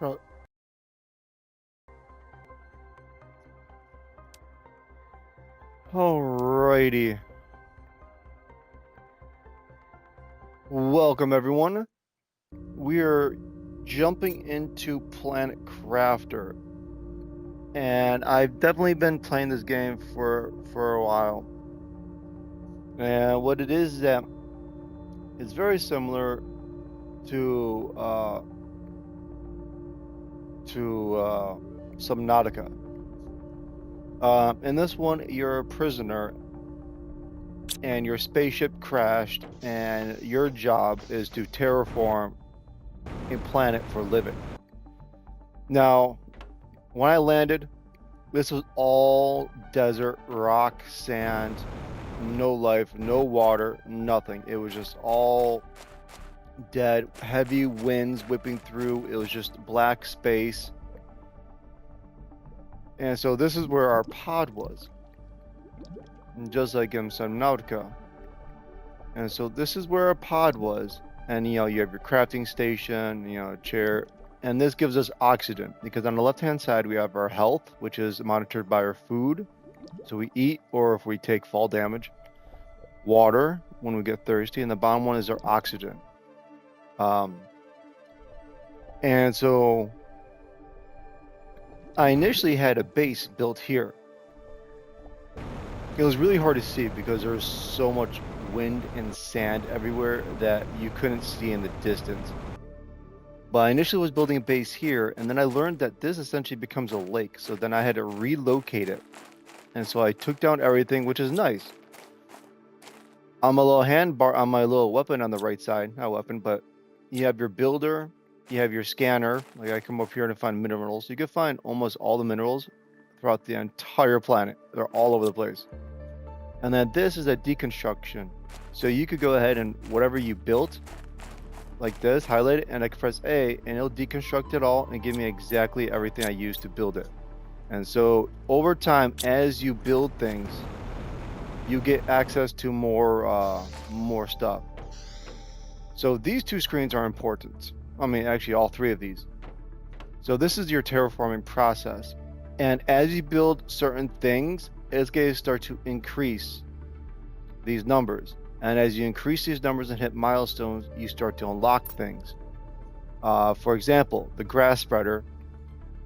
Oh, alrighty. Welcome, everyone. We are jumping into Planet Crafter. And I've definitely been playing this game for a while. And what it is that it's very similar to Subnautica. In this one, you're a prisoner and your spaceship crashed, and your job is to terraform a planet for living. Now, when I landed, this was all desert, rock, sand, no life, no water, nothing. It was just all dead, heavy winds whipping through. It was just black space. And so this is where our pod was. And just like in Subnautica. And so this is where our pod was. And you have your crafting station, a chair. And this gives us oxygen, because on the left-hand side we have our health, which is monitored by our food. So we eat, or if we take fall damage. Water, when we get thirsty. And the bottom one is our oxygen. And so I initially had a base built here. It was really hard to see because there was so much wind and sand everywhere that you couldn't see in the distance. But I initially was building a base here, and then I learned that this essentially becomes a lake. So then I had to relocate it. And so I took down everything, which is nice. On my little handbar, on my little weapon on the right side, not weapon, but you have your builder, you have your scanner. Like, I come up here to find minerals. You can find almost all the minerals throughout the entire planet. They're all over the place. And then this is a deconstruction. So you could go ahead and whatever you built, like this, highlight it, and I can press A, and it'll deconstruct it all and give me exactly everything I used to build it. And so over time, as you build things, you get access to more stuff. So these two screens are important. I mean, actually all three of these. So this is your terraforming process. And as you build certain things, it's going to start to increase these numbers. And as you increase these numbers and hit milestones, you start to unlock things. For example, the grass spreader,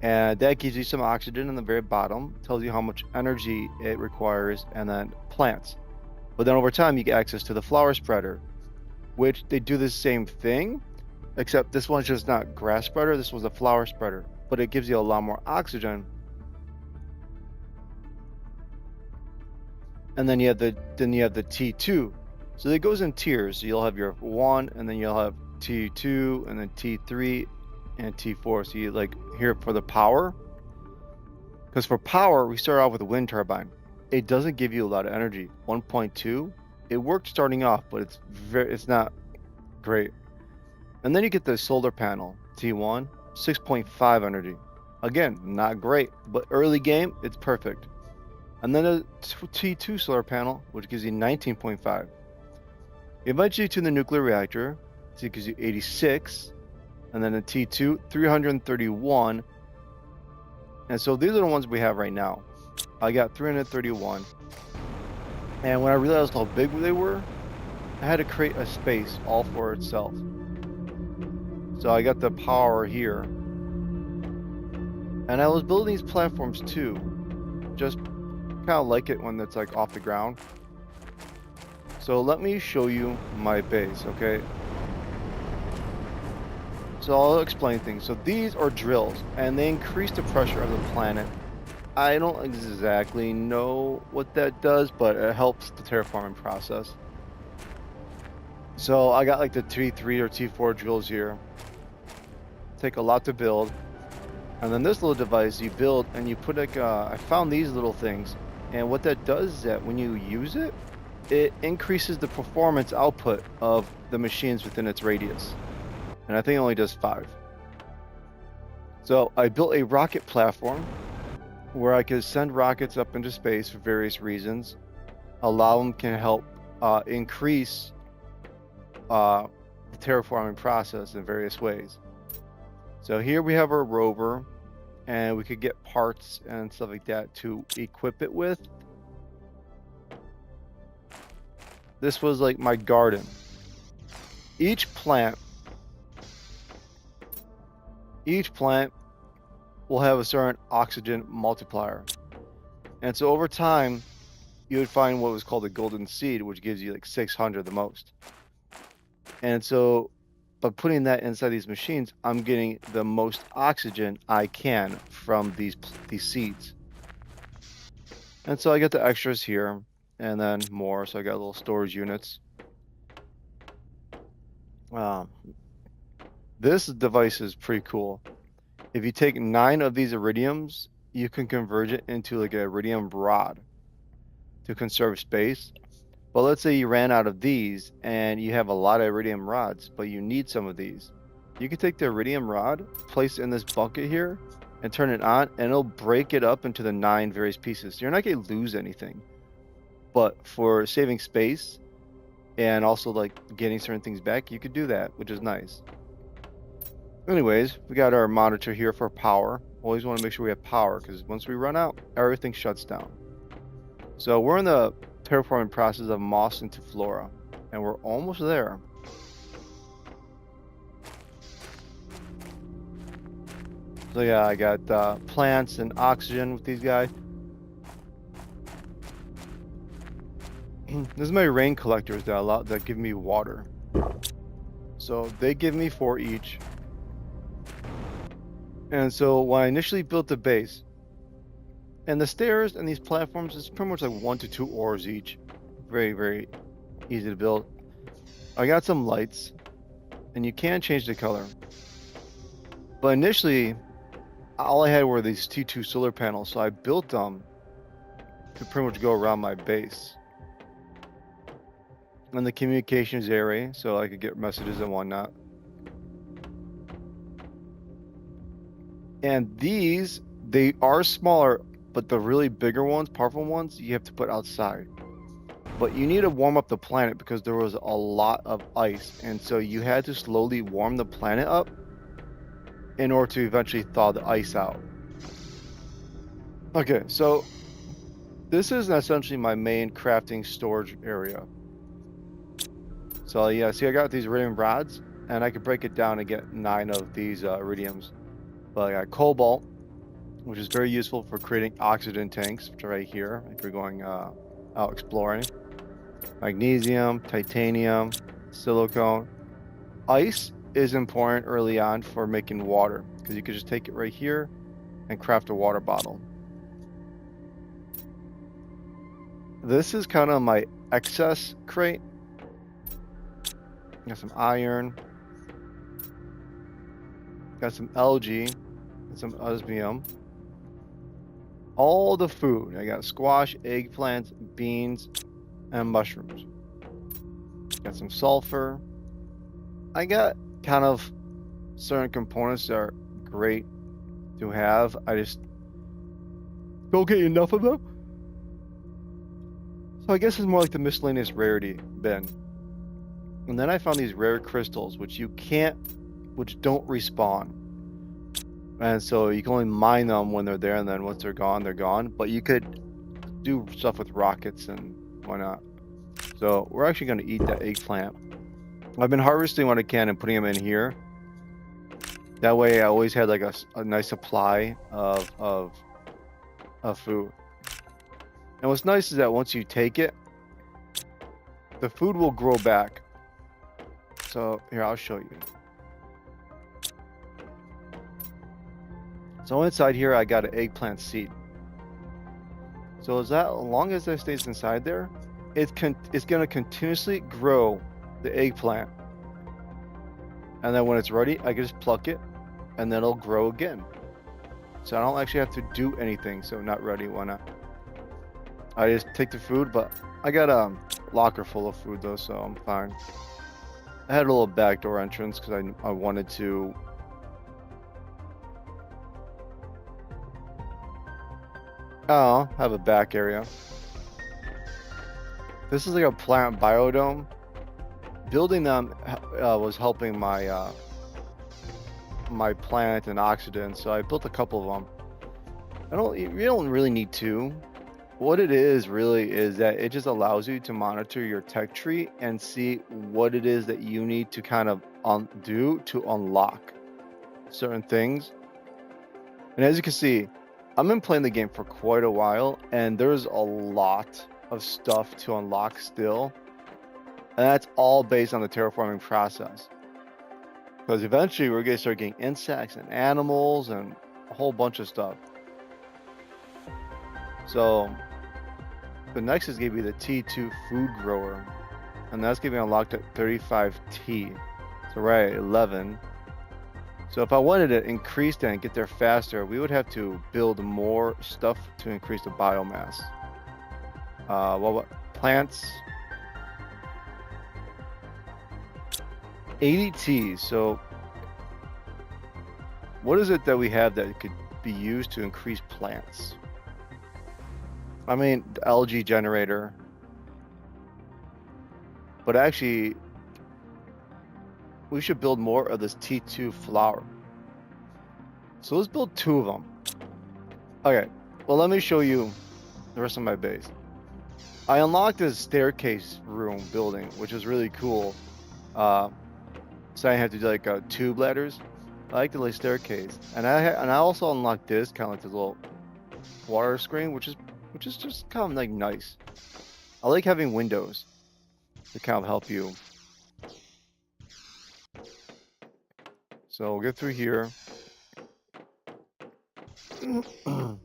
and that gives you some oxygen in the very bottom, tells you how much energy it requires, and then plants. But then over time, you get access to the flower spreader, which they do the same thing, except this one's just not grass spreader, this was a flower spreader, but it gives you a lot more oxygen. And then you have the T2. So it goes in tiers. So you'll have your 1, and then you'll have T2, and then T3, and T4. So you like here for the power. Because for power, we start off with a wind turbine. It doesn't give you a lot of energy. 1.2. It worked starting off, but it's not great. And then you get the solar panel, T1, 6.5 energy. Again, not great, but early game, it's perfect. And then a T2 solar panel, which gives you 19.5. It invites you to the nuclear reactor, so it gives you 86. And then a T2, 331. And so these are the ones we have right now. I got 331. And when I realized how big they were, I had to create a space all for itself. So I got the power here. And I was building these platforms too. Just kind of like it when it's like off the ground. So let me show you my base, okay? So I'll explain things. So these are drills, and they increase the pressure of the planet. I don't exactly know what that does, but it helps the terraforming process. So I got like the T3 or T4 drills here. Take a lot to build. And then this little device you build, and you put like, I found these little things. And what that does is that when you use it, it increases the performance output of the machines within its radius. And I think it only does 5. So I built a rocket platform where I could send rockets up into space for various reasons. A lot of them can help increase the terraforming process in various ways. So here we have our rover, and we could get parts and stuff like that to equip it with. This was like my garden. Each plant will have a certain oxygen multiplier. And so over time, you would find what was called a golden seed, which gives you like 600 the most. And so by putting that inside these machines, I'm getting the most oxygen I can from these seeds. And so I get the extras here and then more. So I got little storage units. This device is pretty cool. If you take 9 of these iridiums, you can convert it into like an iridium rod to conserve space. But let's say you ran out of these and you have a lot of iridium rods, but you need some of these. You can take the iridium rod, place it in this bucket here, and turn it on, and it'll break it up into the 9 various pieces. You're not going to lose anything. But for saving space and also like getting certain things back, you could do that, which is nice. Anyways, we got our monitor here for power. Always want to make sure we have power, because once we run out, everything shuts down. So we're in the terraforming process of Moss into Flora, and we're almost there. So yeah, I got plants and oxygen with these guys. This is my rain collectors that give me water. So they give me 4 each. And so when I initially built the base, and the stairs and these platforms is pretty much like 1 to 2 ores each. Very, very easy to build. I got some lights, and you can change the color. But initially, all I had were these T2 solar panels, so I built them to pretty much go around my base. And the communications area, so I could get messages and whatnot. And these, they are smaller, but the really bigger ones, powerful ones, you have to put outside. But you need to warm up the planet because there was a lot of ice, and so you had to slowly warm the planet up in order to eventually thaw the ice out. Okay, so this is essentially my main crafting storage area. So yeah, see I got these iridium rods, and I could break it down and get 9 of these iridiums. But I got cobalt, which is very useful for creating oxygen tanks, which are right here if you're going out exploring. Magnesium, titanium, silicone. Ice is important early on for making water, because you could just take it right here and craft a water bottle. This is kind of my excess crate. Got some iron. Got some algae and some osmium. All the food. I got squash, eggplants, beans, and mushrooms. Got some sulfur. I got kind of certain components that are great to have. I just don't get enough of them. So I guess it's more like the miscellaneous rarity bin. And then I found these rare crystals, which don't respawn. And so you can only mine them when they're there, and then once they're gone, they're gone. But you could do stuff with rockets and whatnot. So we're actually going to eat that eggplant. I've been harvesting what I can and putting them in here. That way I always had like a nice supply of food. And what's nice is that once you take it, the food will grow back. So here, I'll show you. So inside here, I got an eggplant seed. So as long as that stays inside there, it's going to continuously grow the eggplant. And then when it's ready, I can just pluck it, and then it'll grow again. So I don't actually have to do anything. So not ready, why not? I just take the food, but I got a locker full of food though, so I'm fine. I had a little backdoor entrance because I wanted to have a back area. This is like a plant biodome. Building them was helping my my plant and oxygen, so I built a couple of them. You don't really need to. What it is really is that it just allows you to monitor your tech tree and see what it is that you need to kind of do to unlock certain things. And as you can see, I've been playing the game for quite a while, and there's a lot of stuff to unlock still. And that's all based on the terraforming process. Because eventually we're going to start getting insects and animals and a whole bunch of stuff. So the next is going to be the T2 food grower. And that's going to be unlocked at 35T. So we're at 11. So if I wanted to increase that and get there faster, we would have to build more stuff to increase the biomass. What plants? 80T. So what is it that we have that could be used to increase plants? I mean, the algae generator. But actually, we should build more of this T2 flower. So let's build 2 of them. Okay, well, let me show you the rest of my base. I unlocked this staircase room building, which is really cool. So I have to do like tube ladders. I like the like staircase, and I also unlocked this kind of like this little water screen, which is just kind of like nice. I like having windows to kind of help you. So we'll get through here. And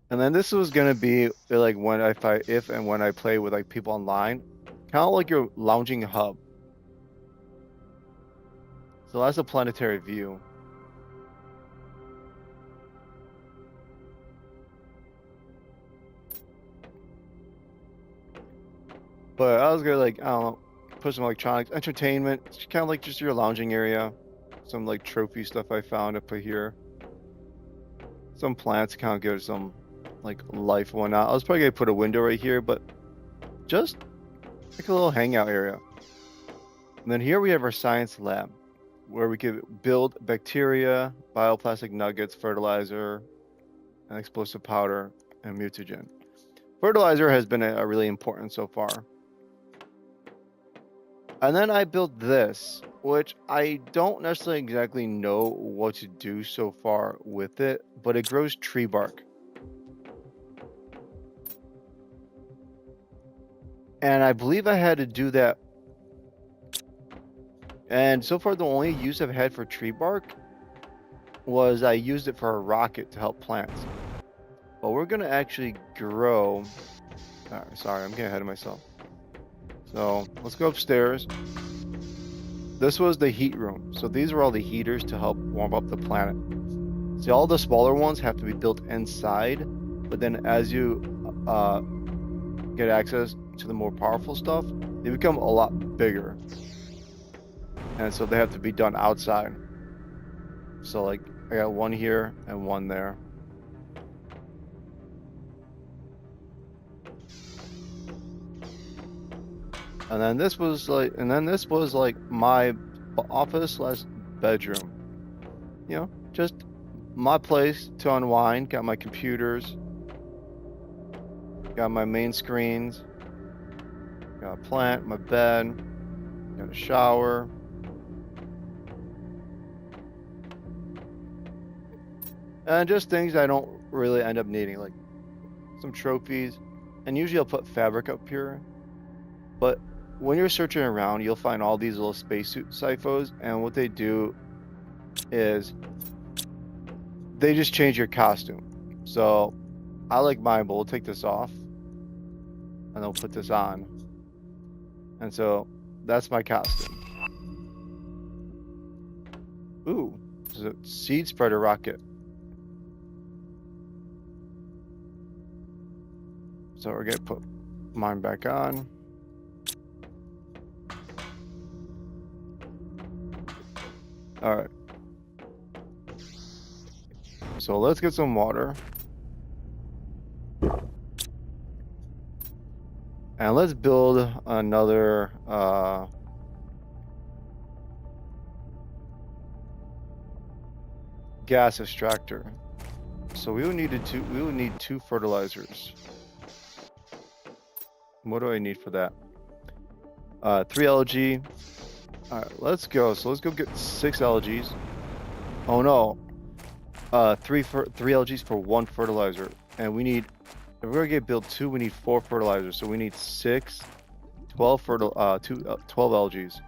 then this was gonna be like when if and when I play with like people online, kind of like your lounging hub. So that's a planetary view. But I was gonna like, I don't know, put some electronics, entertainment. It's kind of like just your lounging area. Some like trophy stuff I found up here. Some plants kind of give some like life and whatnot. I was probably gonna put a window right here, but just like a little hangout area. And then here we have our science lab, where we could build bacteria, bioplastic nuggets, fertilizer, and explosive powder, and mutagen. Fertilizer has been a really important so far. And then I built this, which I don't necessarily exactly know what to do so far with it, but it grows tree bark. And I believe I had to do that. And so far, the only use I've had for tree bark was I used it for a rocket to help plants. But we're going to actually grow. Sorry, I'm getting ahead of myself. So let's go upstairs. This was the heat room. So these are all the heaters to help warm up the planet. See, all the smaller ones have to be built inside. But then as you get access to the more powerful stuff, they become a lot bigger. And so they have to be done outside. So like I got one here and one there. And then this was like my office / bedroom. You know, just my place to unwind. Got my computers. Got my main screens. Got a plant, my bed. Got a shower. And just things I don't really end up needing, like some trophies. And usually I'll put fabric up here. But when you're searching around, you'll find all these little spacesuit cyphos. And what they do is they just change your costume. So I like mine, but we'll take this off. And I'll put this on. And so that's my costume. Ooh, there's a seed spreader rocket. So we're gonna put mine back on. All right. So let's get some water. And let's build another gas extractor. So we would need two fertilizers. What do I need for that? 3 algae. Alright, let's go. So let's go get 6 algaes. Oh no. 3 algaes for 1 fertilizer. And we need, if we're gonna build 2, we need 4 fertilizers. So we need 6, 12 12 algaes.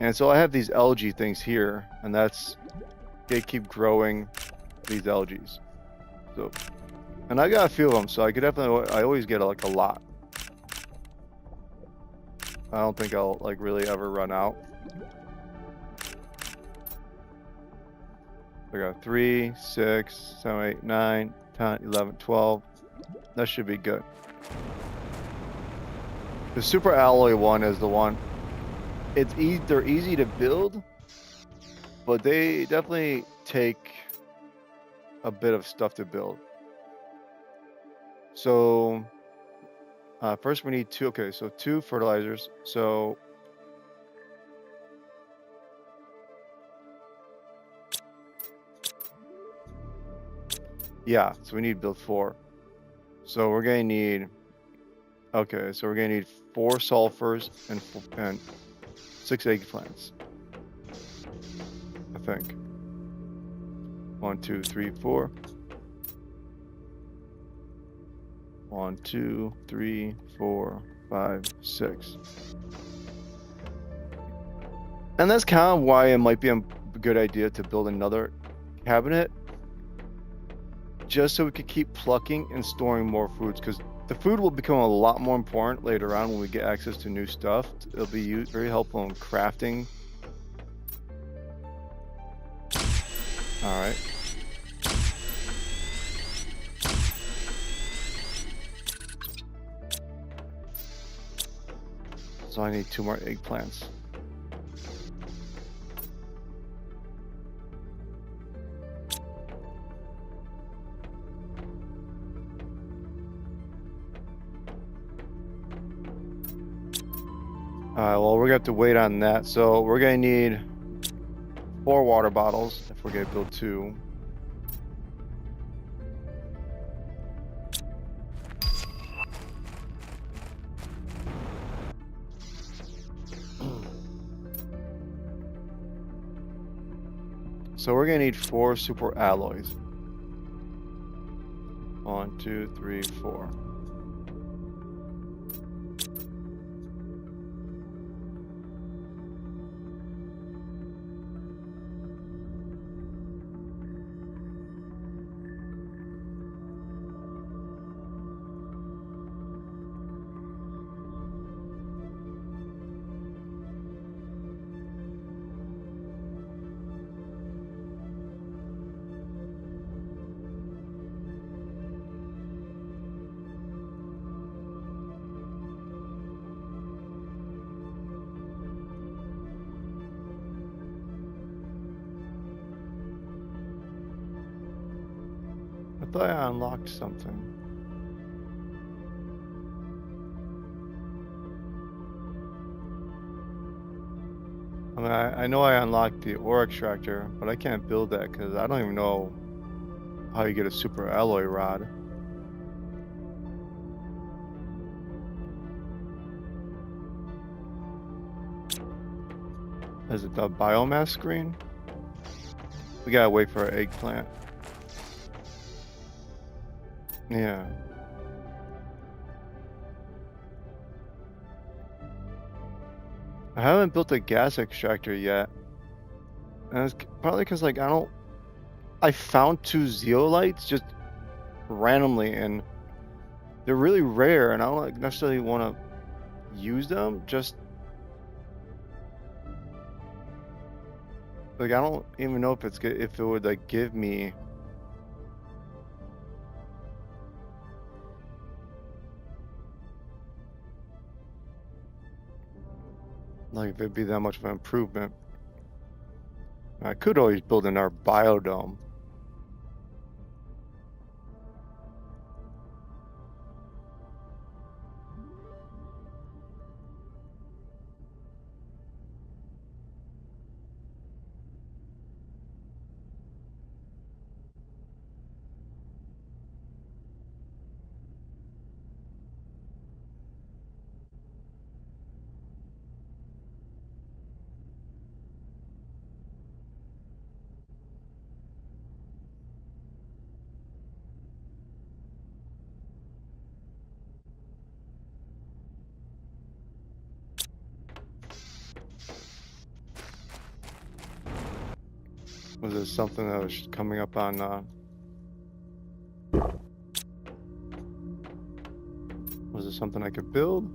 And so I have these algae things here, and that's they keep growing these algae. So, and I got a few of them, so I could definitely, I always get like a lot. I don't think I'll like really ever run out. I got 3, 6, 7, 8, 9, 10, 11, 12. That should be good. The super alloy one is the one. They're easy to build, but they definitely take a bit of stuff to build. So first we need 2. Okay, so 2 fertilizers. So yeah, so we need to build 4. So we're gonna need. Okay, so we're gonna need 4 sulfurs and 6 eggplants. I think. 1, 2, 3, 4. 1, 2, 3, 4, 5, 6. And that's kind of why it might be a good idea to build another cabinet, just so we could keep plucking and storing more foods, because the food will become a lot more important later on when we get access to new stuff. It'll be very helpful in crafting. All right. So I need 2 more eggplants. Well, we're gonna have to wait on that. So we're gonna need 4 water bottles if we're gonna build 2. So we're gonna need 4 super alloys. 1, 2, 3, 4. I thought I unlocked something. I mean, I know I unlocked the ore extractor, but I can't build that because I don't even know how you get a super alloy rod. Is it the biomass screen? We gotta wait for our eggplant. Yeah. I haven't built a gas extractor yet. And it's probably because like I found 2 zeolites just randomly, and they're really rare, and I don't like necessarily want to use them. Just like I don't even know if if it would like give me like if it'd be that much of an improvement. I could always build another biodome. Was this something that was coming up on? Was it something I could build?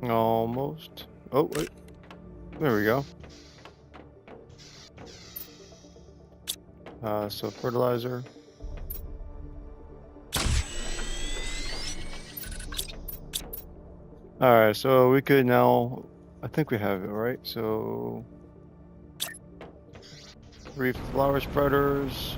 Almost. Oh, wait. There we go. So fertilizer. Alright, so we could now, I think we have it, right? So 3 flower spreaders.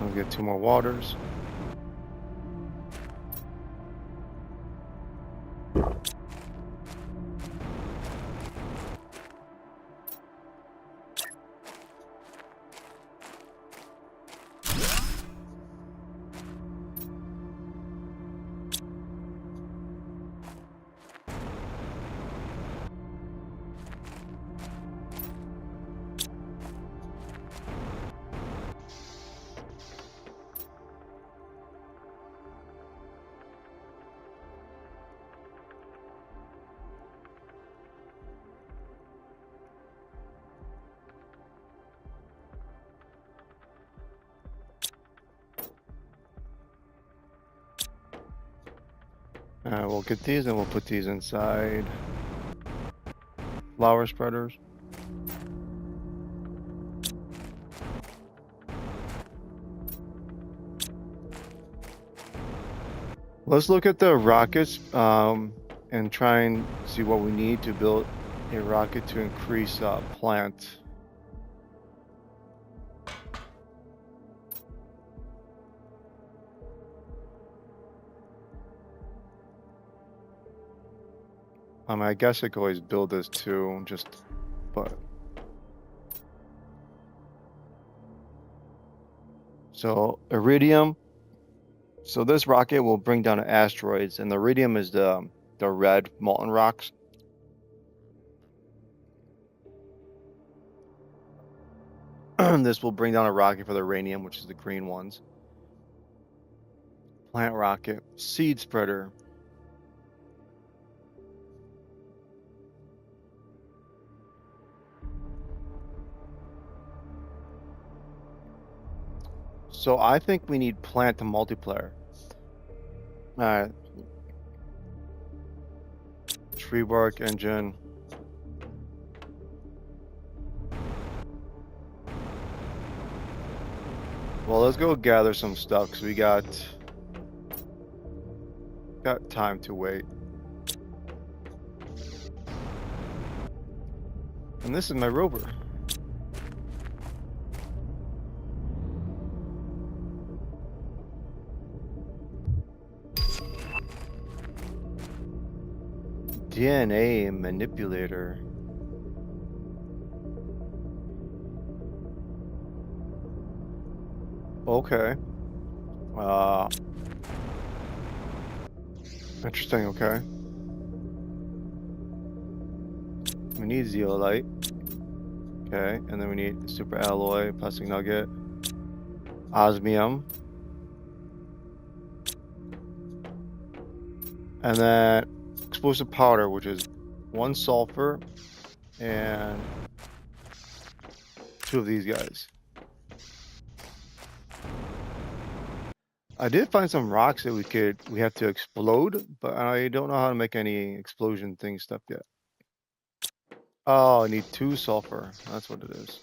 I'll get 2 more waters. We'll get these and we'll put these inside flower spreaders. Let's look at the rockets and try and see what we need to build a rocket to increase plant. I guess I could always build this too, but. So iridium. So this rocket will bring down asteroids, and the iridium is the red molten rocks. This will bring down a rocket for the uranium, which is the green ones. Plant rocket, seed spreader. So I think we need plant to multiplayer. Alright. Tree bark engine. Well, let's go gather some stuff because we got time to wait. And this is my rover. DNA manipulator. Okay. Interesting, okay. We need zeolite. Okay, and then we need super alloy, plastic nugget, osmium. And then explosive powder, which is 1 sulfur and 2 of these guys. I did find some rocks that we have to explode, but I don't know how to make any explosion thing stuff yet. Oh, I need 2 sulfur. That's what it is.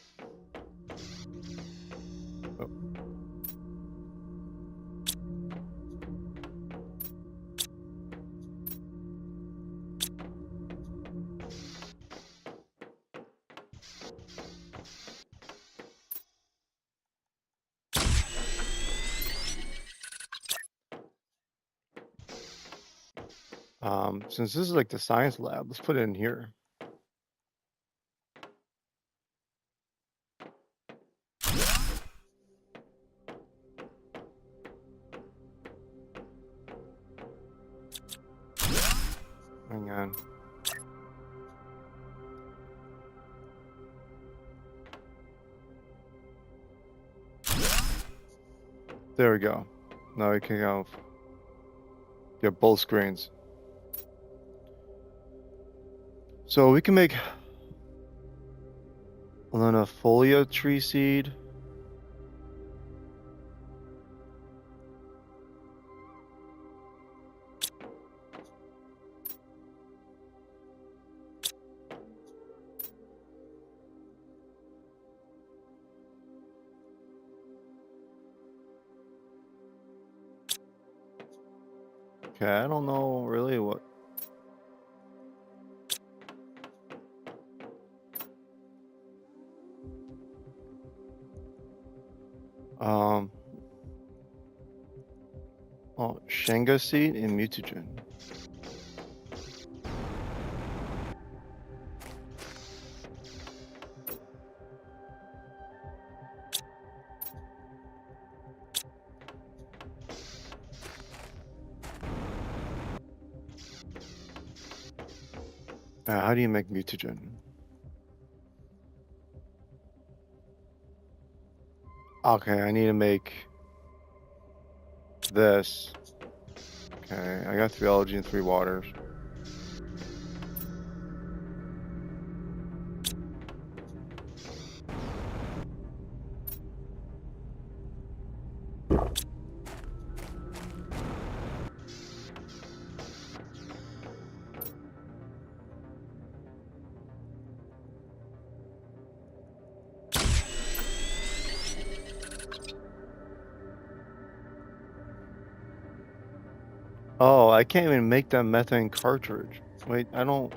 Oh. Since this is like the science lab, let's put it in here. Hang on. There we go. Now we can go get both screens. So we can make Lunifolia tree seed. Okay, I don't know really what. Oh, Shenga seed and mutagen. How do you make mutagen? Okay, I need to make this. Okay, I got 3 algae and 3 waters. Oh, I can't even make that methane cartridge. Wait, I don't.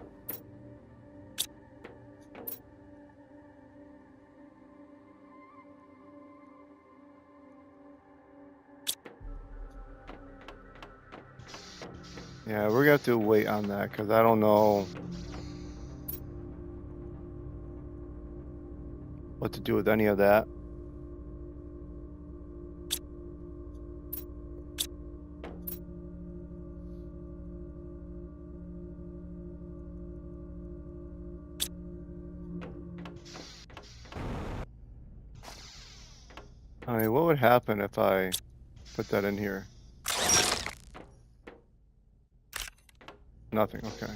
Yeah, we're gonna have to wait on that because I don't know what to do with any of that. I mean, what would happen if I put that in here? Nothing, okay.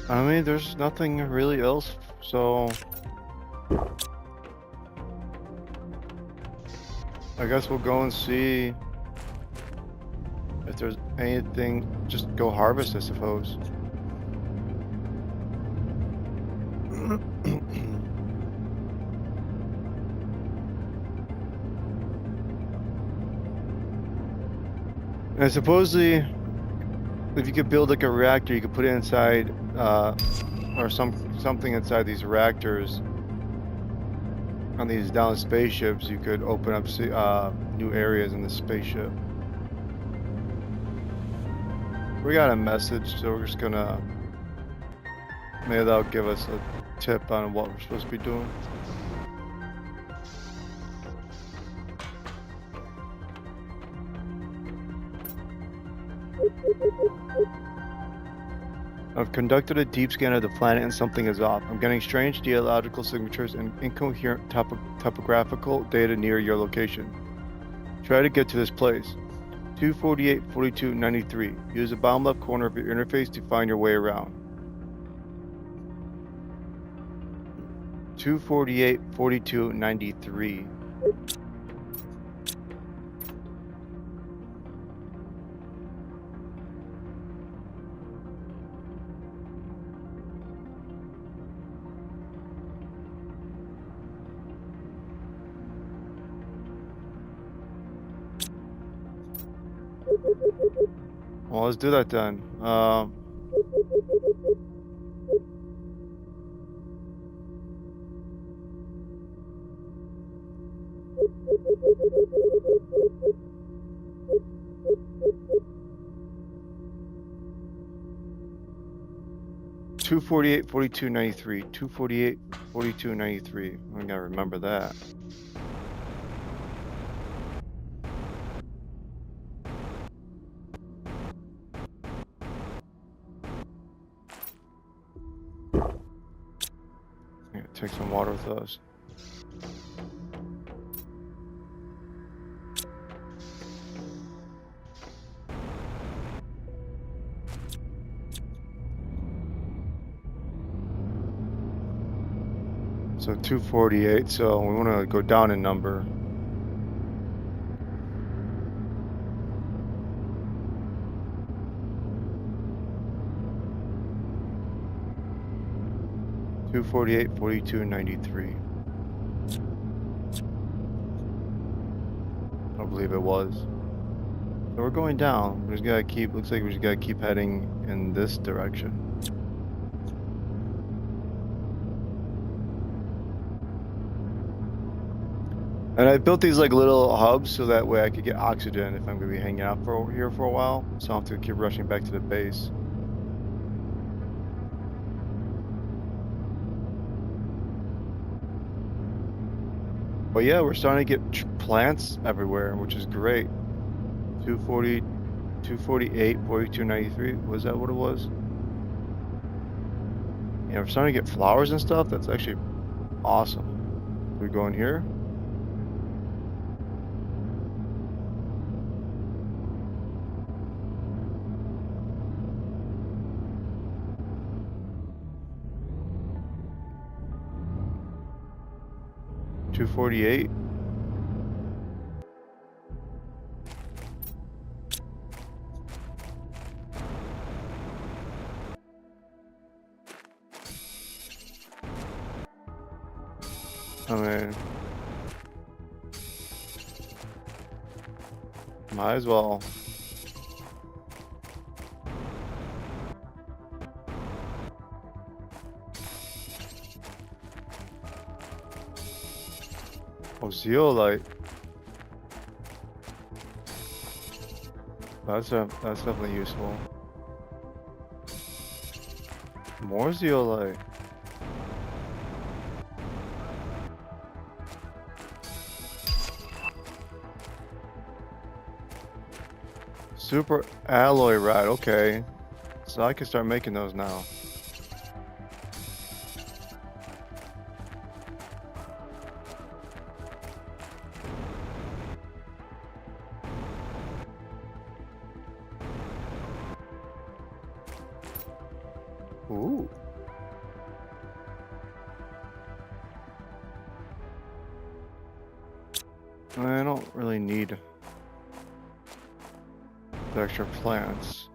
I mean, there's nothing really else, so I guess we'll go and see if there's anything. Just go harvest, I suppose. And supposedly, if you could build like a reactor, you could put it inside, or something inside these reactors on these down spaceships. You could open up new areas in the spaceship. We got a message, so we're just gonna. Maybe that'll give us a tip on what we're supposed to be doing. I've conducted a deep scan of the planet and something is off. I'm getting strange geological signatures and incoherent topographical data near your location. Try to get to this place. 248 42 93. Use the bottom left corner of your interface to find your way around. 248 42 93. Well, let's do that then. Two 4293. 248 4293. I gotta remember that. Take some water with us. So 248, so we want to go down in number. Two 48 42 93. I believe it was. So we're going down. We just gotta keep. Looks like we just gotta keep heading in this direction. And I built these like little hubs so that way I could get oxygen if I'm gonna be hanging out here for a while. So I don't have to keep rushing back to the base. But yeah, we're starting to get plants everywhere, which is great. 240, 248, 4293. Was that what it was? Yeah, we're starting to get flowers and stuff. That's actually awesome. We go in here. Two 48. I mean, might as well. Oh, zeolite. That's definitely useful. More zeolite. Super alloy rad, okay. So I can start making those now. Ooh. I don't really need the extra plants.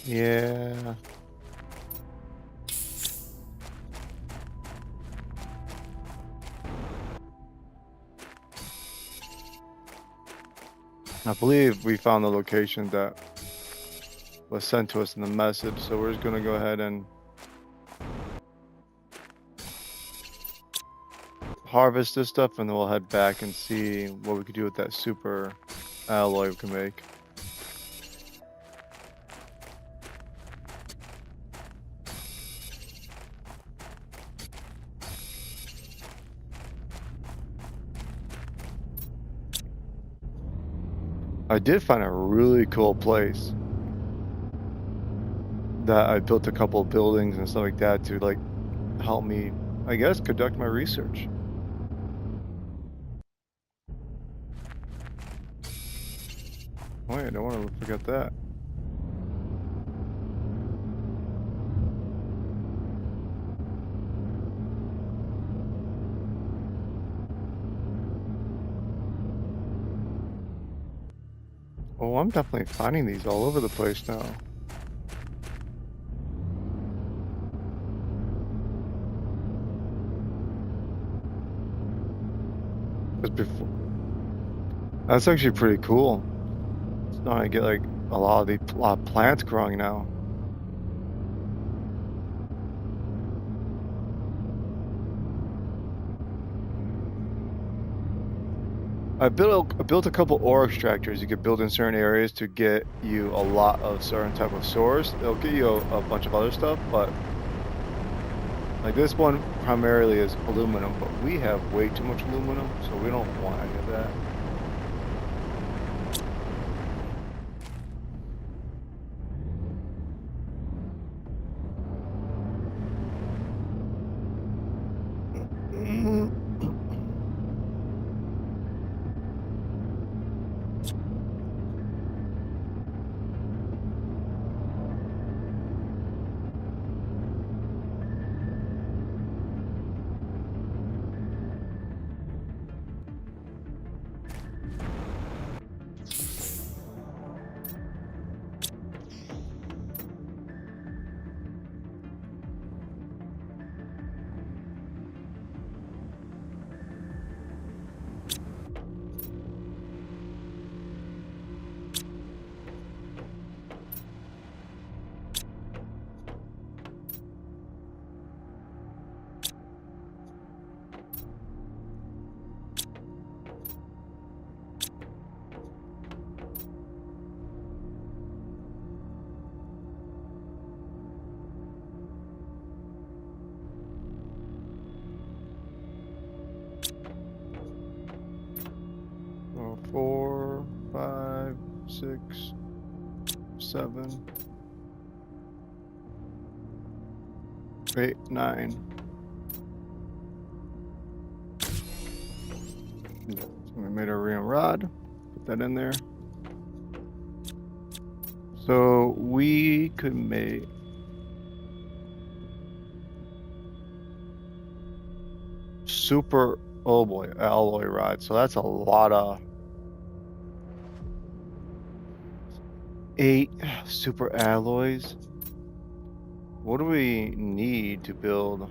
Yeah. I believe we found the location that was sent to us in the message, so we're just gonna go ahead and harvest this stuff, and then we'll head back and see what we could do with that super alloy we can make. I did find a really cool place that I built a couple of buildings and stuff like that to like help me, I guess, conduct my research. Wait, I don't want to forget that. Oh, I'm definitely finding these all over the place now. Because before, that's actually pretty cool. It's not I get like a lot of plants growing now. I built a couple ore extractors you could build in certain areas to get you a lot of certain type of source. It'll get you a bunch of other stuff, but like this one primarily is aluminum, but we have way too much aluminum, so we don't want any of that. So 4, 5, 6, 7, 8, 9. We made our ring rod. Put that in there. So we could make super, oh boy, alloy rod. So that's a lot of 8 super alloys. What do we need to build?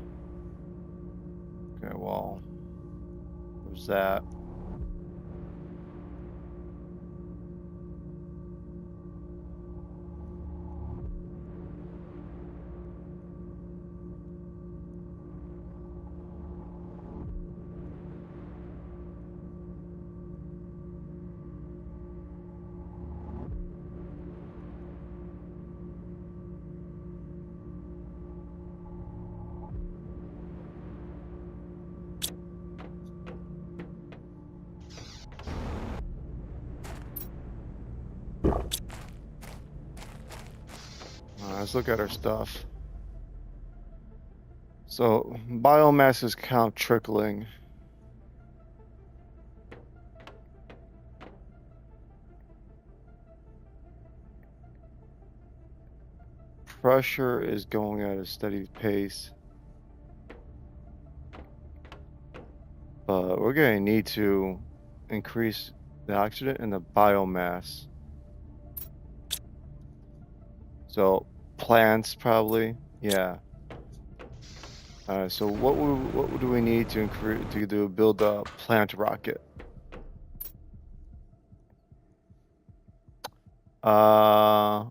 Okay, well, there's that. Let's look at our stuff. So biomass is count trickling. Pressure is going at a steady pace. But we're going to need to increase the oxygen and the biomass. So plants probably. Yeah. So what do we need to build a plant rocket? Uh,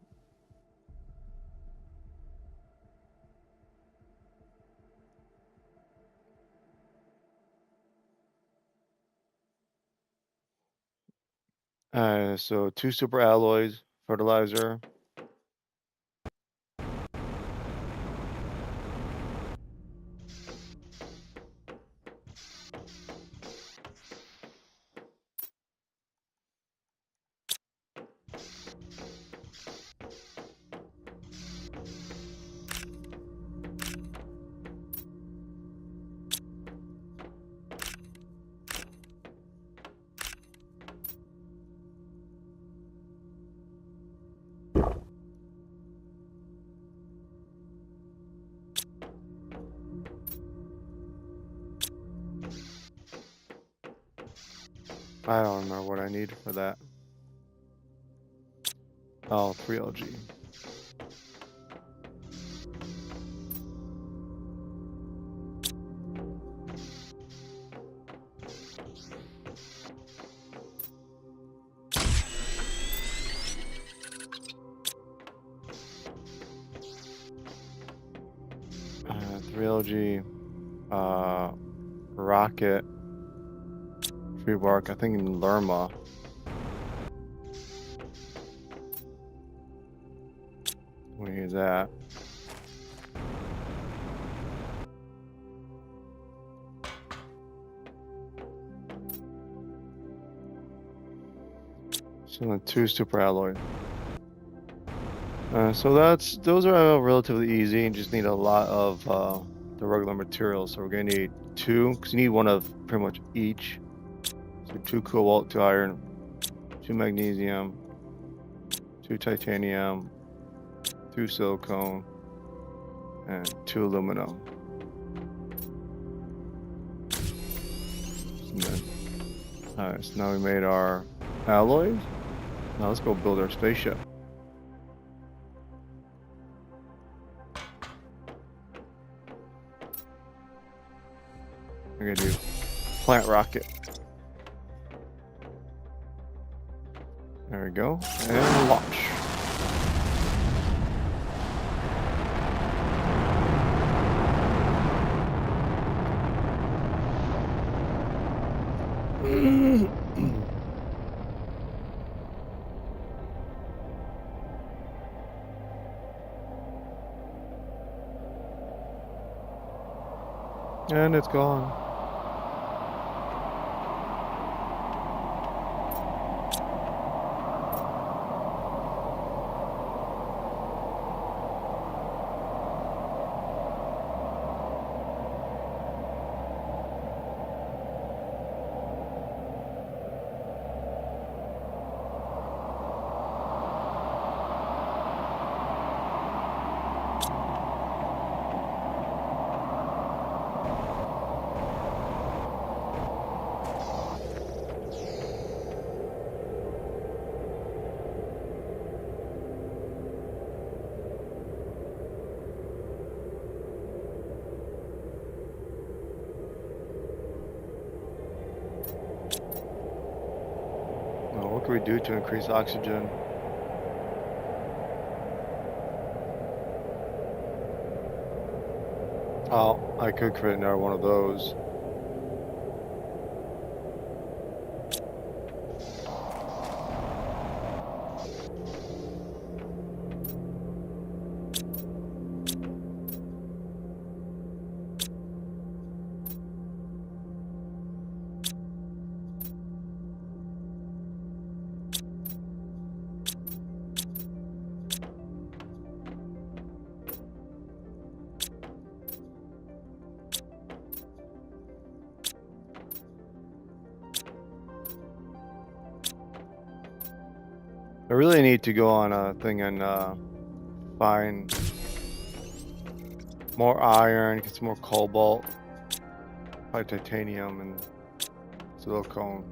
so 2 super alloys, fertilizer. I don't remember what I need for that. Oh, 3LG. Uh, 3LG. Rocket. Tree bark. I think in Lerma. We need that. So the 2 super alloy. So those are relatively easy and just need a lot of the regular materials. So we're gonna need 2, because you need one of pretty much each. So 2 cobalt, 2 iron, 2 magnesium, 2 titanium, 2 silicone, and 2 aluminum. And then, alright, so now we made our alloys. Now let's go build our spaceship. We're gonna do plant rocket. There we go, and launch. And it's gone. Now, what can we do to increase oxygen? Oh, I could create another one of those. I really need to go on a thing and find more iron, get some more cobalt, probably titanium and silicone.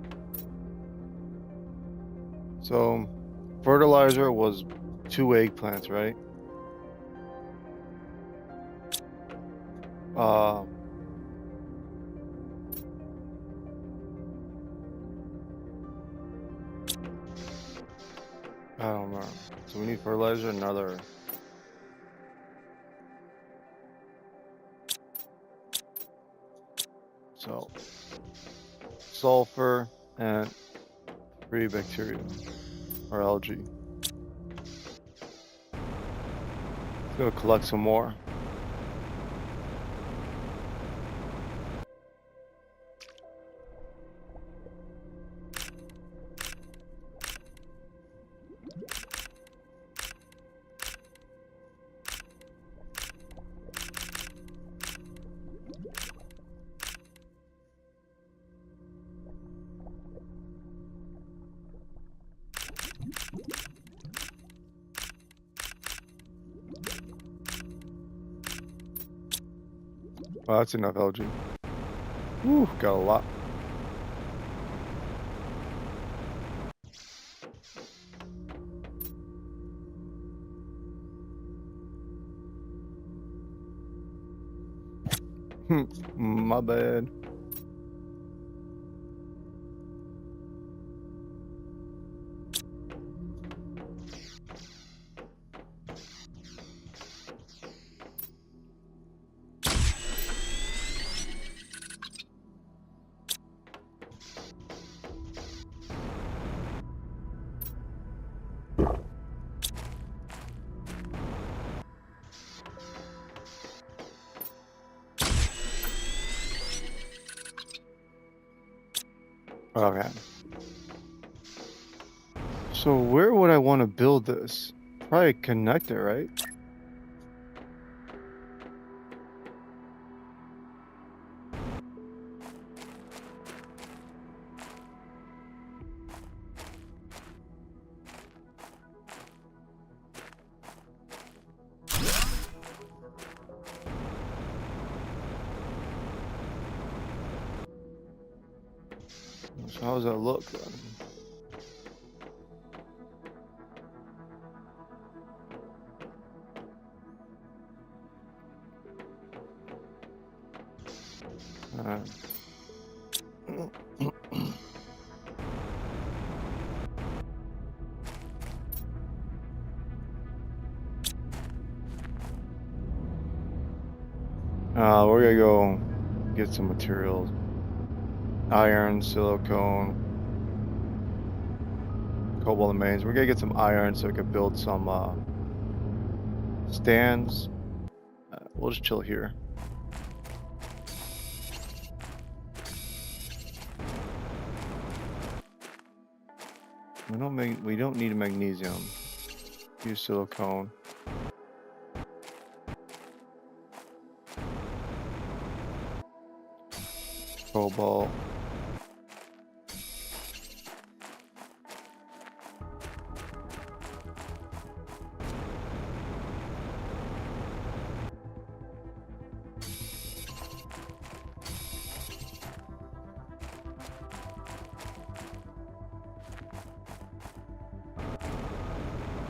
So fertilizer was 2 eggplants, right? Uh, I don't know. So we need fertilizer, another. So sulfur and free bacteria or algae. Let's go collect some more. Oh, that's enough algae. Woo, got a lot. My bad. Okay. So where would I want to build this? Probably connect it, right? So how does that look then? Alright. We're gonna go get some materials. Iron, silicone, cobalt and mains. We're gonna get some iron so we can build some stands. We'll just chill here. We don't need magnesium. Use silicone. Cobalt.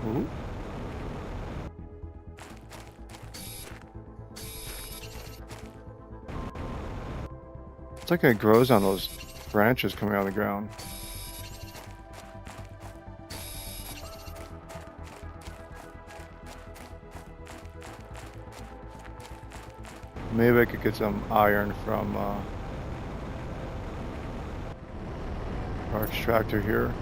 Ooh. It's like it grows on those branches coming out of the ground. Maybe I could get some iron from our extractor here.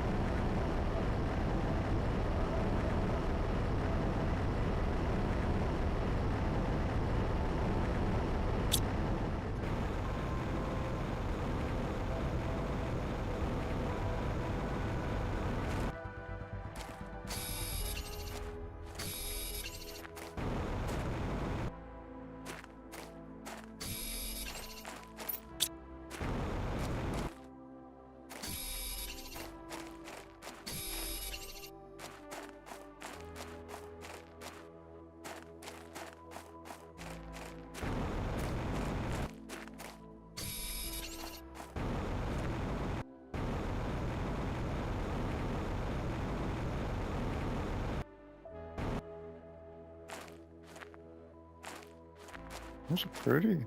Those are pretty.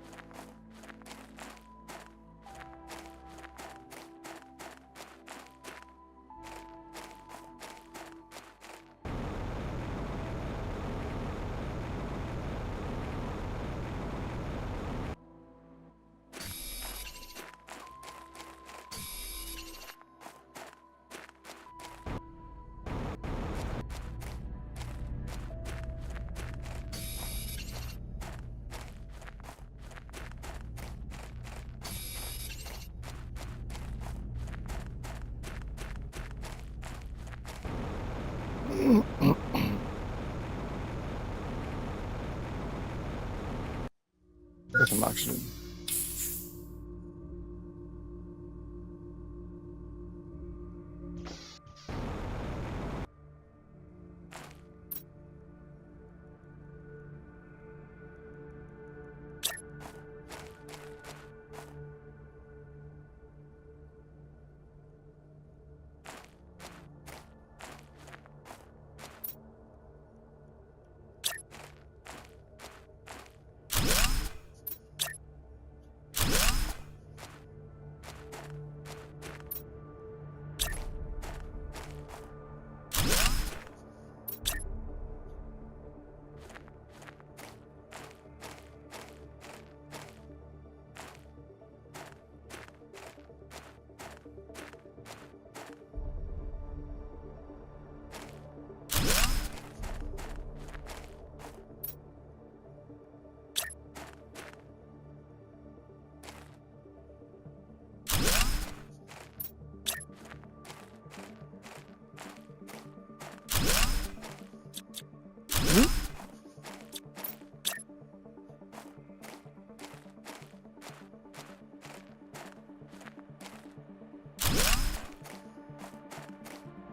Get some oxygen.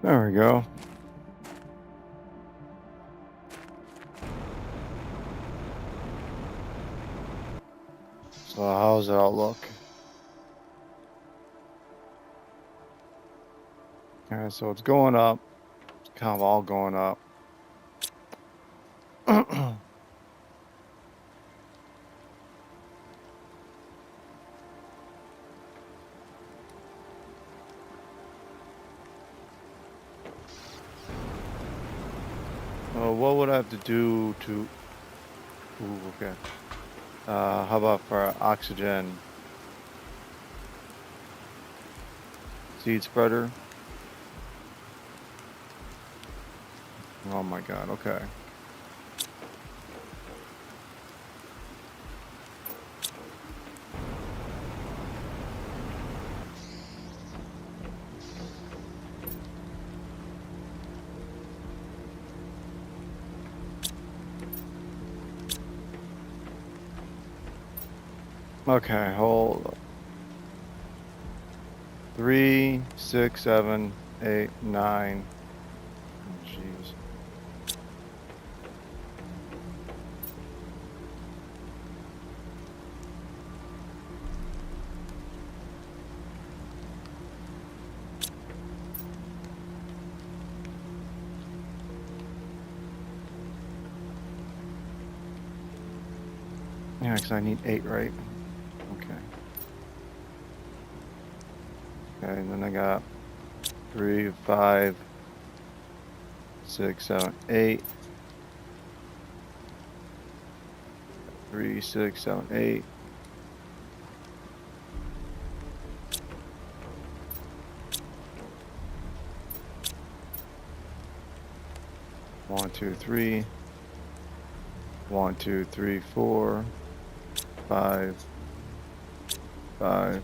There we go. So how's it all look? Alright, so it's going up. It's kind of all going up. What would I have to do to... Ooh, okay. How about for oxygen? Seed spreader? Oh my god, okay. Okay, hold up. 3, 6, 7, 8, 9. Jeez. Yeah, because I need 8, right? Okay. Okay, and then I got 3, 5, 6, 7, 8. 3, 6, 7, 8. One, 2, 3. 1, 2, 3, 4. 5. 5.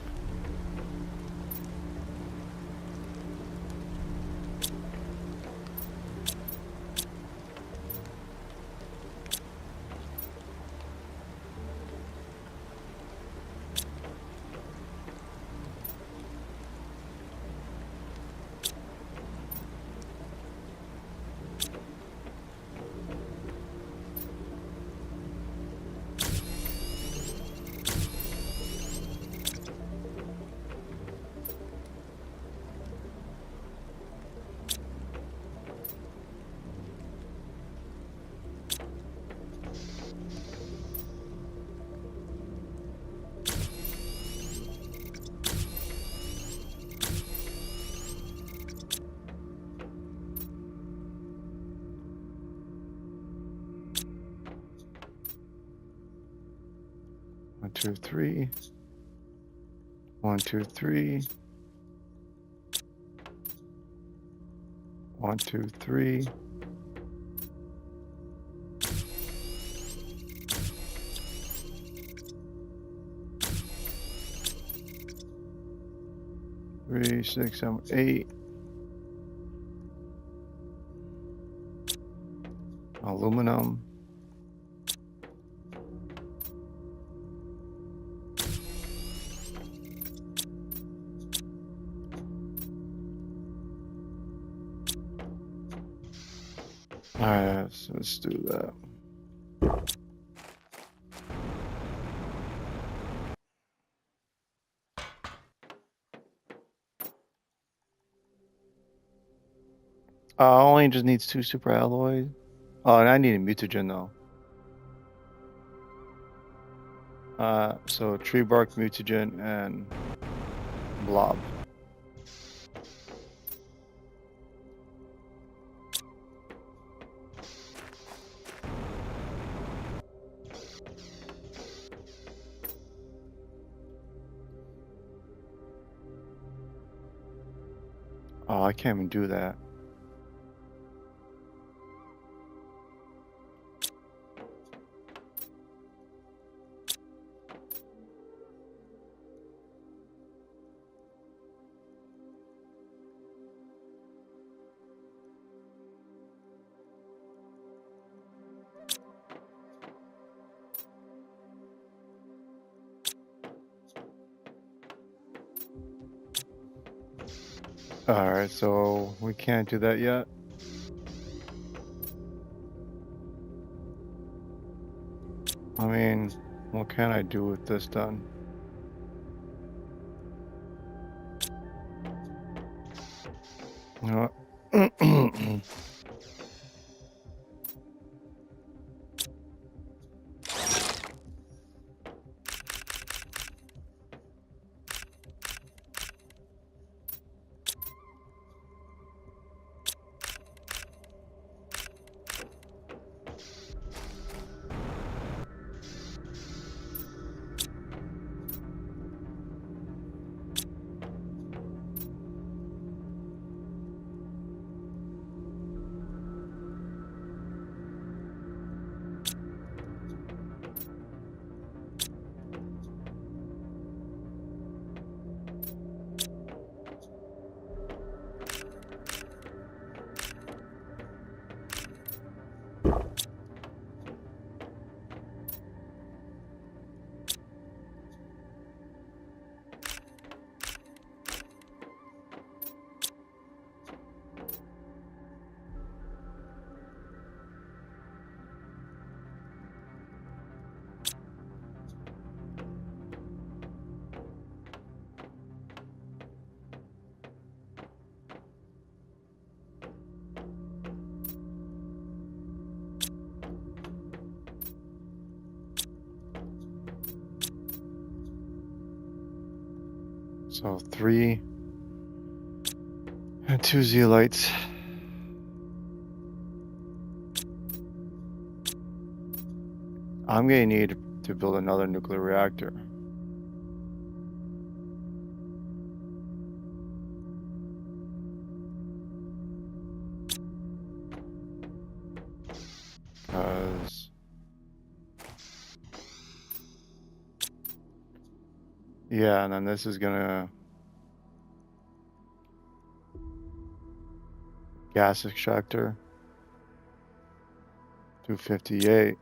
1, 2, 3. 1, 2, 3. 1, 2, 3. Three, 6, 7, 8. Aluminum. Alright, so let's do that. Only just needs 2 super alloys. Oh, and I need a mutagen though. So tree bark, mutagen, and blob. Oh, I can't even do that. Alright, so we can't do that yet. I mean, what can I do with this done? You know what? So 3 and 2 zeolites. I'm gonna need to build another nuclear reactor. Because yeah, and then this is gonna gas extractor 258.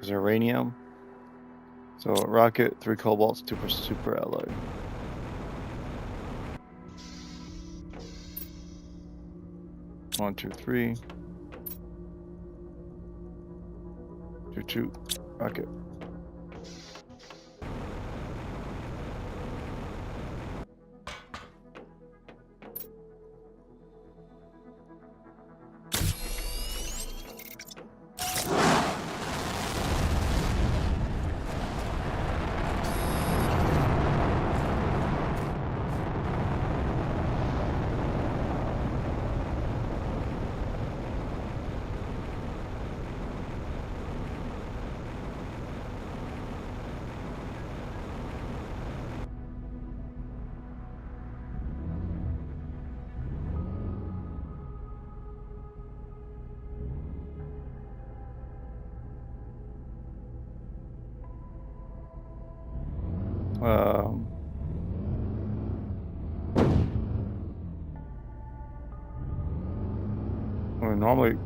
Is uranium. So rocket, 3 cobalts, 2 super alloy. One, 2, 3. 2, 2. Rocket. Um, I mean, normally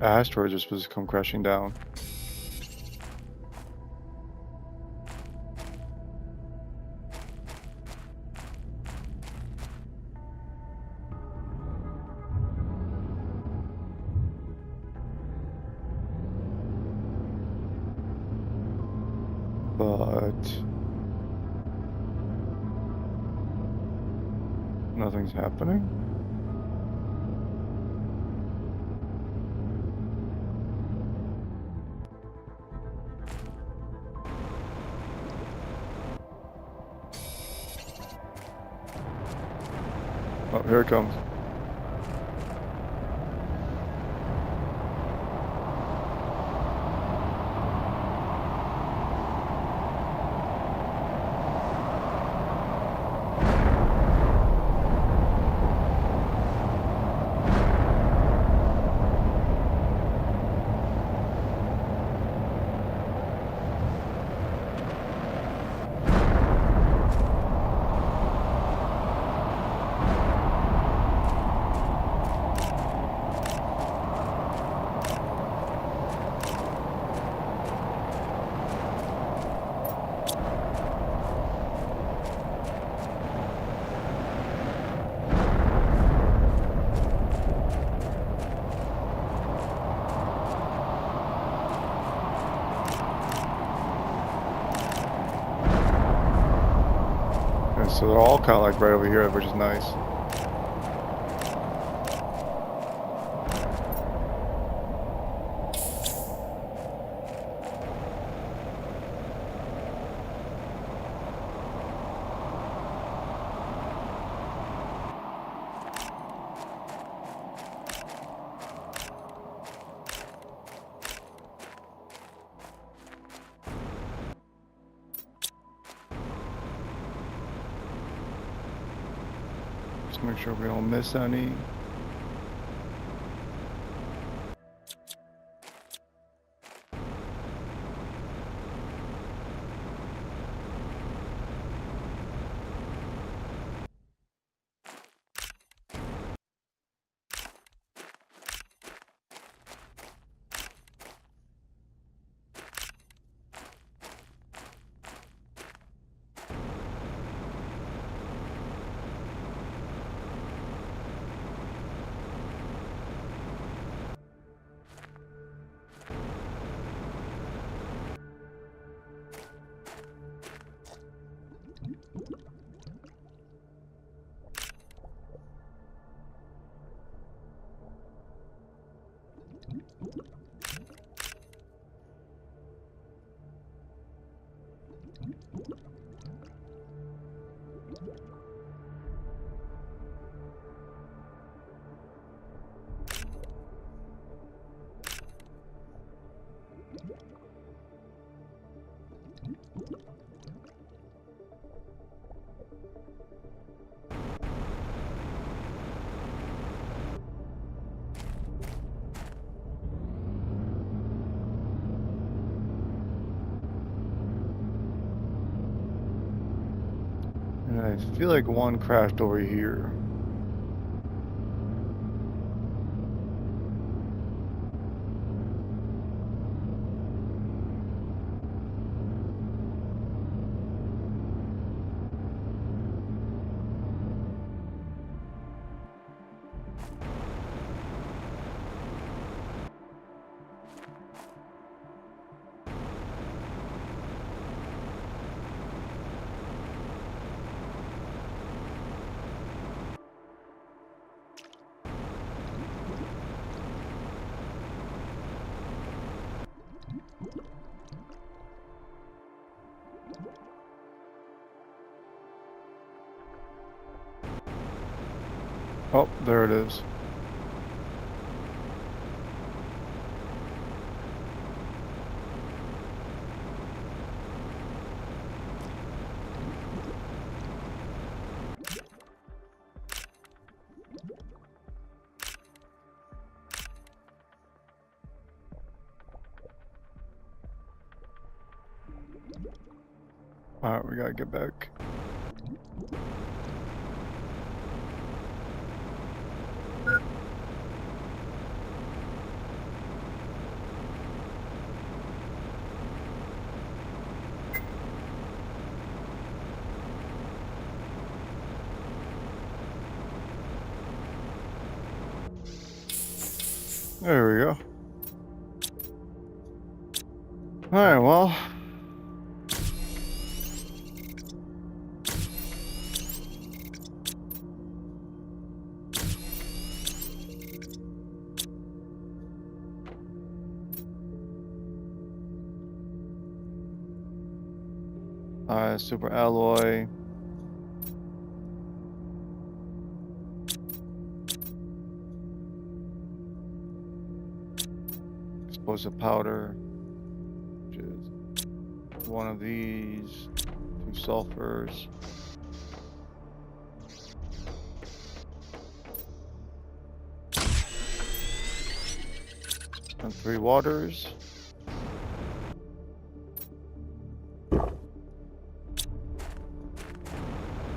asteroids are supposed to come crashing down. But nothing's happening. Oh, here it comes. And so they're all kind of like right over here, which is nice. Just make sure we don't miss any. And I feel like one crashed over here. Oh, there it is. Alright, we gotta get back. There we go. Alright, well. Super alloy. Explosive powder. Which is one of these. 2 sulfurs. And 3 waters.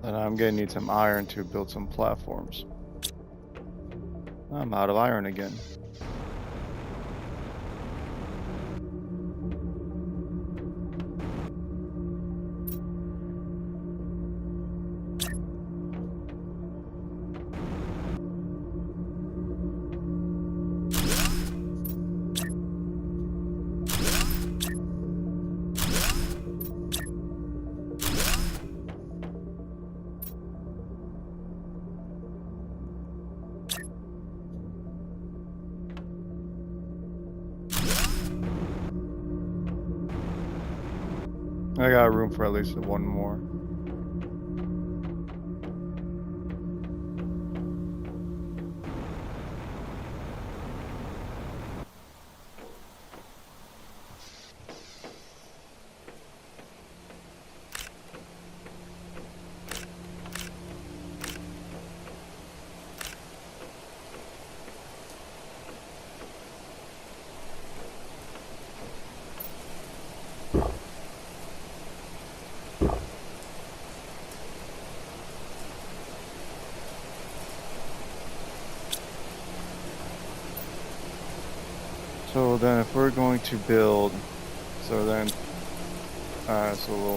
And I'm gonna need some iron to build some platforms. I'm out of iron again. I got room for at least 1 more. So then if we're going to build, so we'll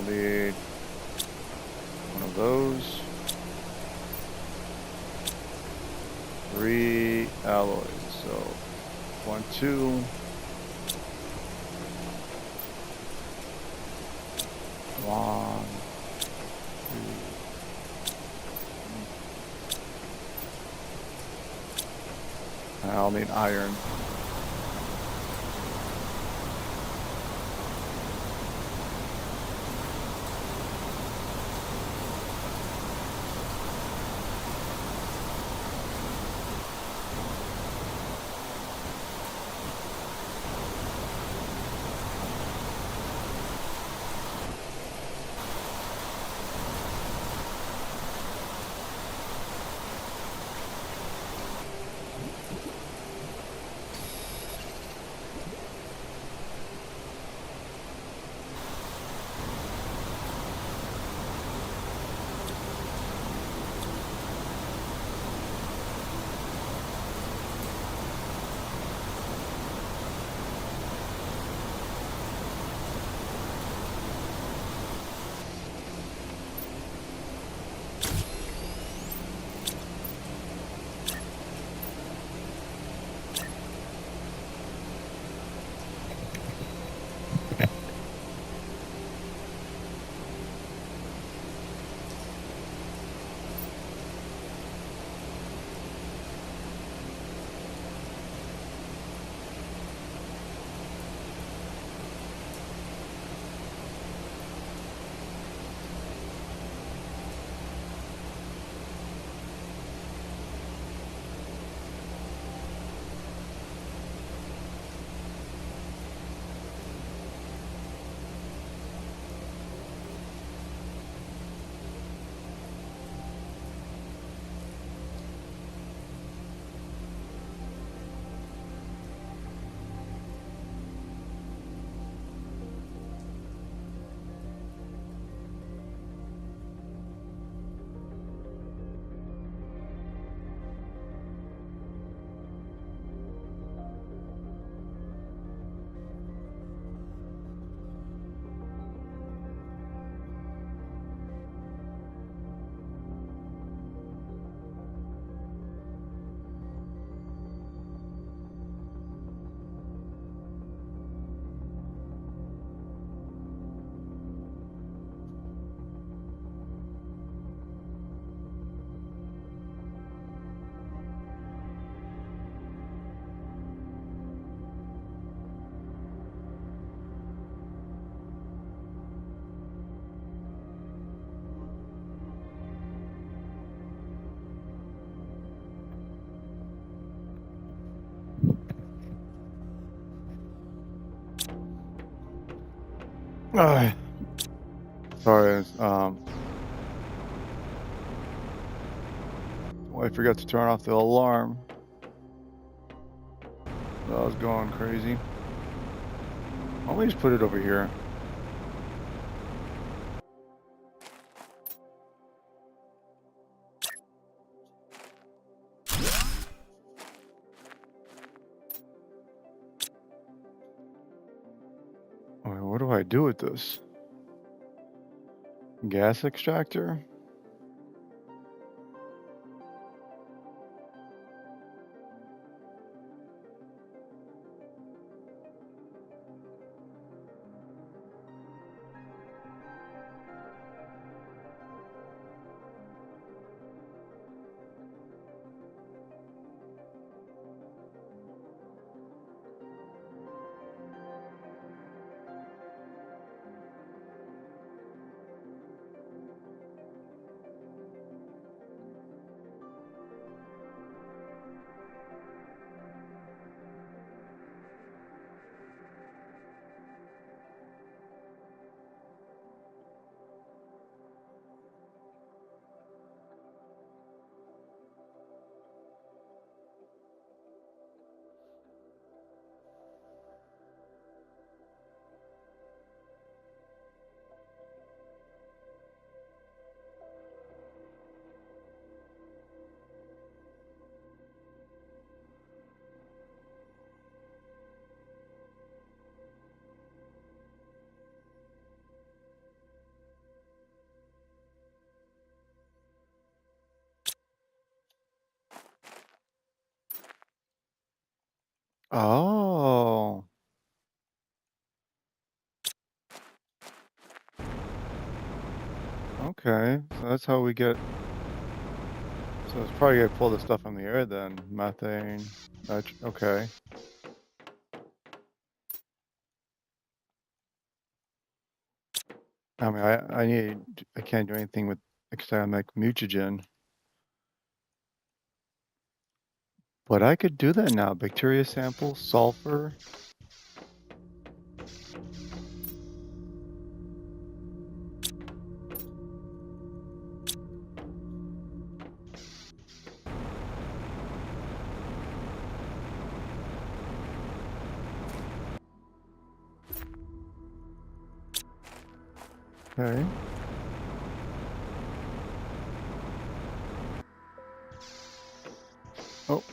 need one of those, 3 alloys, so 1, 2, 1, 2, and I'll need iron. Sorry. Well, I forgot to turn off the alarm. That was going crazy. Why don't we just put it over here? Alright, what do I do with this? Gas extractor? Oh. Okay, so that's how we get. So it's probably gonna pull the stuff from the air then. Methane. Okay. I mean, I can't do anything with extamic mutagen. But I could do that now. Bacteria sample, sulfur. Okay. Oh.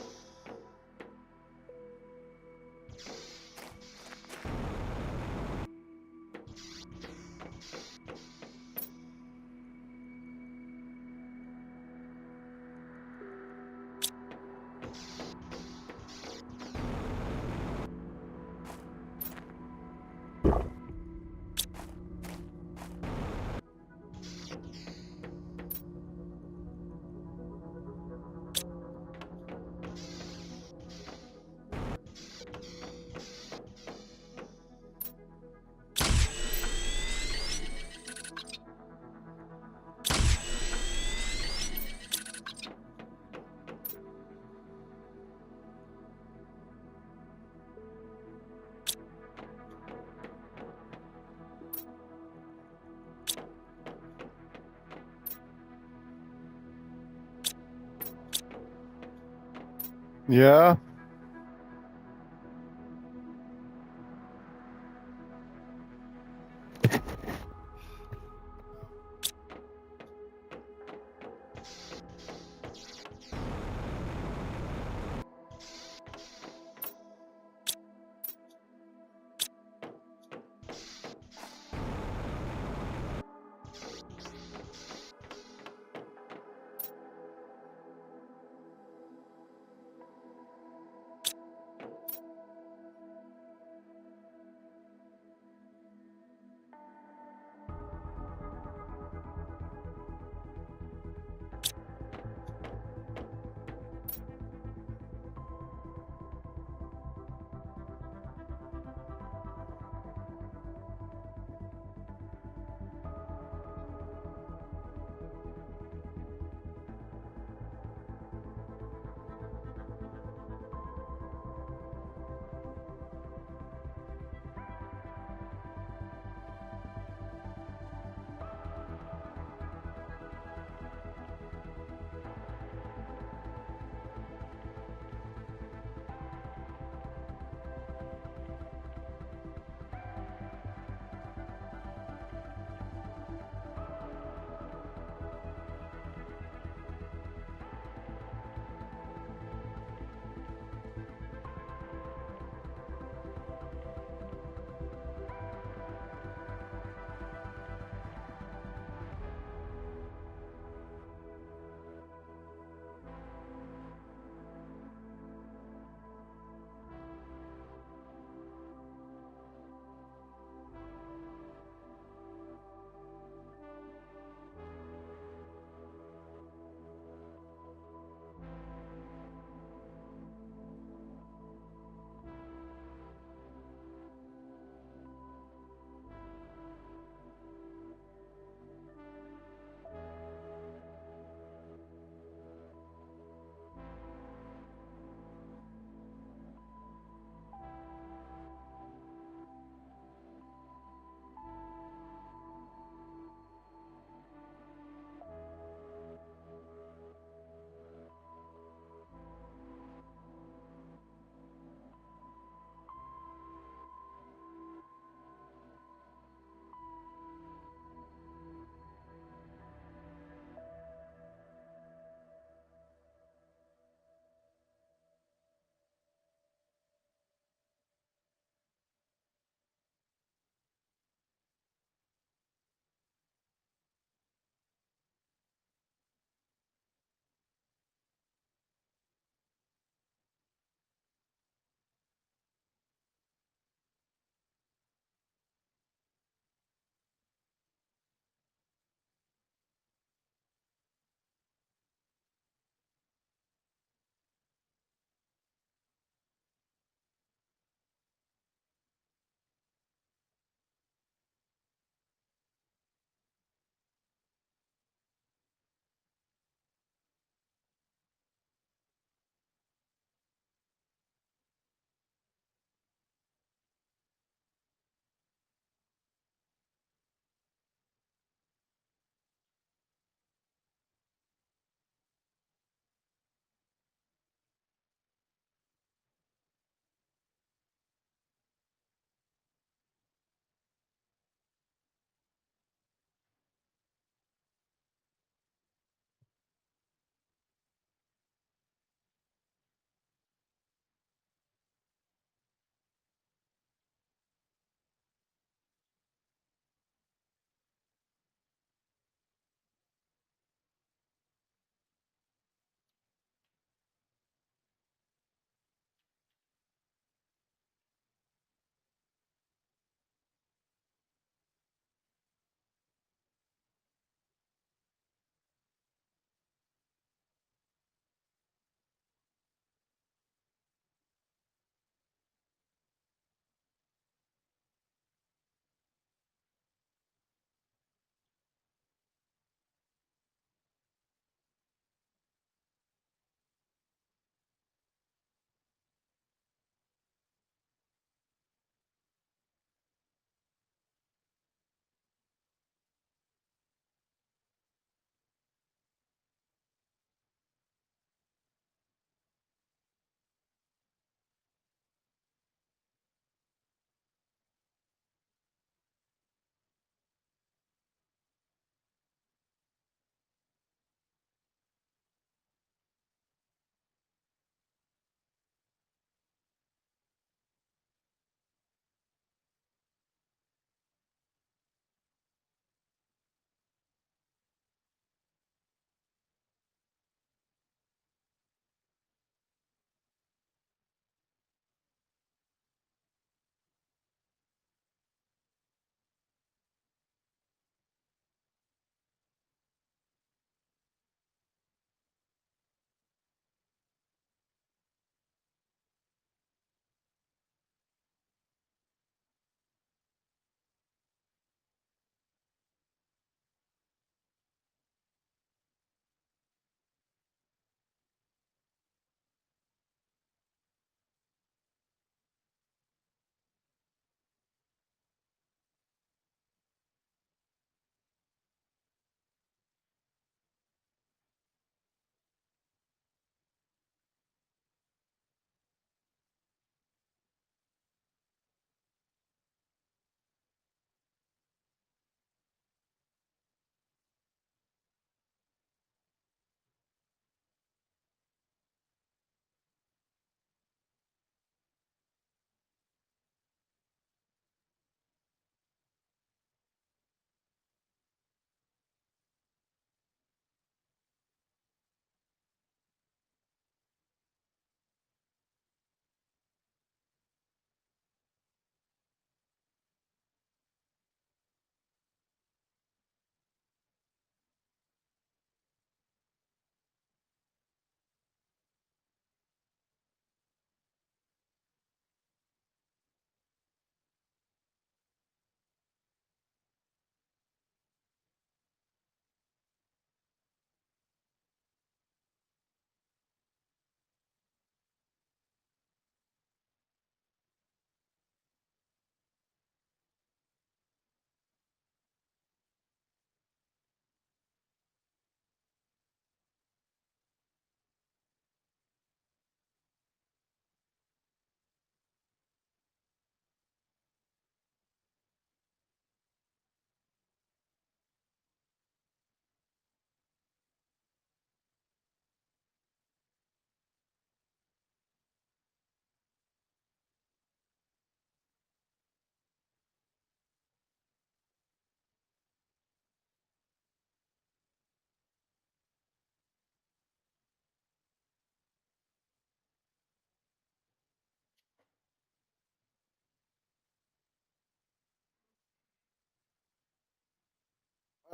Yeah.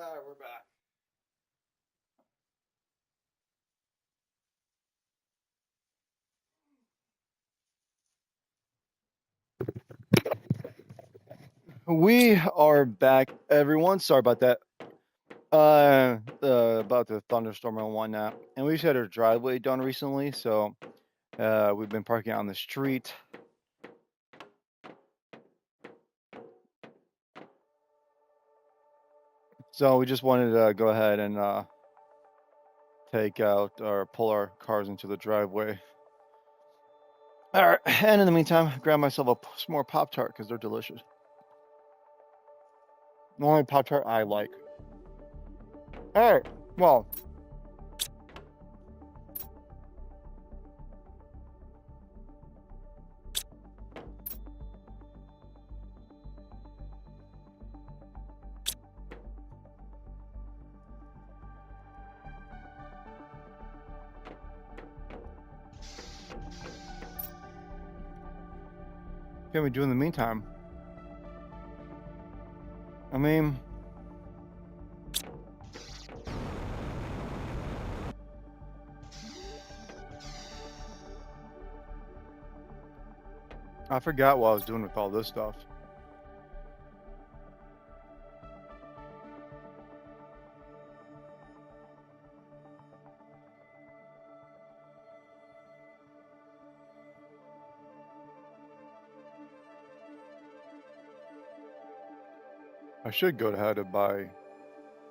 We're back. We are back, everyone. Sorry about that. About the thunderstorm and whatnot. And we just had our driveway done recently, so we've been parking on the street. So we just wanted to go ahead and take out or pull our cars into the driveway. All right, and in the meantime, grab myself some more Pop-Tart because they're delicious. The only Pop-Tart I like. All right, well. What can we do in the meantime? I mean, I forgot what I was doing with all this stuff. I should go ahead and buy. I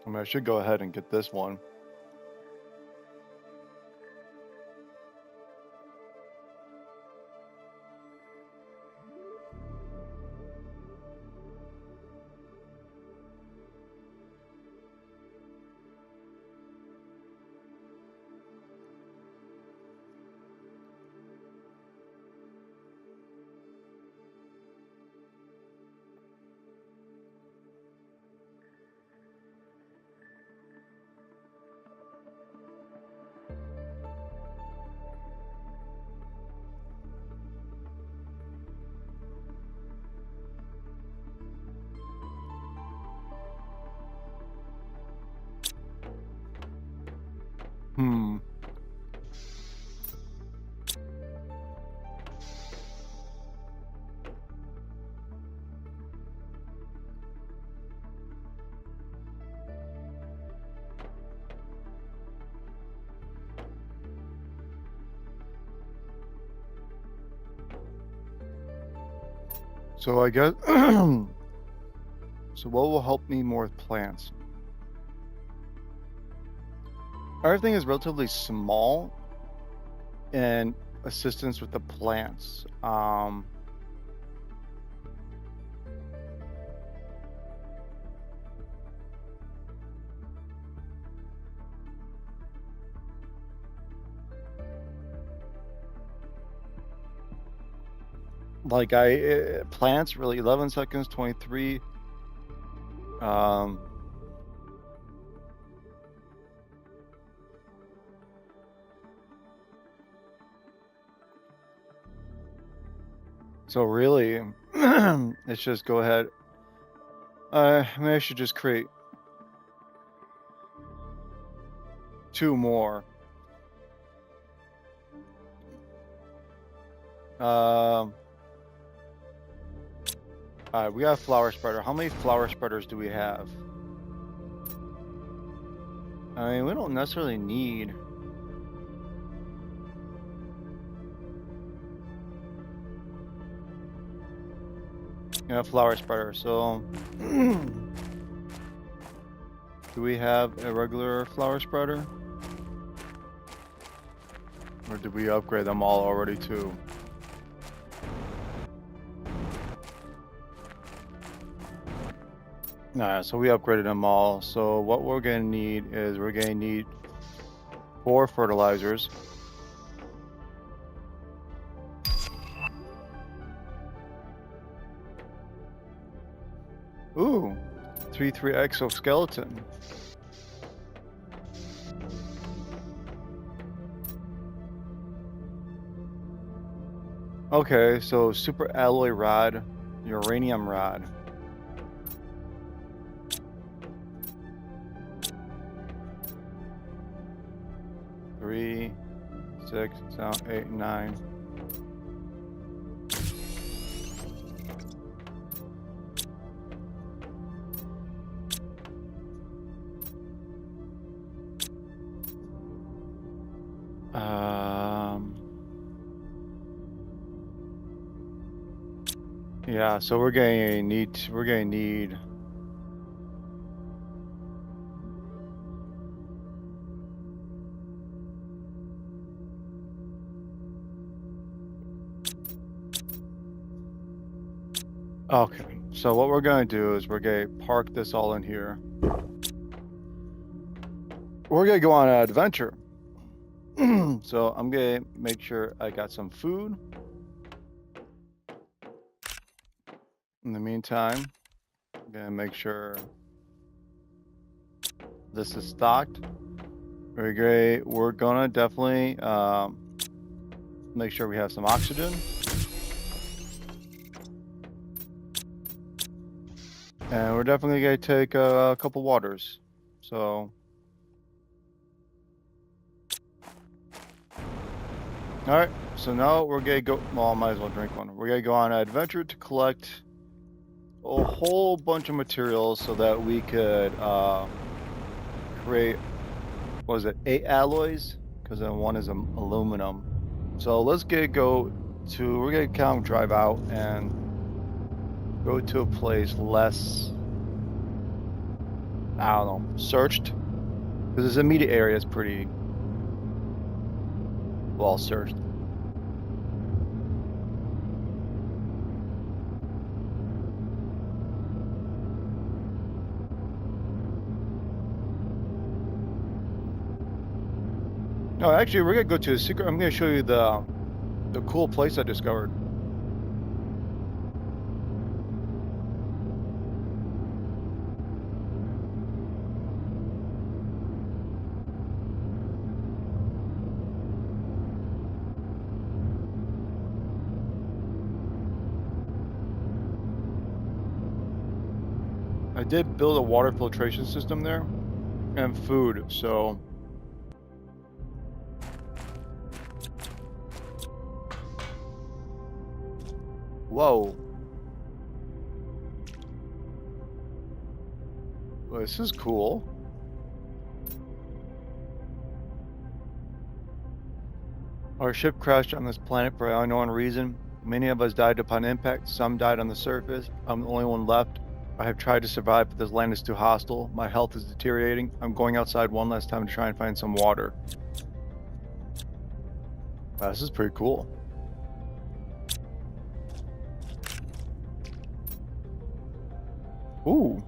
mean, I should go ahead and get this one. So I guess. So what will help me more with plants? Everything is relatively small, and assistance with the plants. Like plants really 11 seconds, 23. So really, let's just go ahead. Maybe I should just create 2 more. All right, we got a flower spreader. How many flower spreaders do we have? I mean, we don't necessarily need. Yeah, flower spreader. So, do we have a regular flower spreader? Or did we upgrade them all already too? Nah, so we upgraded them all. So what we're gonna need is we're gonna need 4 fertilizers. Ooh, 3 exoskeleton. Okay, so super alloy rod, uranium rod. 6, 7, 8, 9. Yeah, so we're gonna need okay, so what we're gonna do is we're gonna park this all in here. We're gonna go on an adventure. So I'm gonna make sure I got some food. In the meantime, I'm gonna make sure this is stocked. Very great. We're gonna definitely make sure we have some oxygen. And we're definitely gonna take a couple waters. So, all right. So now we're gonna go. Well, I might as well drink one. We're gonna go on an adventure to collect a whole bunch of materials so that we could create. What is it? 8 alloys, because then one is aluminum. So let's we're gonna kind of drive out and go to a place less, I don't know, searched, because this immediate area is pretty well searched. No, actually, we're gonna go to a secret. I'm gonna show you the cool place I discovered. I did build a water filtration system there and food, so whoa. Well, this is cool. Our ship crashed on this planet for an unknown reason. Many of us died upon impact, some died on the surface. I'm the only one left. I have tried to survive, but this land is too hostile. My health is deteriorating. I'm going outside one last time to try and find some water. Wow, this is pretty cool. Ooh.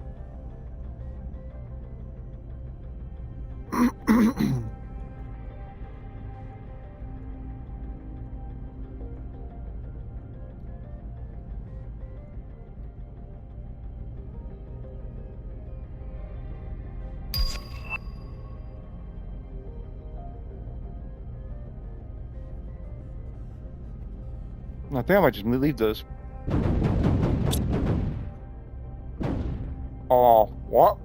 I think I might just leave this. Oh, what?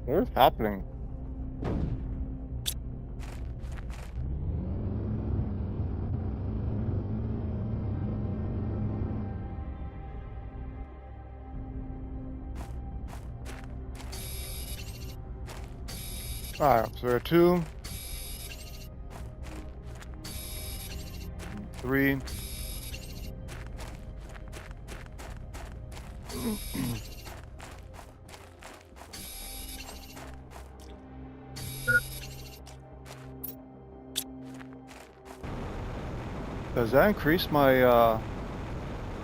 What is happening? Alright, so there are 2, 3. Does that increase my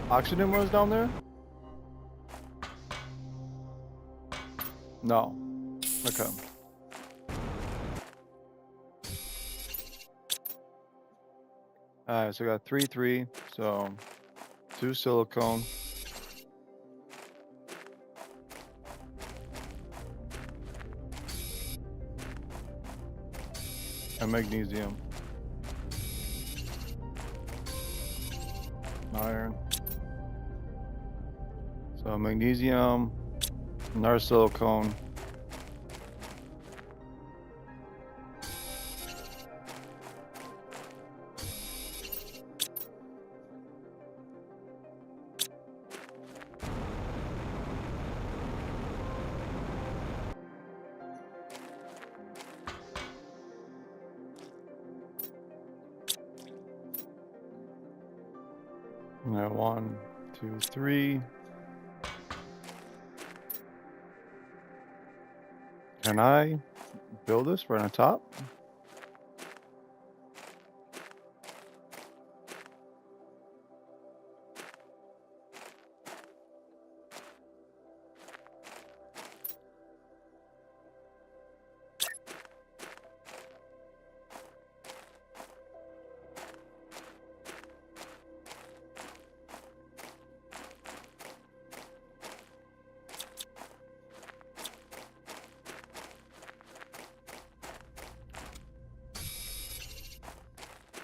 oxygen when I was down there? No. Okay. Alright, so I got 3, so 2 silicone. And magnesium. Iron. So magnesium, Another silicone. Now 1, 2, 3. Can I build this right on top?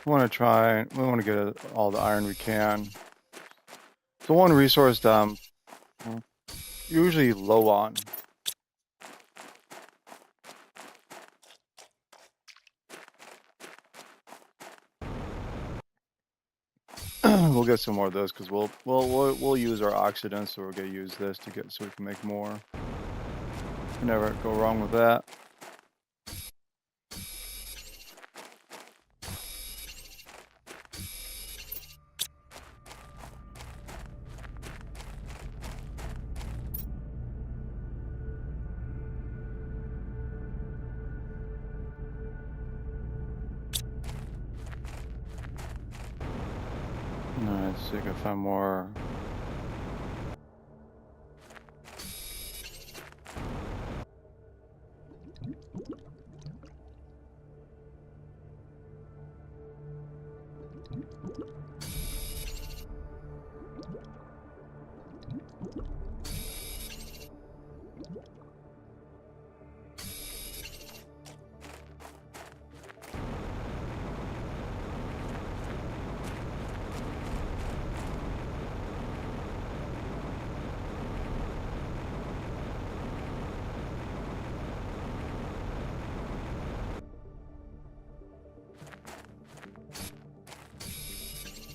We want to get all the iron we can. The one resource that I'm usually low on. We'll get some more of those because we'll use our oxidants, so we're gonna use this to get so we can make more. Can never go wrong with that. Alright, so you can find more.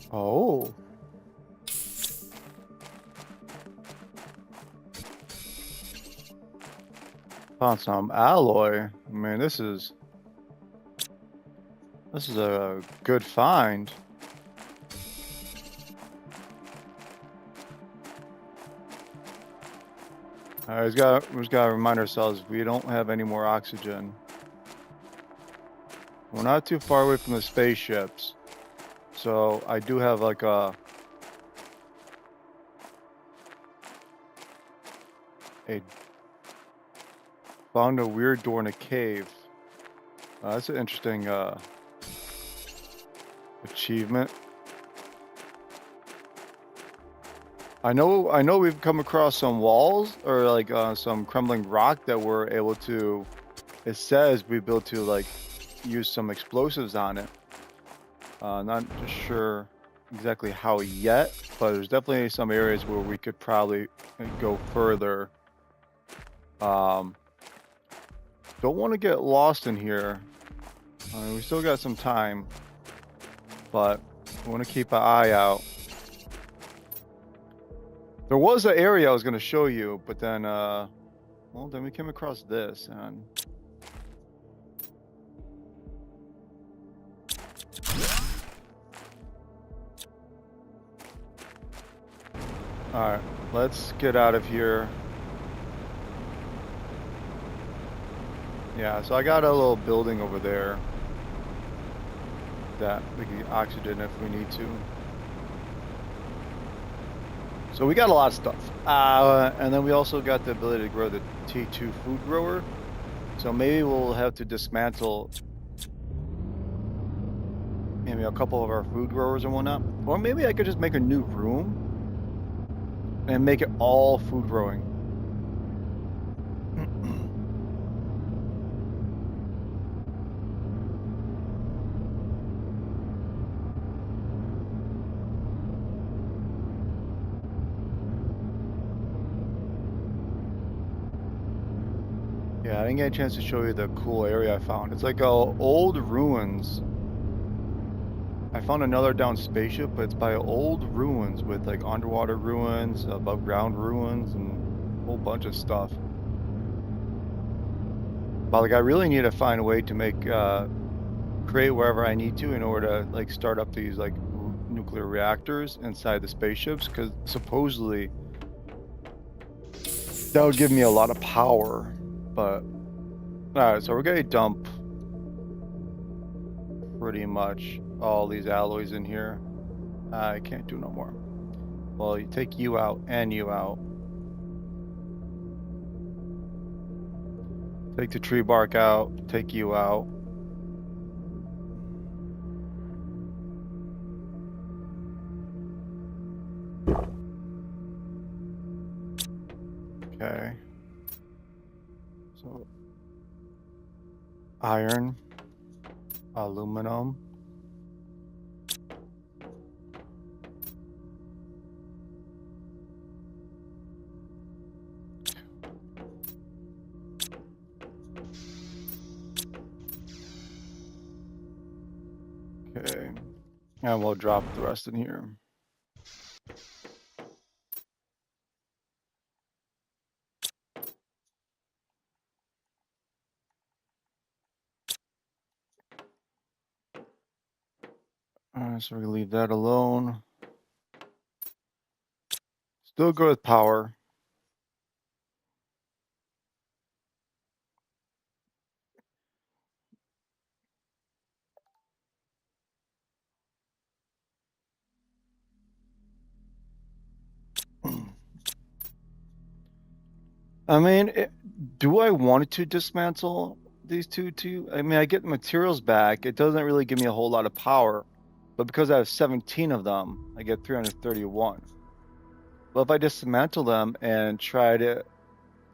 Oh. Found some alloy. I mean, this is a good find. We just gotta remind ourselves we don't have any more oxygen. We're not too far away from the spaceships, so I do have like found a weird door in a cave. That's an interesting achievement. I know we've come across some walls or like some crumbling rock that we're able to. It says we've been able to like use some explosives on it. Not just sure exactly how yet, but there's definitely some areas where we could probably go further. Don't want to get lost in here. I mean, we still got some time, but we want to keep an eye out. There was an area I was going to show you, but then, well, then we came across this, and all right, let's get out of here. Yeah, so I got a little building over there that we can get oxygen if we need to. So we got a lot of stuff. And then we also got the ability to grow the T2 food grower. So maybe we'll have to dismantle maybe a couple of our food growers and whatnot. Or maybe I could just make a new room and make it all food growing. Yeah, I didn't get a chance to show you the cool area I found. It's like old ruins. I found another down spaceship, but it's by old ruins with like underwater ruins, above ground ruins, and a whole bunch of stuff. But like I really need to find a way to make create wherever I need to in order to like start up these like nuclear reactors inside the spaceships, because supposedly that would give me a lot of power. But alright, so we're gonna dump pretty much all these alloys in here. I can't do no more. Well, you take you out and you out. Take the tree bark out, take you out. Okay. So iron, aluminum. Okay. And we'll drop the rest in here. So we're gonna leave that alone. Still go with power. I mean, do I want to dismantle these two? I mean, I get materials back. It doesn't really give me a whole lot of power. But because I have 17 of them, I get 331. But if I dismantle them and try to,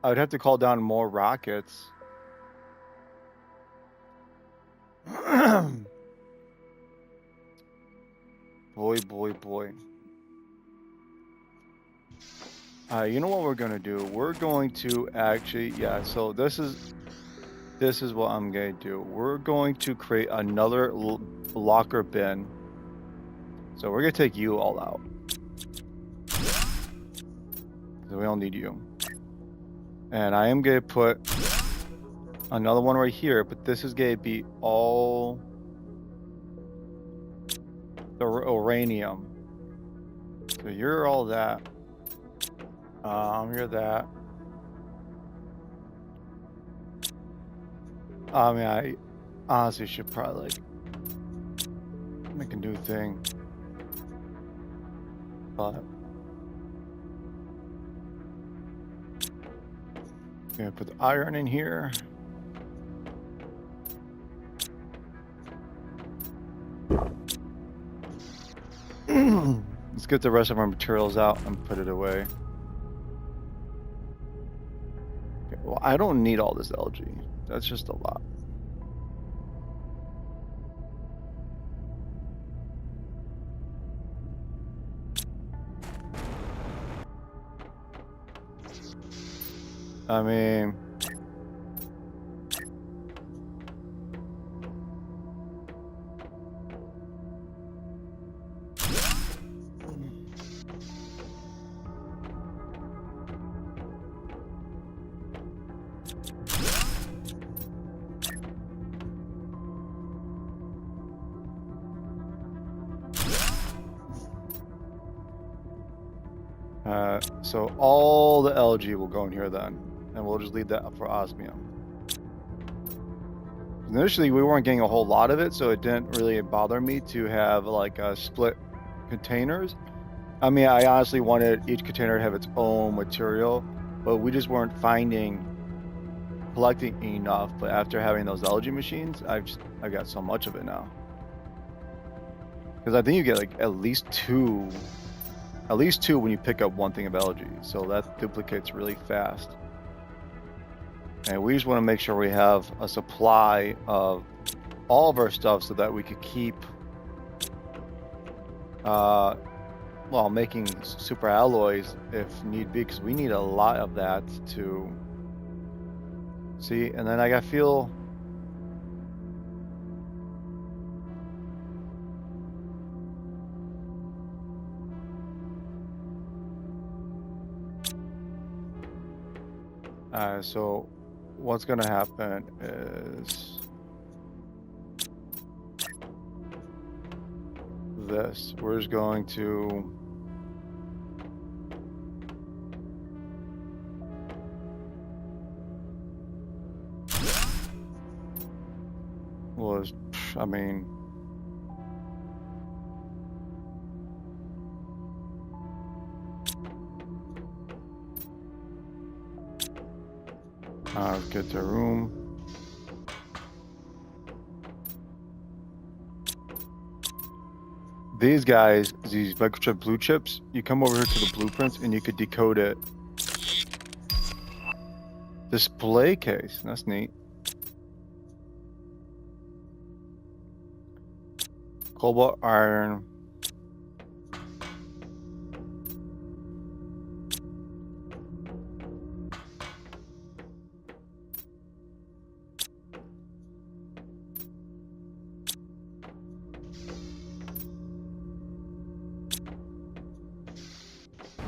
I would have to call down more rockets. Boy. You know what we're gonna do? We're going to actually, yeah. So this is what I'm gonna do. We're going to create another locker bin. So we're gonna take you all out. So we don't need you. And I am gonna put another one right here, but this is gonna be all the uranium. So you're all that. You're that. I mean, I honestly should probably like make a new thing, but I'm gonna put the iron in here. Let's get the rest of our materials out and put it away. Okay, well, I don't need all this algae. That's just a lot. I mean, so all the algae will go in here then, and we'll just leave that up for osmium. Initially, we weren't getting a whole lot of it, so it didn't really bother me to have like split containers. I mean, I honestly wanted each container to have its own material, but we just weren't collecting enough. But after having those algae machines, I've got so much of it now. Because I think you get like at least two when you pick up one thing of algae, so that duplicates really fast. And we just want to make sure we have a supply of all of our stuff so that we could keep making super alloys if need be, because we need a lot of that to See, and then I got feel. So what's gonna happen is this. We're just going to was, I mean, get the room. These guys, these microchip blue chips, you come over here to the blueprints and you could decode it. Display case, that's neat. Cobalt iron.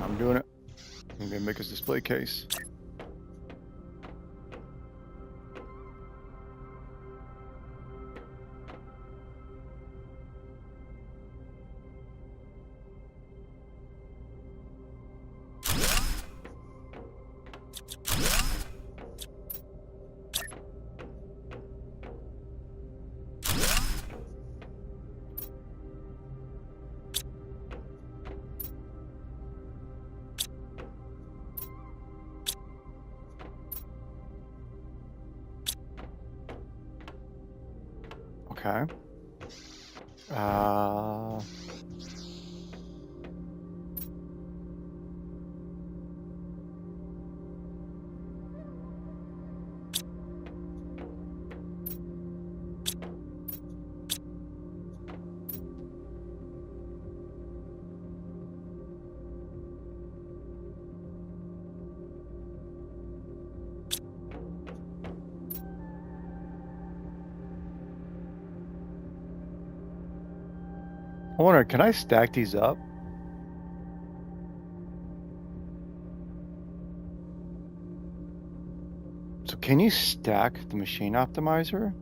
I'm doing it. I'm gonna make us display case. Okay. I wonder, can I stack these up? So can you stack the machine optimizer?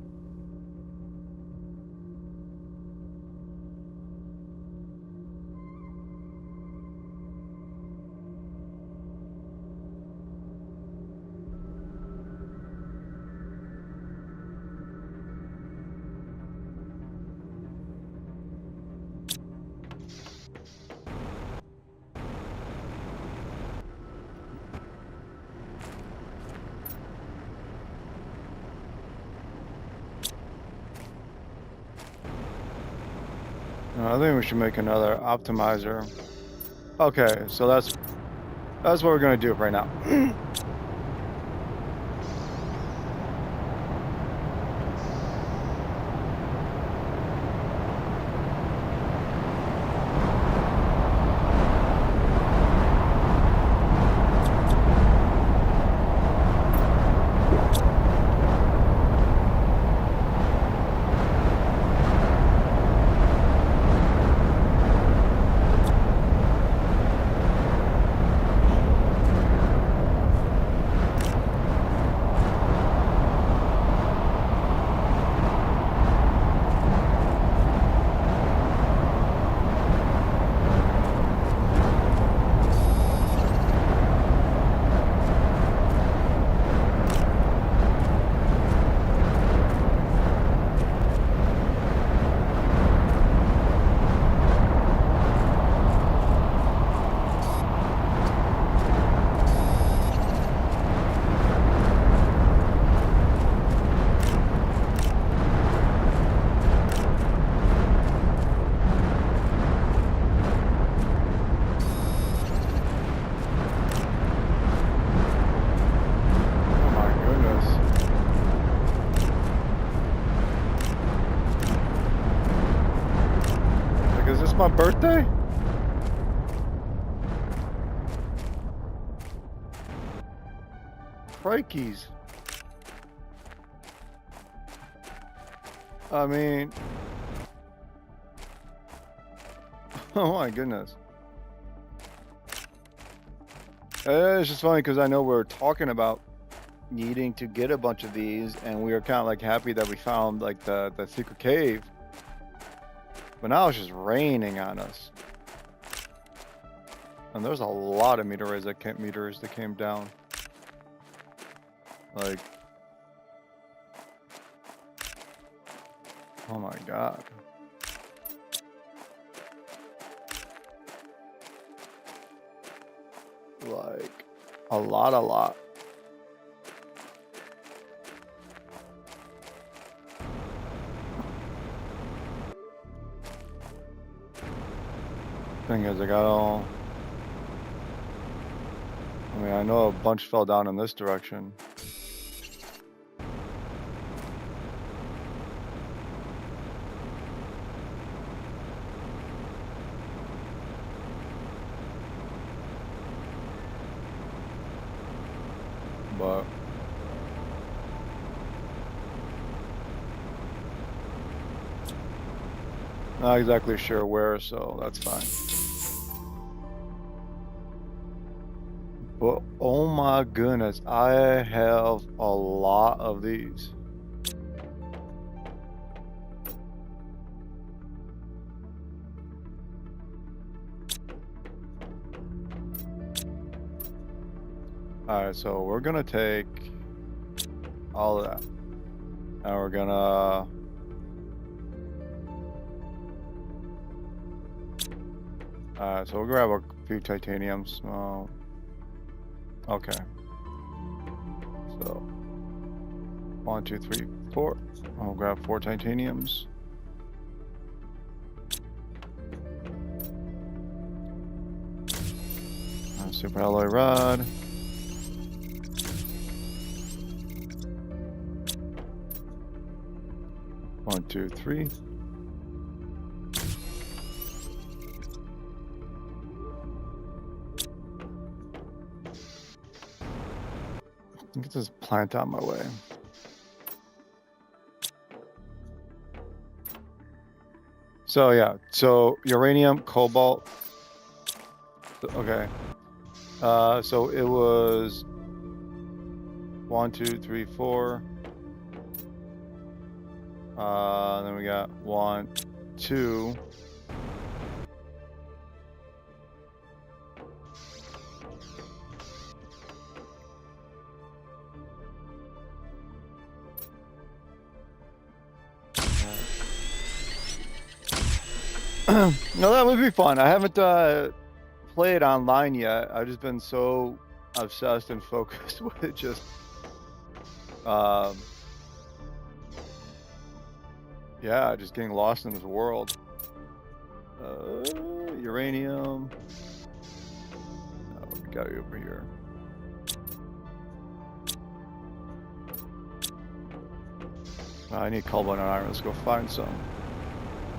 I think we should make another optimizer. Okay, so that's what we're gonna do right now. My birthday? Crikeys. I mean, oh my goodness. It's just funny because I know we're talking about needing to get a bunch of these, and we were kind of like happy that we found like the secret cave. But now it's just raining on us. And there's a lot of meteors that came down. Like, oh my god. Like, a lot. Thing is, I mean, I know a bunch fell down in this direction. But not exactly sure where, so that's fine. But oh my goodness, I have a lot of these. Alright, so we're gonna take all of that. And we're gonna so we'll grab a few titaniums. Okay. So 1, 2, 3, 4. I'll grab 4 titaniums. Super alloy rod. One, two, three. Get this plant out of my way. So yeah, so uranium, cobalt. Okay. So it was 1, 2, 3, 4. Then we got 1, 2. No, that would be fun. I haven't played online yet. I've just been so obsessed and focused with just yeah, just getting lost in this world. Uranium. Oh, we got it over here. I need cobalt and iron. Let's go find some.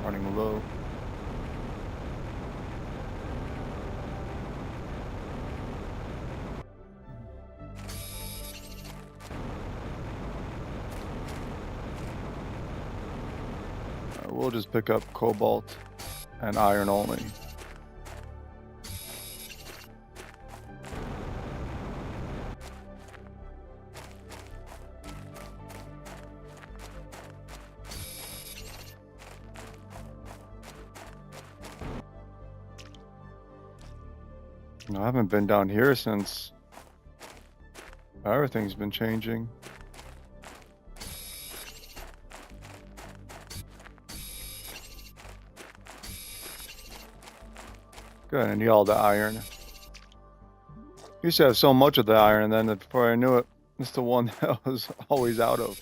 Running low. We'll just pick up cobalt and iron only. No, I haven't been down here since everything's been changing. Good, I need all the iron. Used to have so much of the iron, and then before I knew it, it's the one that I was always out of.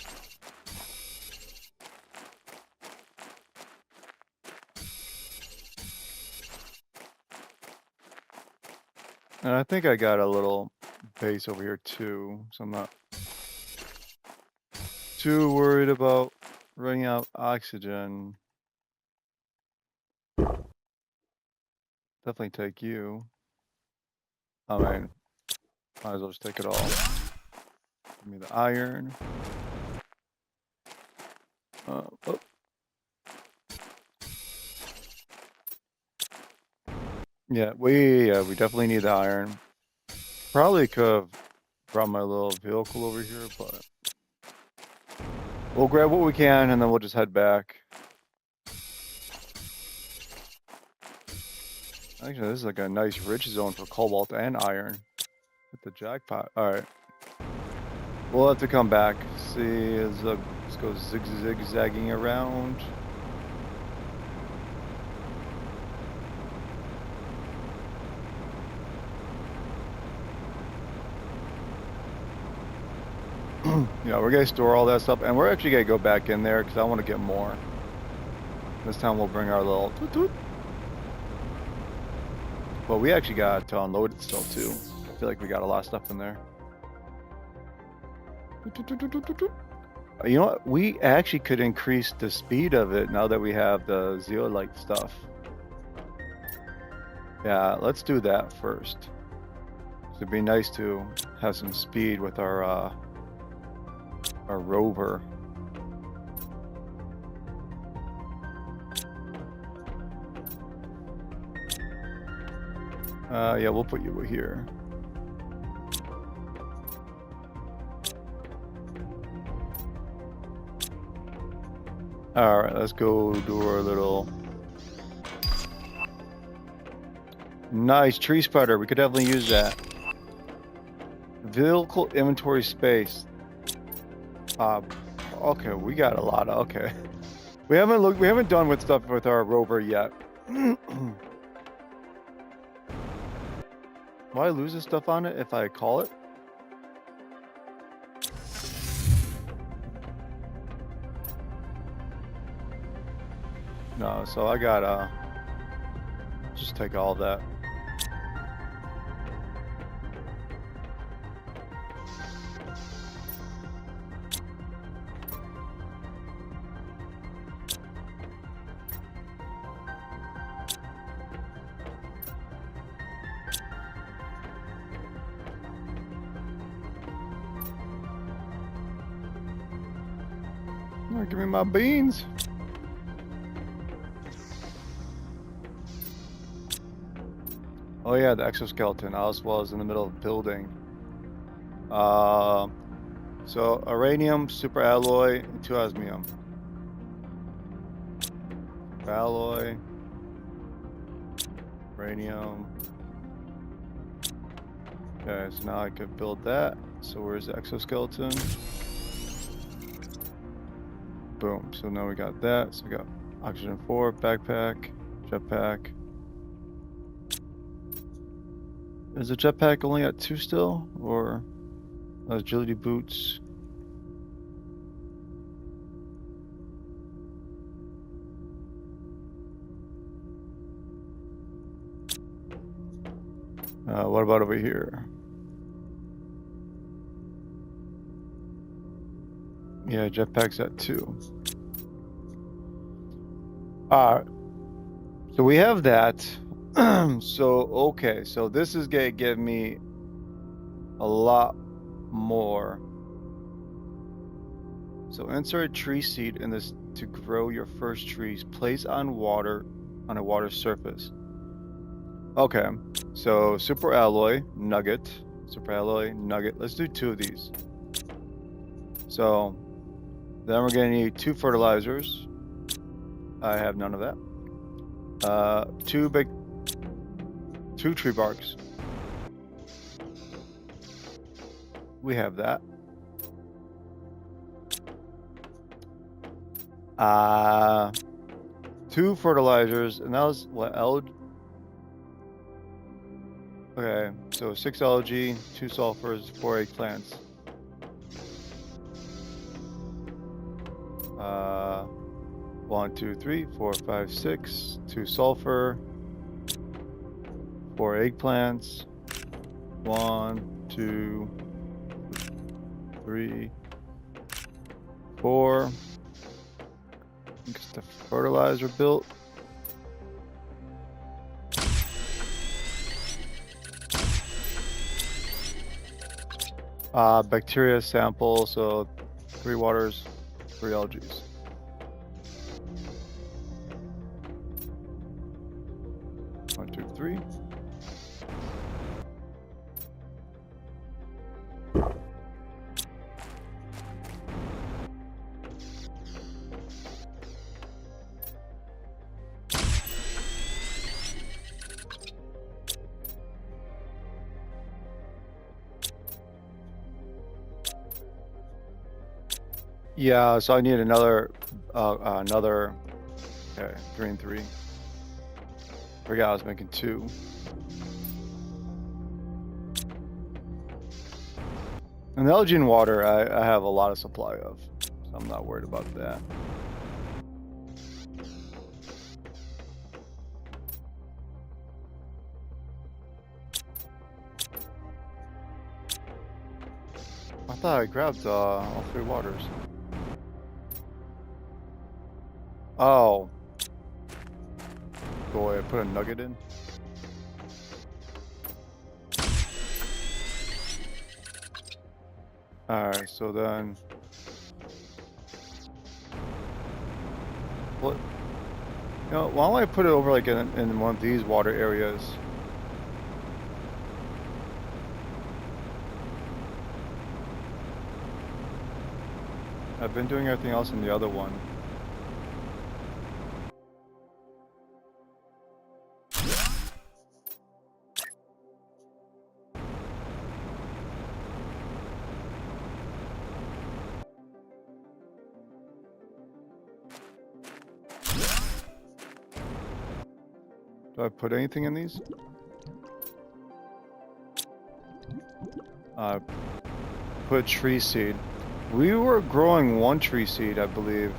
And I think I got a little base over here too, so I'm not too worried about running out oxygen. Definitely take you. I mean, might as well just take it all. Give me the iron. Oh, Yeah, we definitely need the iron. Probably could have brought my little vehicle over here, but we'll grab what we can and then we'll just head back. Actually, this is like a nice rich zone for cobalt and iron. With the jackpot. Alright. We'll have to come back. See, let's go zigzagging around. Yeah, we're gonna store all that stuff, and we're actually gonna go back in there because I want to get more. This time we'll bring our little toot toot. But we actually got to unload it still too. I feel like we got a lot of stuff in there. You know what? We actually could increase the speed of it now that we have the zeolite stuff. Yeah, let's do that first. It'd be nice to have some speed with our rover. Yeah, we'll put you here. All right, let's go do our little nice tree spreader. We could definitely use that. Vehicle inventory space. Okay, we got a lot of, okay. We haven't done with stuff with our rover yet. Will I lose this stuff on it if I call it? No, so I gotta just take all of that. Oh, give me my beans. Oh yeah, the exoskeleton. I was in the middle of building. So uranium, super alloy, and 2 osmium. Alloy, uranium. Okay, so now I could build that. So where's the exoskeleton? Boom. So now we got that. So we got oxygen 4, backpack, jetpack. Is the jetpack only at 2 still? Or agility boots? What about over here? Yeah, jetpack's at 2. So we have that. So, okay, so this is gonna give me a lot more. So insert a tree seed in this to grow your first trees. Place on a water surface. Okay, so super alloy, nugget. Let's do 2 of these. So then we're gonna need 2 fertilizers. I have none of that. 2 tree barks. We have that. 2 fertilizers, and that was what, okay, so 6 algae, 2 sulfurs, 4 eggplants. 1, 2, 3, 4, 5, 6, 2 sulfur, 4 eggplants. 1, 2, 3, 4. Get the fertilizer built. Bacteria sample, so 3 waters, 3 algae. 1, 2, 3. Yeah, so I need another, okay, 3 and 3. Forgot I was making 2. And the Elgin water, I have a lot of supply of, so I'm not worried about that. I thought I grabbed all 3 waters. Oh. Boy, I put a nugget in. Alright, so then... What? You know, why don't I put it over like in one of these water areas? I've been doing everything else in the other one. Do I put anything in these? Put tree seed. We were growing 1 tree seed, I believe.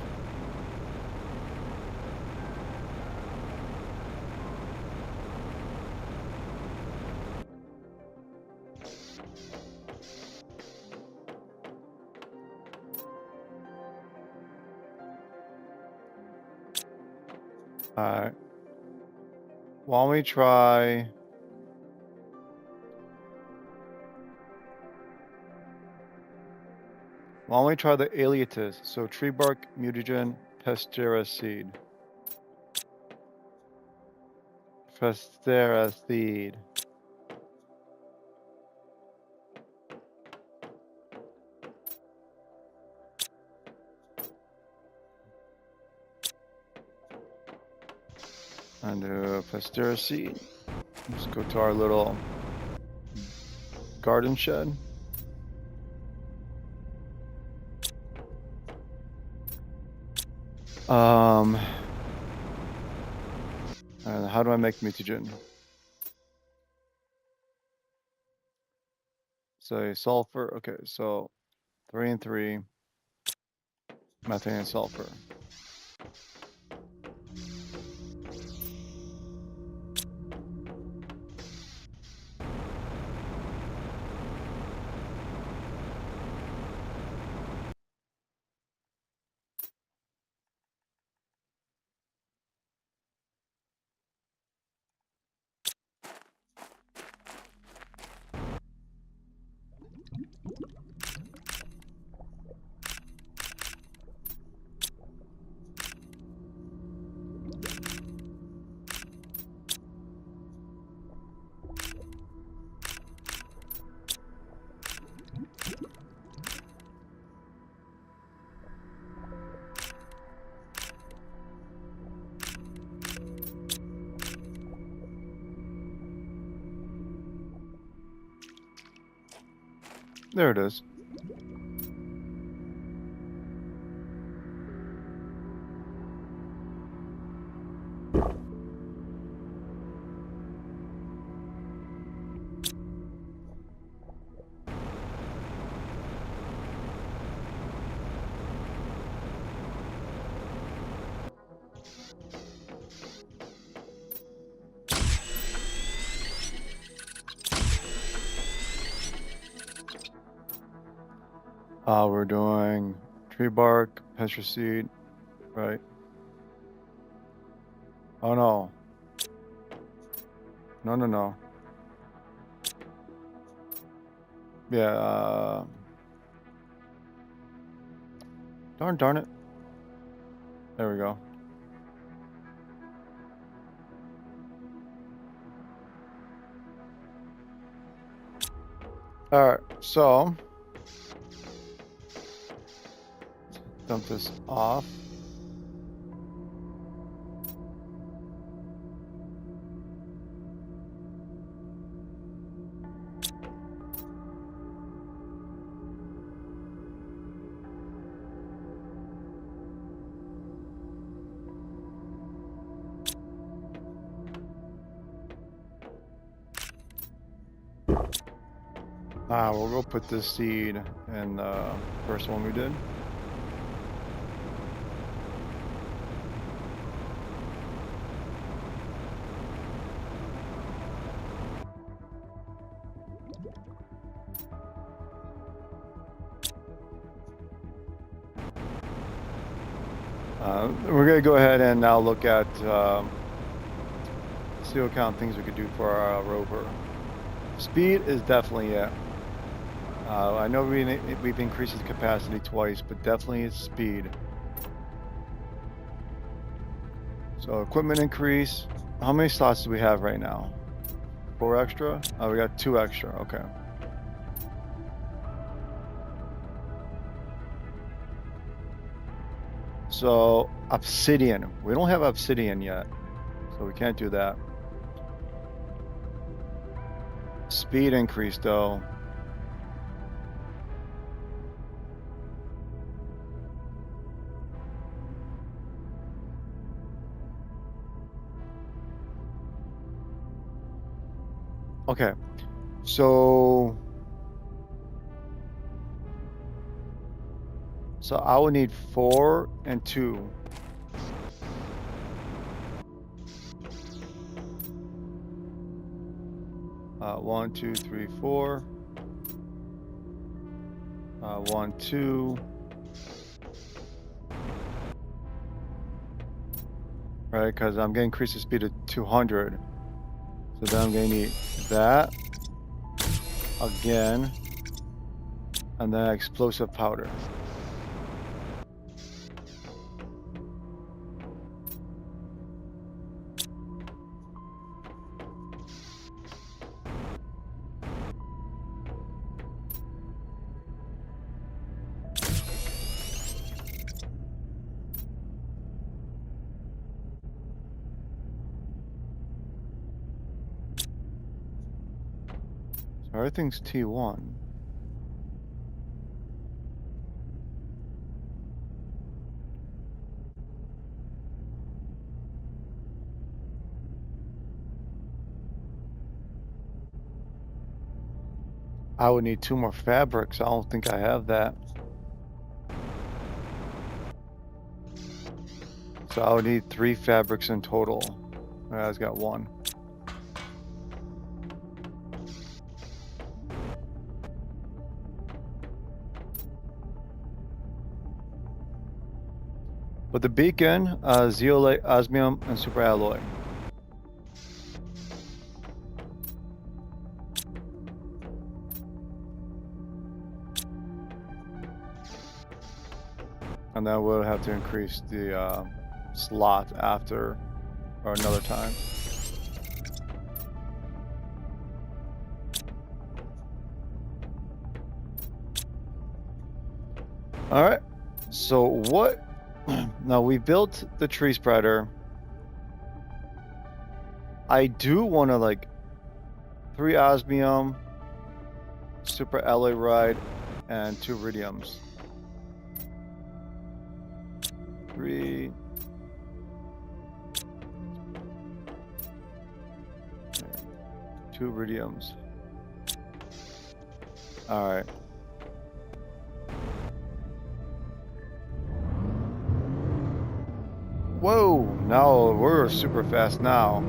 Alright. Why don't we try... Why don't we try the Aleatus? So tree bark, mutagen, pestera seed. Pestera seed. And pestera seed. Let's go to our little garden shed. And how do I make mutagen? Say sulfur. Okay, so 3 and 3. Methane and sulfur. There it is. We're doing tree bark, pestera seed, right? Oh no. No. Yeah, darn it. There we go. Alright, so dump this off. We'll go put this seed in the first one we did. We're going to go ahead and now look at see what kind of things we could do for our rover. Speed is definitely it. I know we've increased the capacity twice, but definitely it's speed. So equipment increase. How many slots do we have right now? 4 extra? Oh, we got 2 extra. Okay. So obsidian. We don't have obsidian yet, so we can't do that. Speed increase though. Okay, so I would need 4 and 2. One, 2, 3, 4. 1, 2. Right, because I'm going to increase the speed to 200. So then I'm going to need that again, and then explosive powder. So everything's T1. I would need 2 more fabrics. I don't think I have that. So I would need 3 fabrics in total. I've got 1. But the beacon, zeolite, osmium, and super alloy. And then we'll have to increase the slot after or another time. All right. So what? Now we built the tree spreader. I do want to like 3 osmium, super alloy ride, and 2 iridiums. 3. 2 iridiums. All right. Whoa! Now we're super fast now.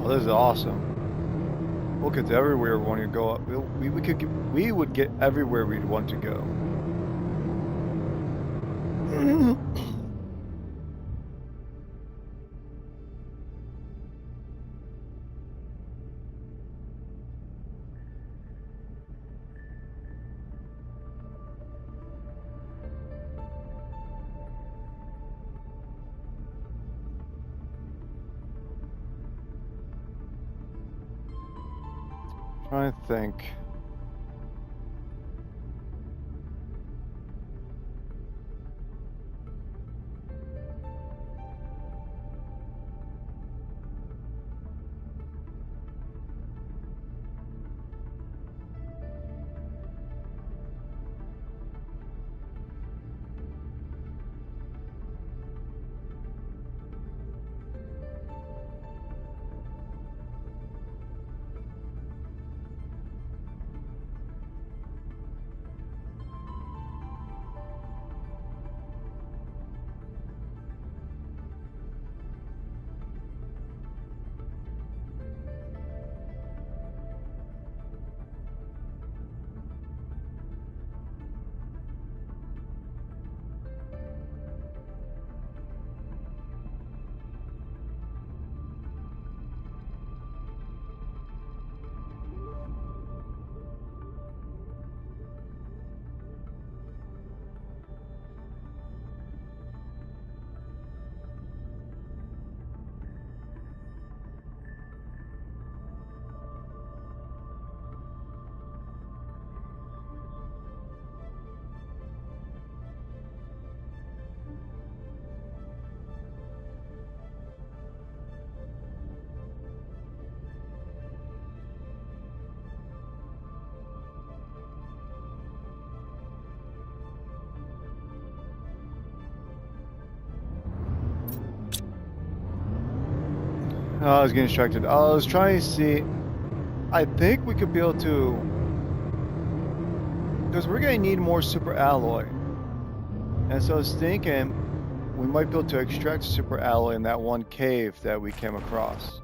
Oh, this is awesome. We'll get to everywhere we want to go. We would get everywhere we'd want to go. Trying to think. Oh, I was getting distracted. I was trying to see. I think we could be able to, because we're gonna need more super alloy. And so I was thinking we might be able to extract super alloy in that one cave that we came across.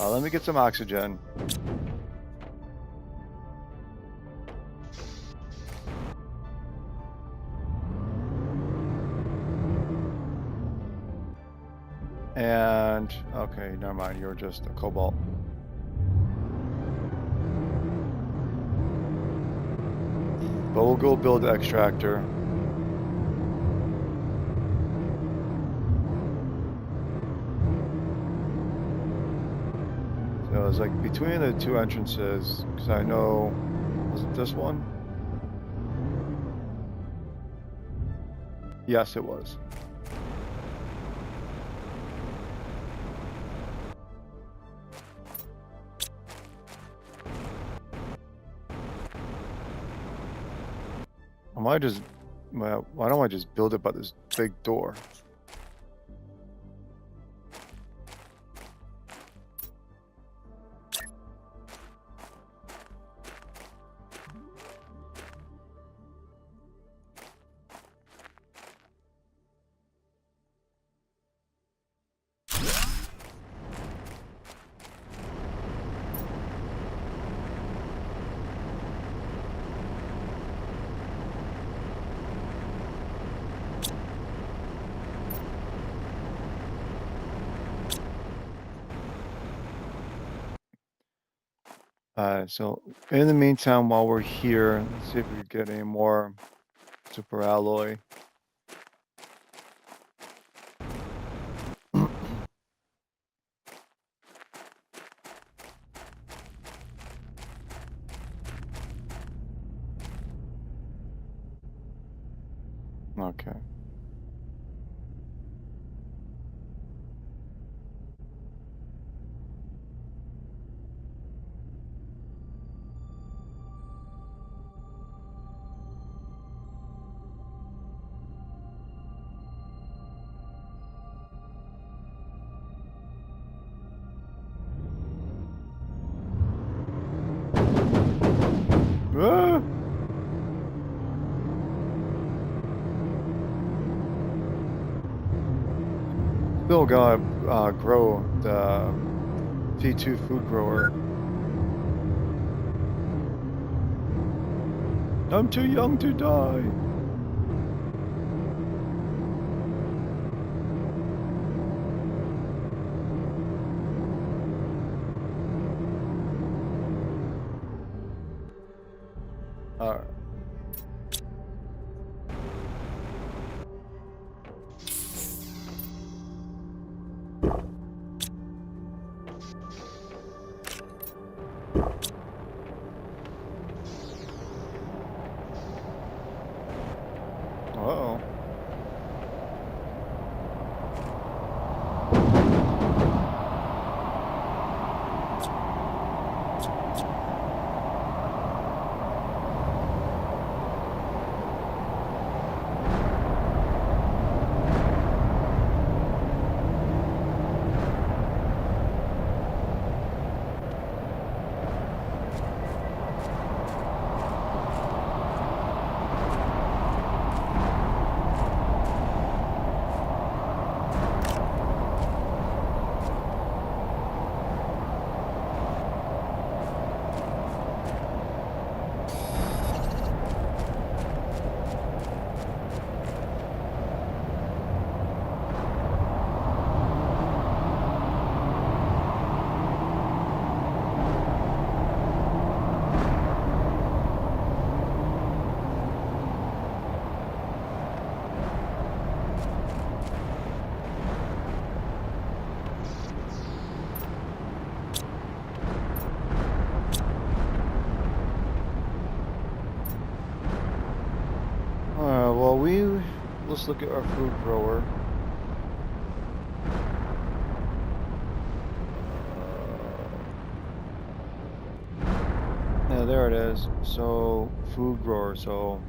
Let me get some oxygen. And okay, never mind. You're just a cobalt. But we'll go build the extractor. So it's like between the two entrances, because I know, was it this one? Yes, it was. I might just, well, why don't I just build it by this big door? So in the meantime, while we're here, let's see if we can get any more super alloy. Okay. Ah! Still gotta grow the T2 food grower. I'm too young to die. Alright. Uh-oh. Let's look at our food grower. Yeah, there it is. So, food grower. So,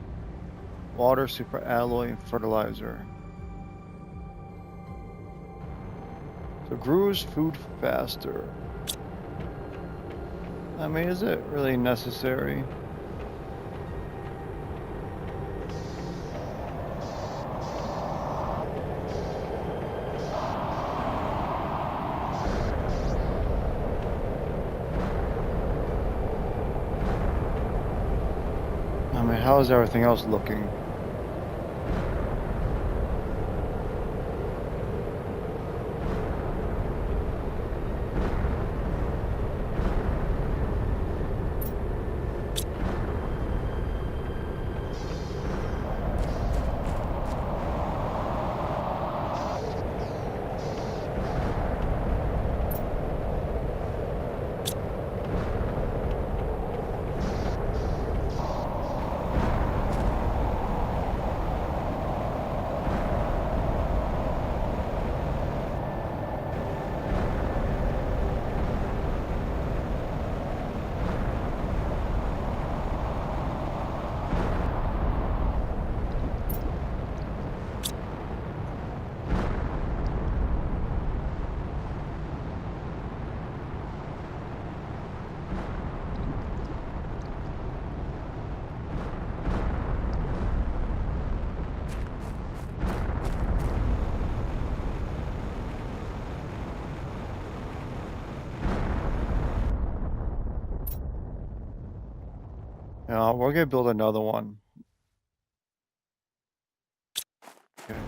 water, super alloy, and fertilizer. So brews food faster. I mean, is it really necessary? I mean, how is everything else looking? Yeah, we're gonna build another one. Okay.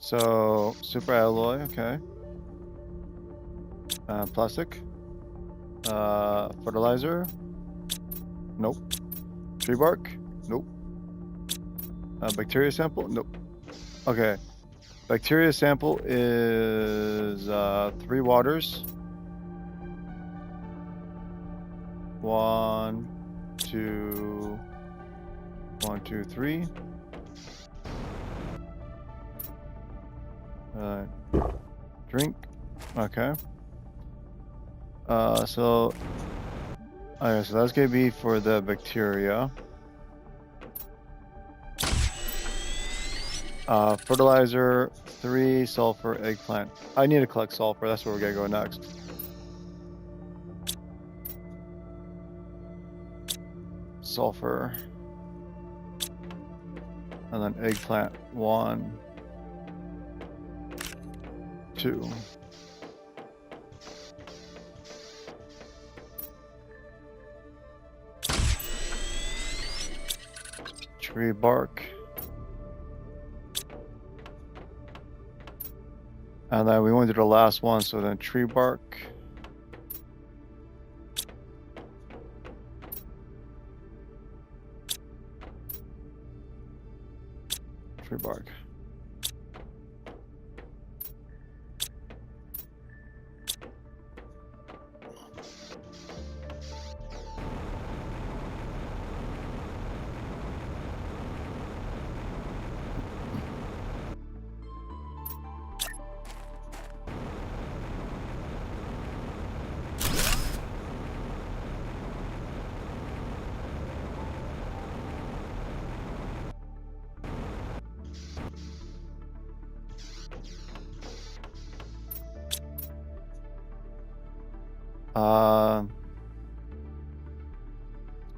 So, super alloy, okay. Plastic. Fertilizer. Nope. Tree bark. Nope. Bacteria sample. Nope. Okay. Bacteria sample is 3 waters. 1, 2, 1, 2, 3. Drink. Okay. So that's gonna be for the bacteria. Fertilizer, 3, sulfur, eggplant. I need to collect sulfur. That's where we're gonna go next. Sulfur. And then eggplant, 1, 2. Tree bark. And then we went to the last one, so then tree bark. Tree bark.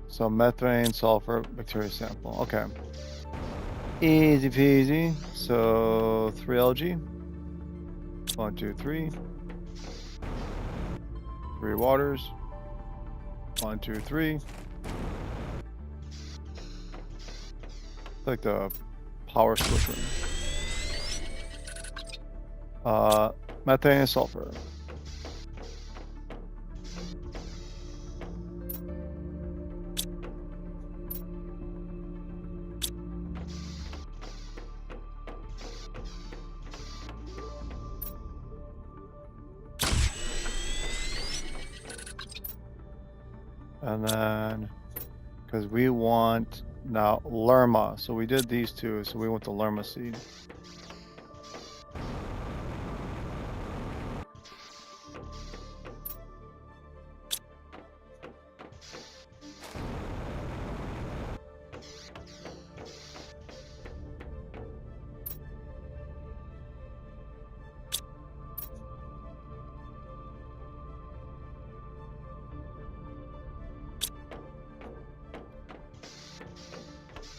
So methane, sulfur, bacteria sample. Okay. Easy peasy. So 3 algae. 1, 2, 3. 3 waters. 1, 2, 3. Like the power switcher. Methane and sulfur. And then, because we want Now, Lerma. So we did these two, so we went to Lerma seed.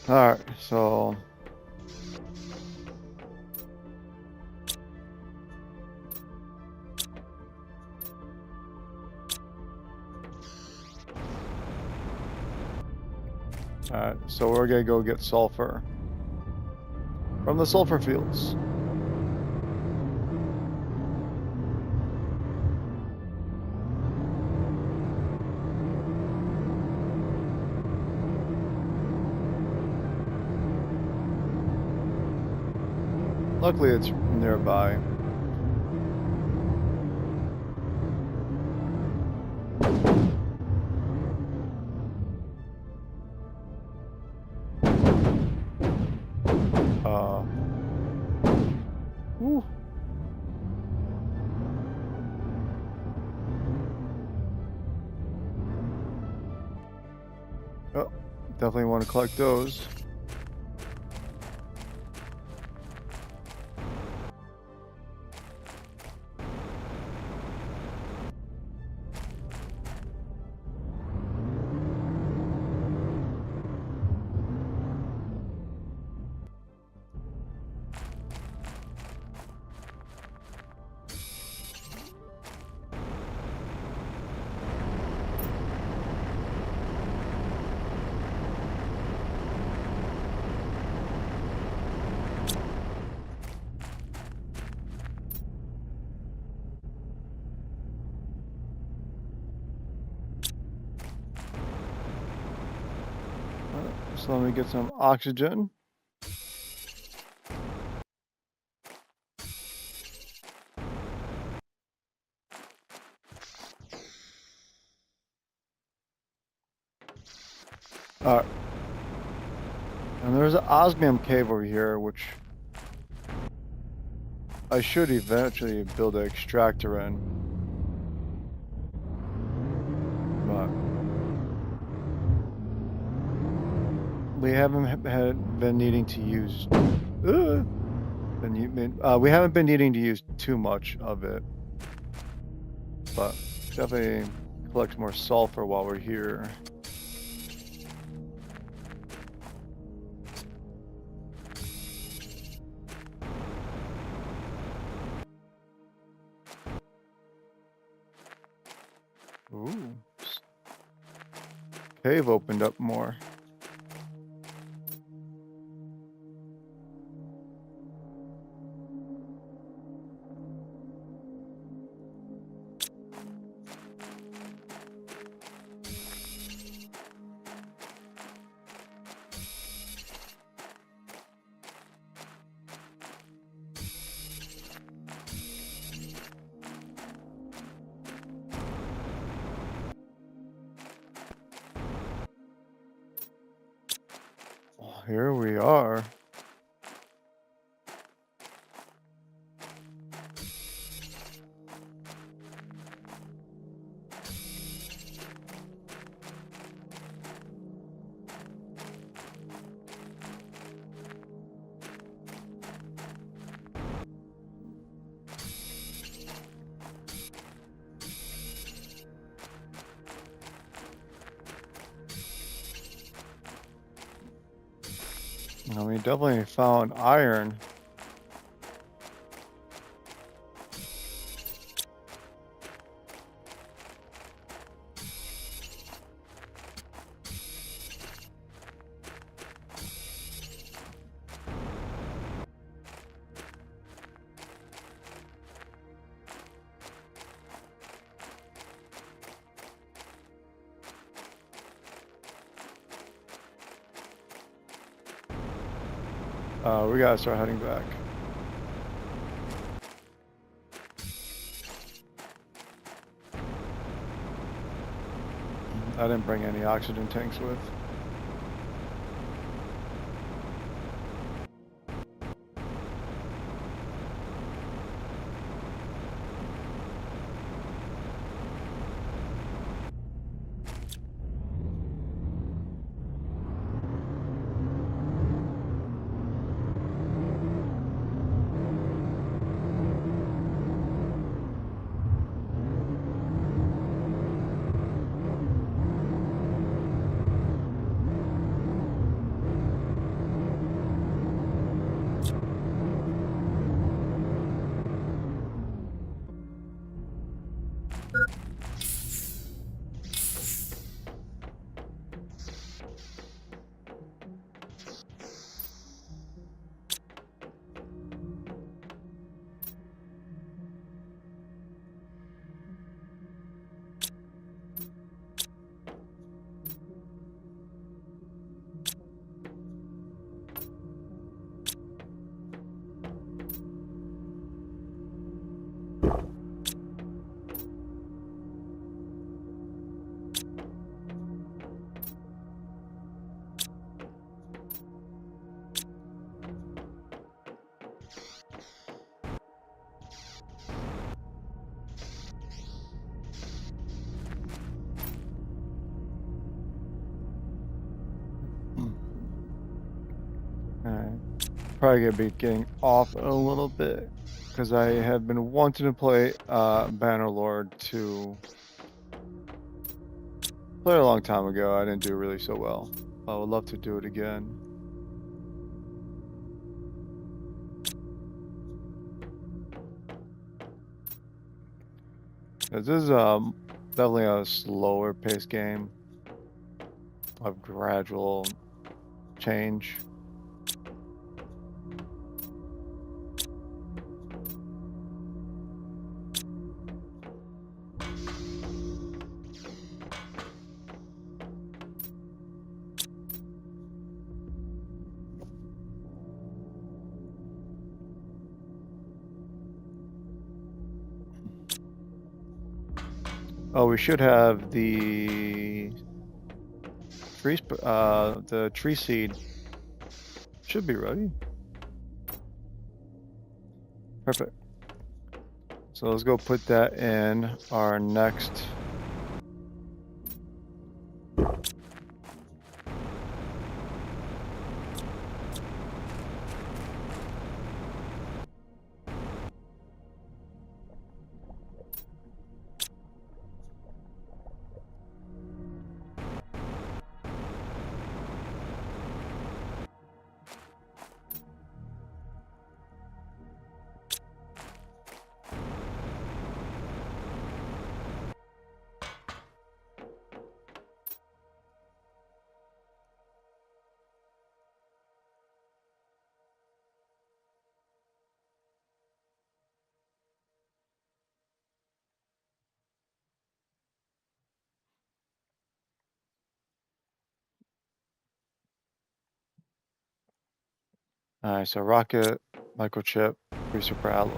Alright, so alright, so we're gonna go get sulfur from the sulfur fields. Luckily, it's nearby. Whew. Oh, definitely want to collect those. So let me get some oxygen. Alright. And there's an osmium cave over here, which I should eventually build an extractor in. But we haven't been needing to use. We haven't been needing to use too much of it, but definitely collect more sulfur while we're here. Ooh. Cave opened up more. Here we are. We definitely found iron. We gotta start heading back. I didn't bring any oxygen tanks with. Probably gonna be getting off a little bit because I have been wanting to play Bannerlord 2. Played a long time ago. I didn't do really so well. I would love to do it again. This is definitely a slower paced game of gradual change. Oh, we should have the tree seed should be ready. Perfect. So let's go put that in our next. Alright, so rocket, microchip, 3 super alloys.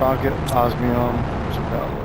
Rocket, osmium, super alloy.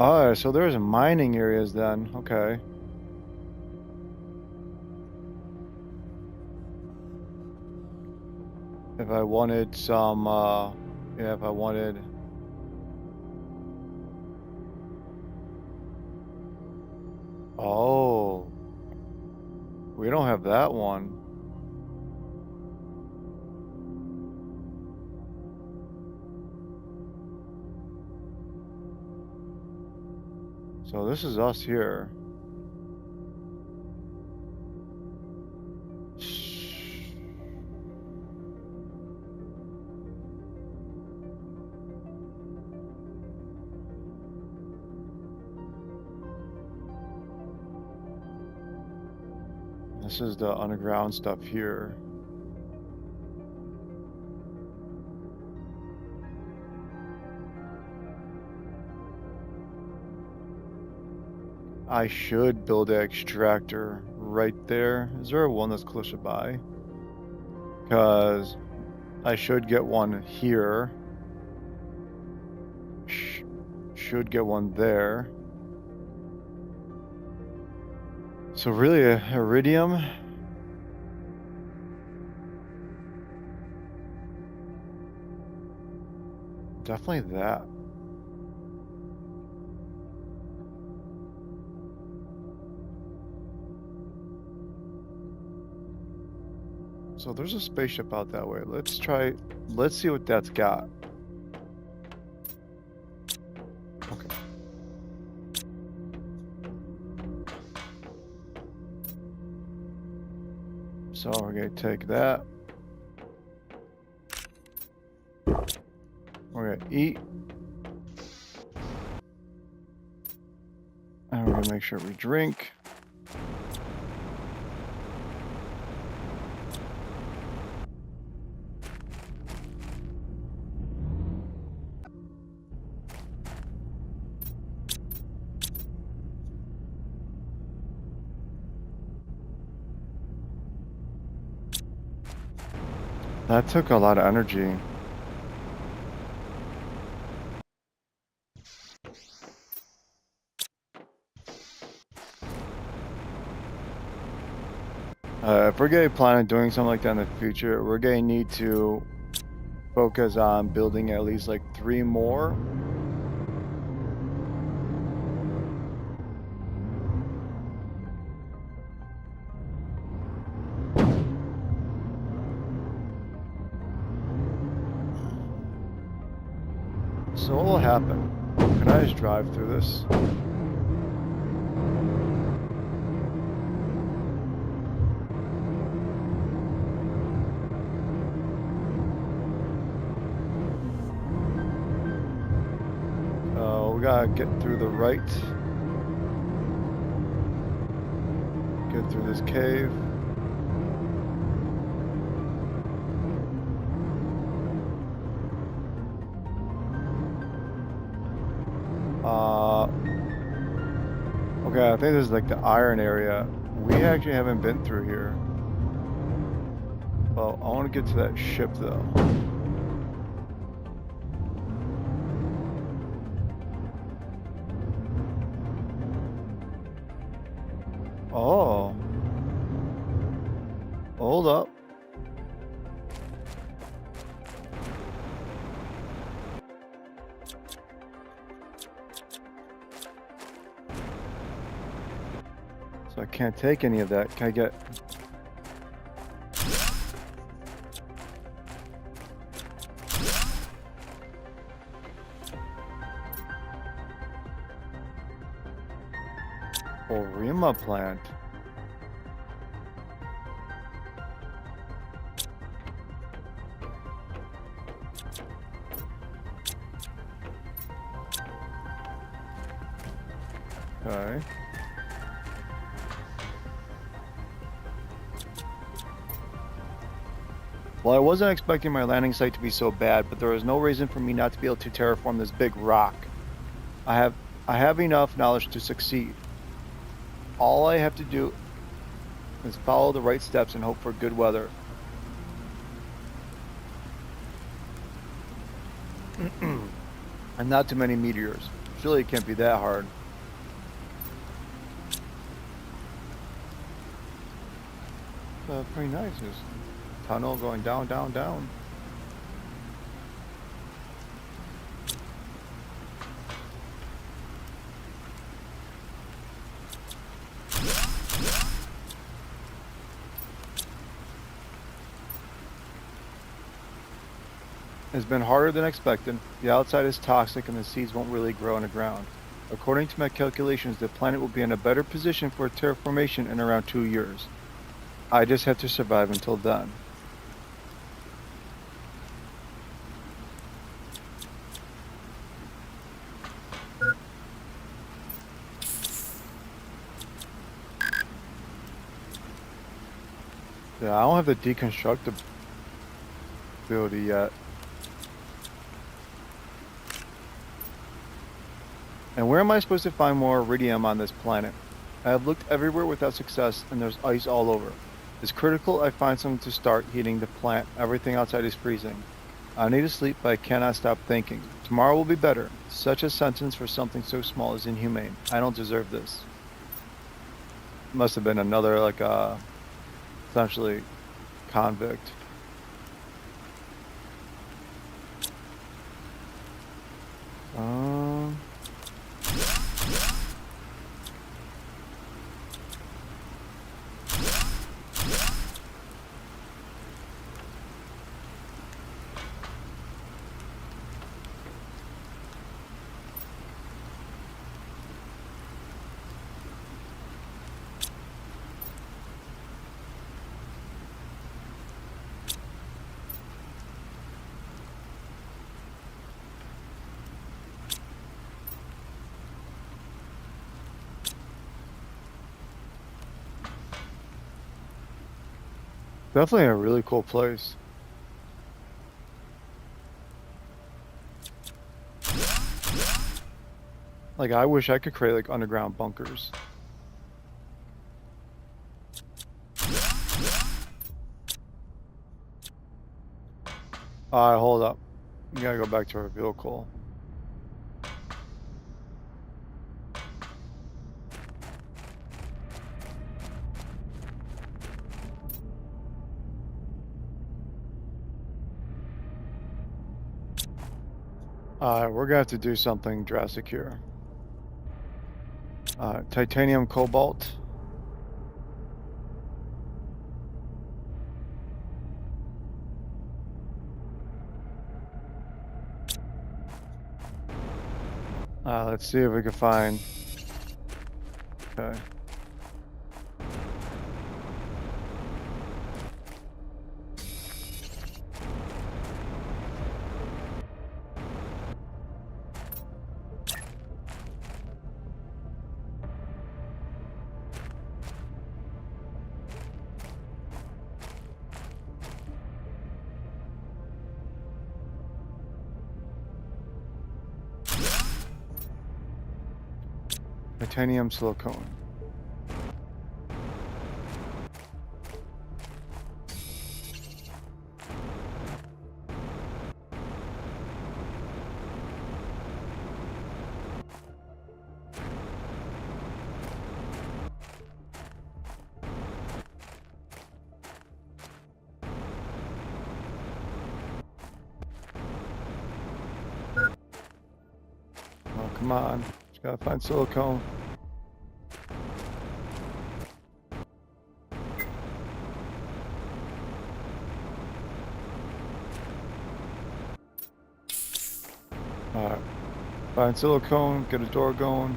Alright, so there's mining areas then. Okay. If I wanted some, yeah, if I wanted... Oh. We don't have that one. So this is us here. This is the underground stuff here. I should build an extractor right there. Is there one that's closer by? Because I should get one here. Should get one there. So really, iridium. Definitely that. So there's a spaceship out that way. Let's see what that's got. Okay. So we're gonna take that. We're gonna eat. And we're gonna make sure we drink. That took a lot of energy. If we're going to plan on doing something like that in the future, we're going to need to focus on building at least like 3 more. So what will happen? Can I just drive through this? We gotta get through the right. Get through this cave. Okay, I think this is like the iron area. We actually haven't been through here. Well, I want to get to that ship though. Oh. Hold up. So I can't take any of that. Can I get... Orima plant. Okay. Well, I wasn't expecting my landing site to be so bad, but there was no reason for me not to be able to terraform this big rock. I have enough knowledge to succeed. All I have to do is follow the right steps and hope for good weather. And not too many meteors. Surely it can't be that hard. Pretty nice. There's a tunnel going down, down, down. It's been harder than expected. The outside is toxic and the seeds won't really grow in the ground. According to my calculations, the planet will be in a better position for terraformation in around 2 years. I just have to survive until then. Yeah, I don't have the deconstruct ability yet. And where am I supposed to find more iridium on this planet? I have looked everywhere without success, and there's ice all over. It's critical I find something to start heating the plant. Everything outside is freezing. I need to sleep, but I cannot stop thinking. Tomorrow will be better. Such a sentence for something so small is inhumane. I don't deserve this. Must have been another, like, essentially convict. Definitely a really cool place. Like, I wish I could create, like, underground bunkers. Alright, hold up. We gotta go back to our vehicle. We're gonna have to do something drastic here. Titanium cobalt. Let's see if we can find. Okay. Titanium silicone. Oh, come on. Just gotta find silicone. Alright. Find silicone, get a door going.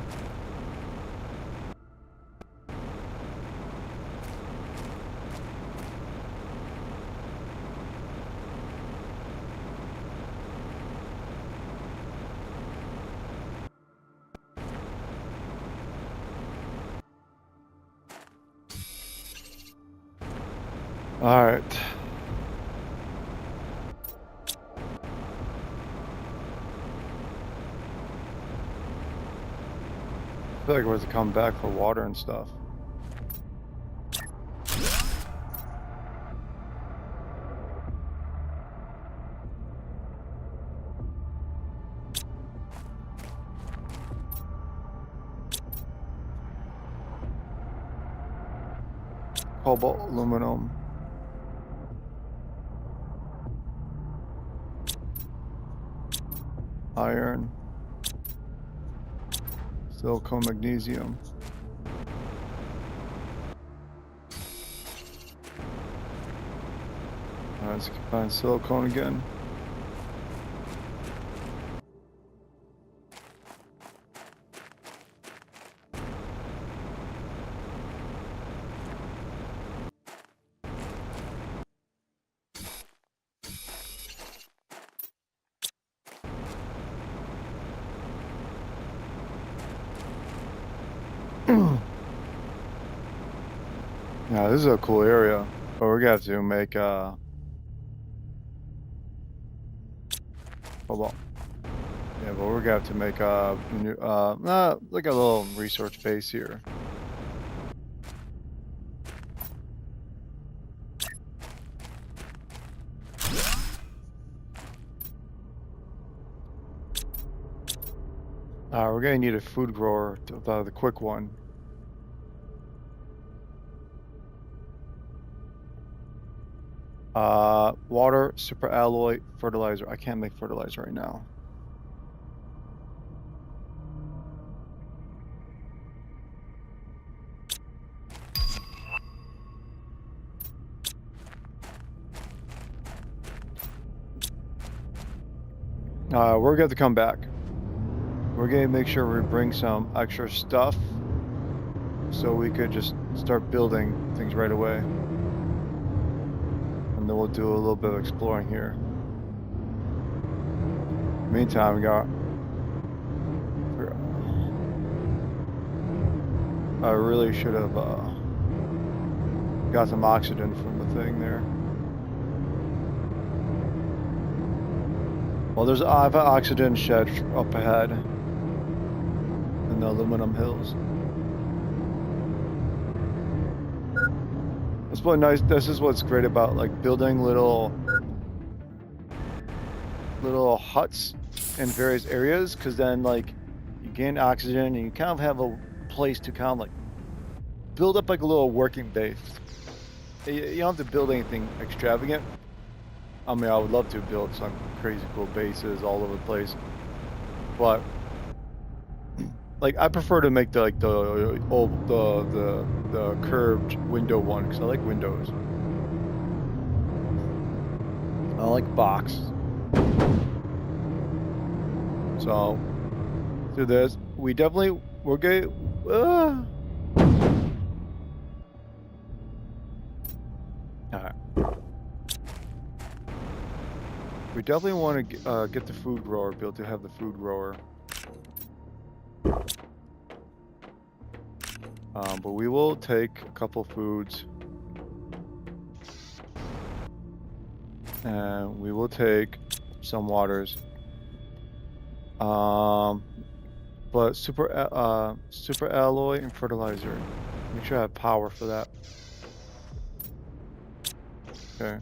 Alright. I feel like we're supposed to come back for water and stuff. cobalt, aluminum. Iron. Silicon, magnesium. Alright, let's find silicone again. Yeah, this is a cool area, but we're gonna have to make hold on. Yeah, but we're gonna have to make a new like a little research base here. We're gonna need a food grower, the quick one. Water, super alloy, fertilizer. I can't make fertilizer right now. We're gonna have to come back. We're gonna make sure we bring some extra stuff so we could just start building things right away. And then we'll do a little bit of exploring here. Meantime, we got... I really should have got some oxygen from the thing there. Well, there's I have an oxygen shed up ahead in the aluminum hills. It's really nice. This is what's great about like building little huts in various areas, because then like you gain oxygen and you kind of have a place to kind of like build up like a little working base. You don't have to build anything extravagant. I mean, I would love to build some crazy cool bases all over the place, but like I prefer to make the curved window one because I like windows. I don't like box. So through this, we're going. Alright. We definitely want to get the food grower built to have the food grower. But we will take a couple foods. And we will take some waters. But super alloy and fertilizer. Make sure I have power for that. Okay.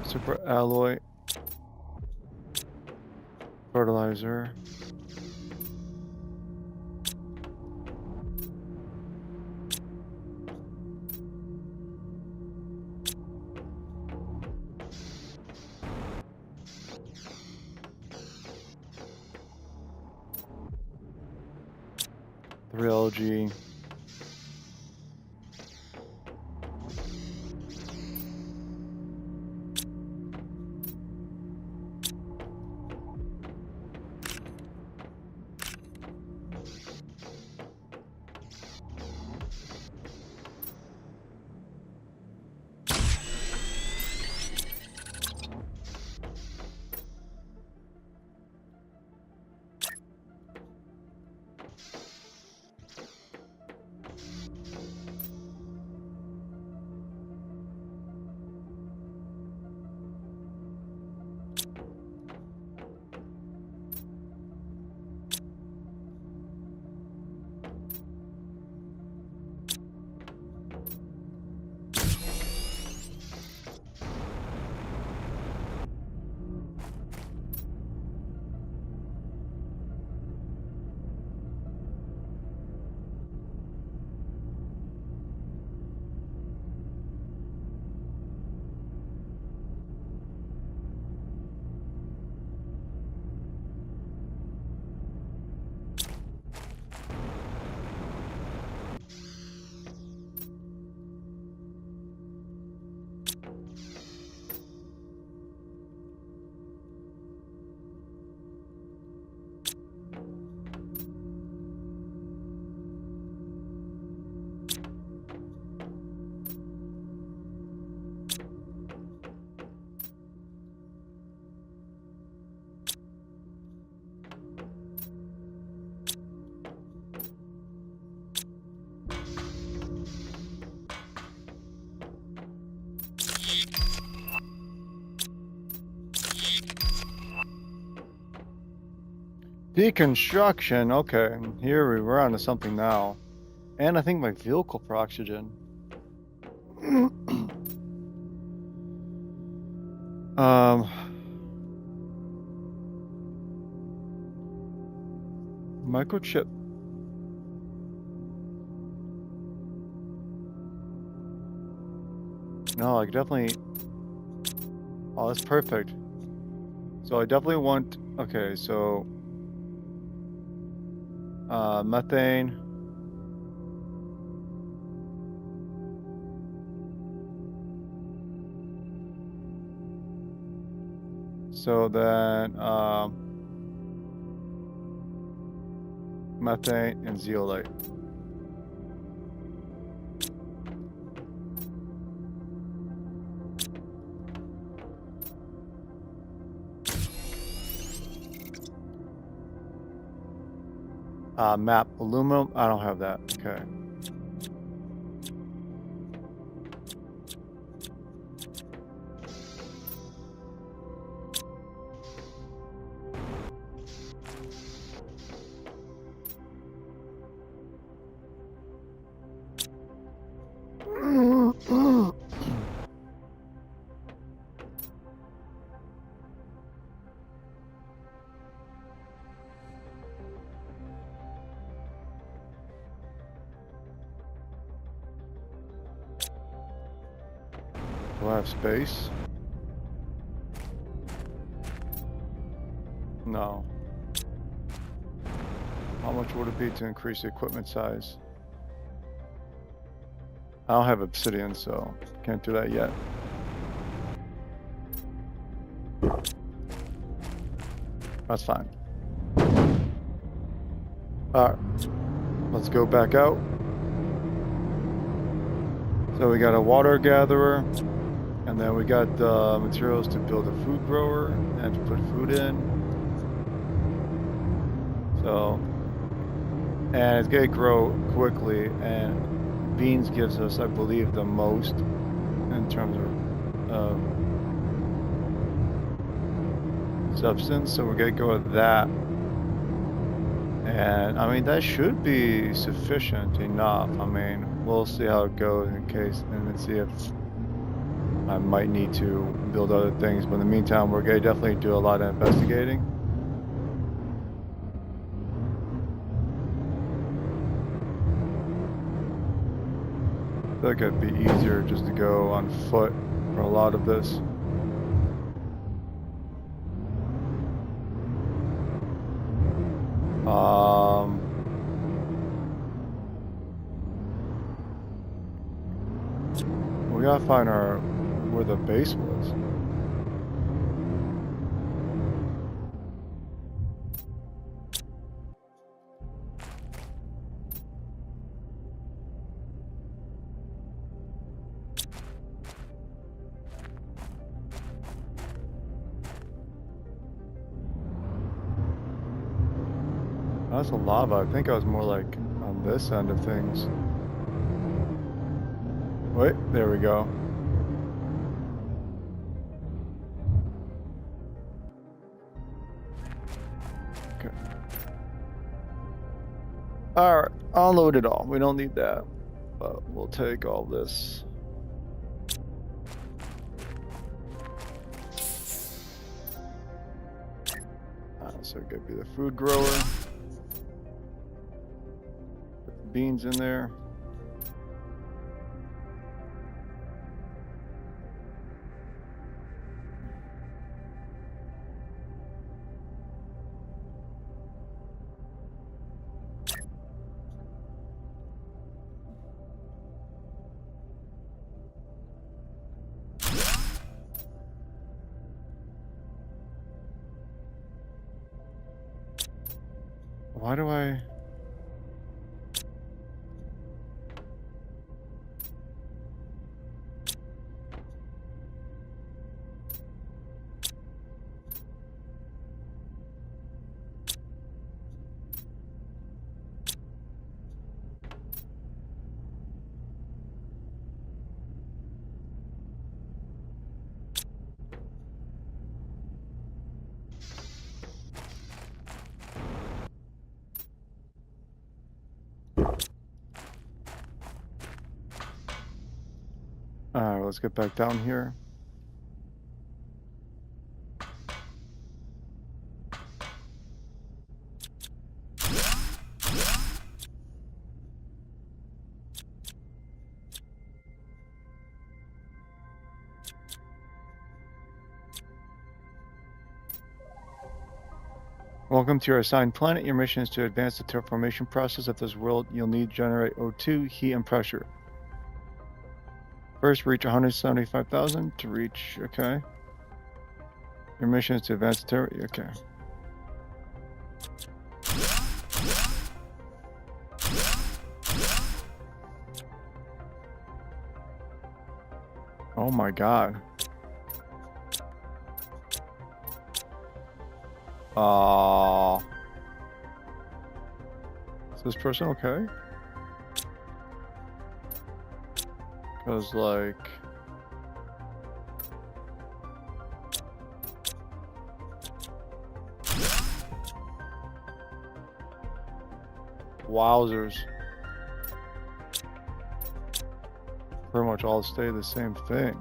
Super alloy, fertilizer. Algae. Deconstruction. Okay, here we're onto something now. And I think my vehicle for oxygen. Microchip. No, I definitely. Oh, that's perfect. So I definitely want. Okay, so methane. So then methane and zeolite. Map aluminum. I don't have that. Okay. Do I have space? No. How much would it be to increase the equipment size? I don't have obsidian, so can't do that yet. That's fine. Alright. Let's go back out. So we got a water gatherer. And then we got the materials to build a food grower and to put food in. So, and it's gonna grow quickly, and beans gives us, I believe, the most in terms of substance. So we're gonna go with that. And I mean, that should be sufficient enough. I mean, we'll see how it goes in case, and then see if I might need to build other things, but in the meantime, we're gonna definitely do a lot of investigating. I feel like it'd be easier just to go on foot for a lot of this. We gotta find where the base was. That's a lava. I think I was more like on this end of things. Wait, there we go. Okay. Alright, I'll load it all. We don't need that. But we'll take all this. So it could be the food grower. Put the beans in there. Why do I... Alright, let's get back down here. Welcome to your assigned planet. Your mission is to advance the terraformation process of this world. You'll need to generate O2, heat, and pressure. First, reach 175,000 to reach. Okay. Your mission is to advance the terra. Okay. Oh my god. Is this person okay? Because, like... Wowzers. Pretty much all stay the same thing.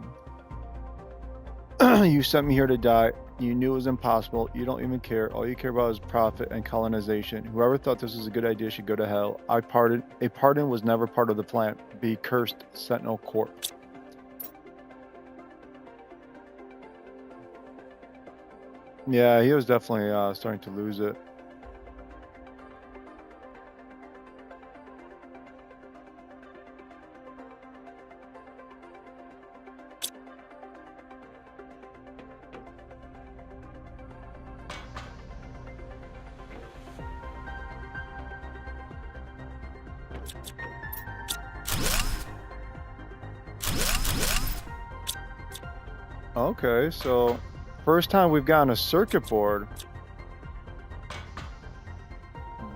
You sent me here to die. You knew it was impossible. You don't even care. All you care about is profit and colonization. Whoever thought this was a good idea should go to hell. A pardon was never part of the plan. Be cursed, Sentinel Corp. Yeah, he was definitely starting to lose it. Okay, so first time we've gotten a circuit board.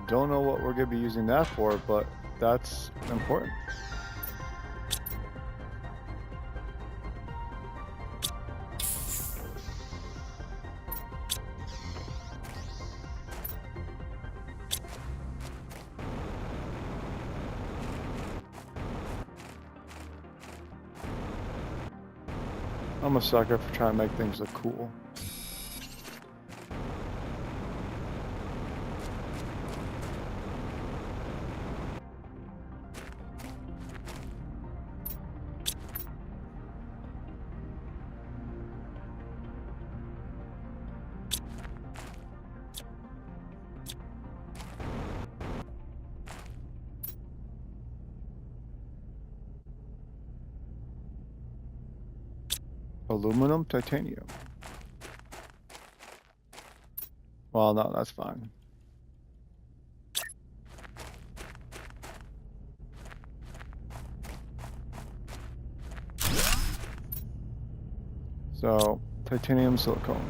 Don't know what we're going to be using that for, but that's important. I'm a sucker for trying to make things look cool. Aluminum, titanium. Well, no, that's fine. So, titanium, silicone.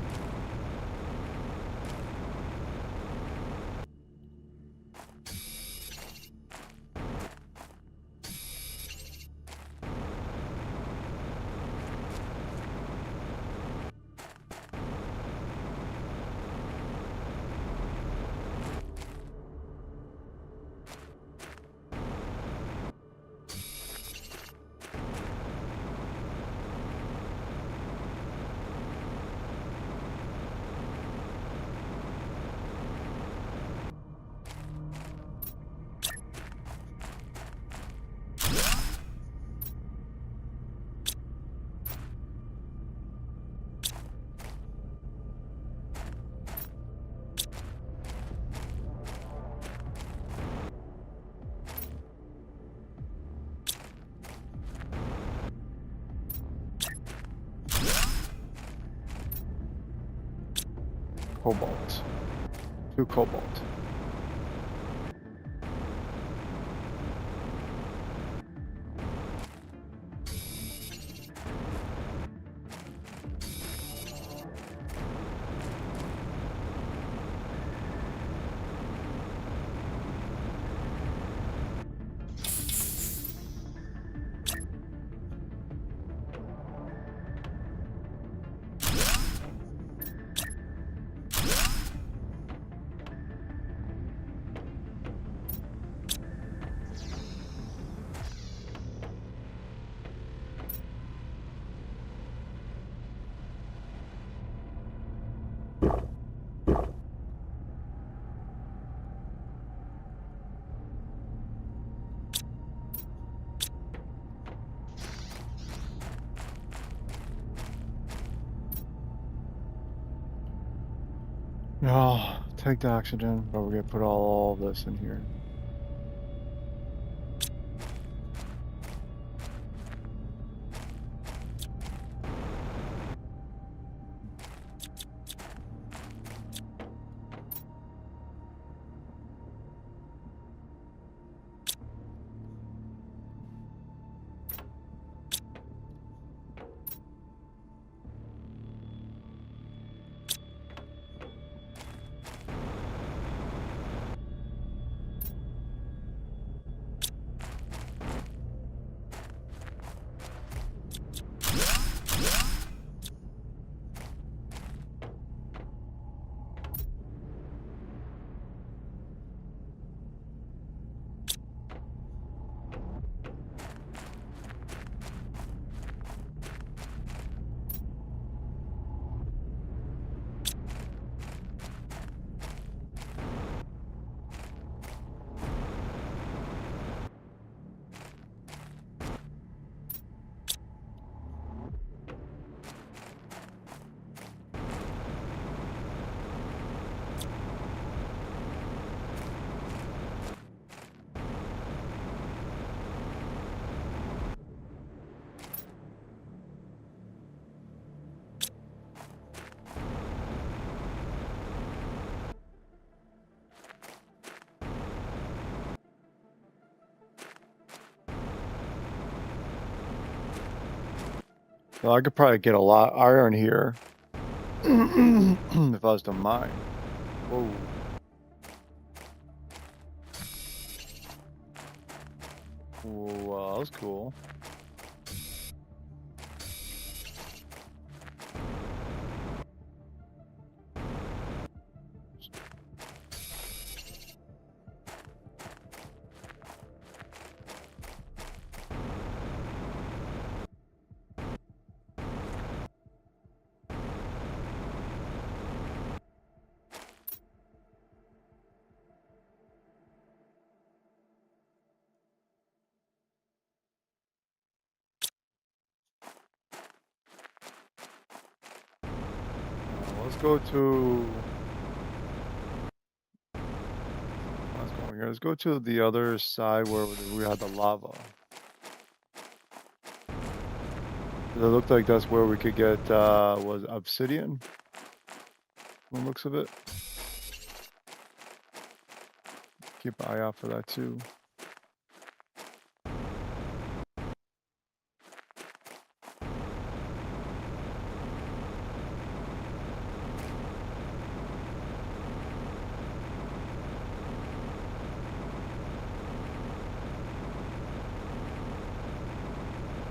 Cobalt. 2 cobalt. Oh, take the oxygen, but we're gonna put all this in here. Well, I could probably get a lot of iron here if I was to mine. Whoa. Whoa, that was cool. Let's go to. Let's go to the other side where we had the lava. It looked like that's where we could get was obsidian. From the looks of it. Keep an eye out for that too.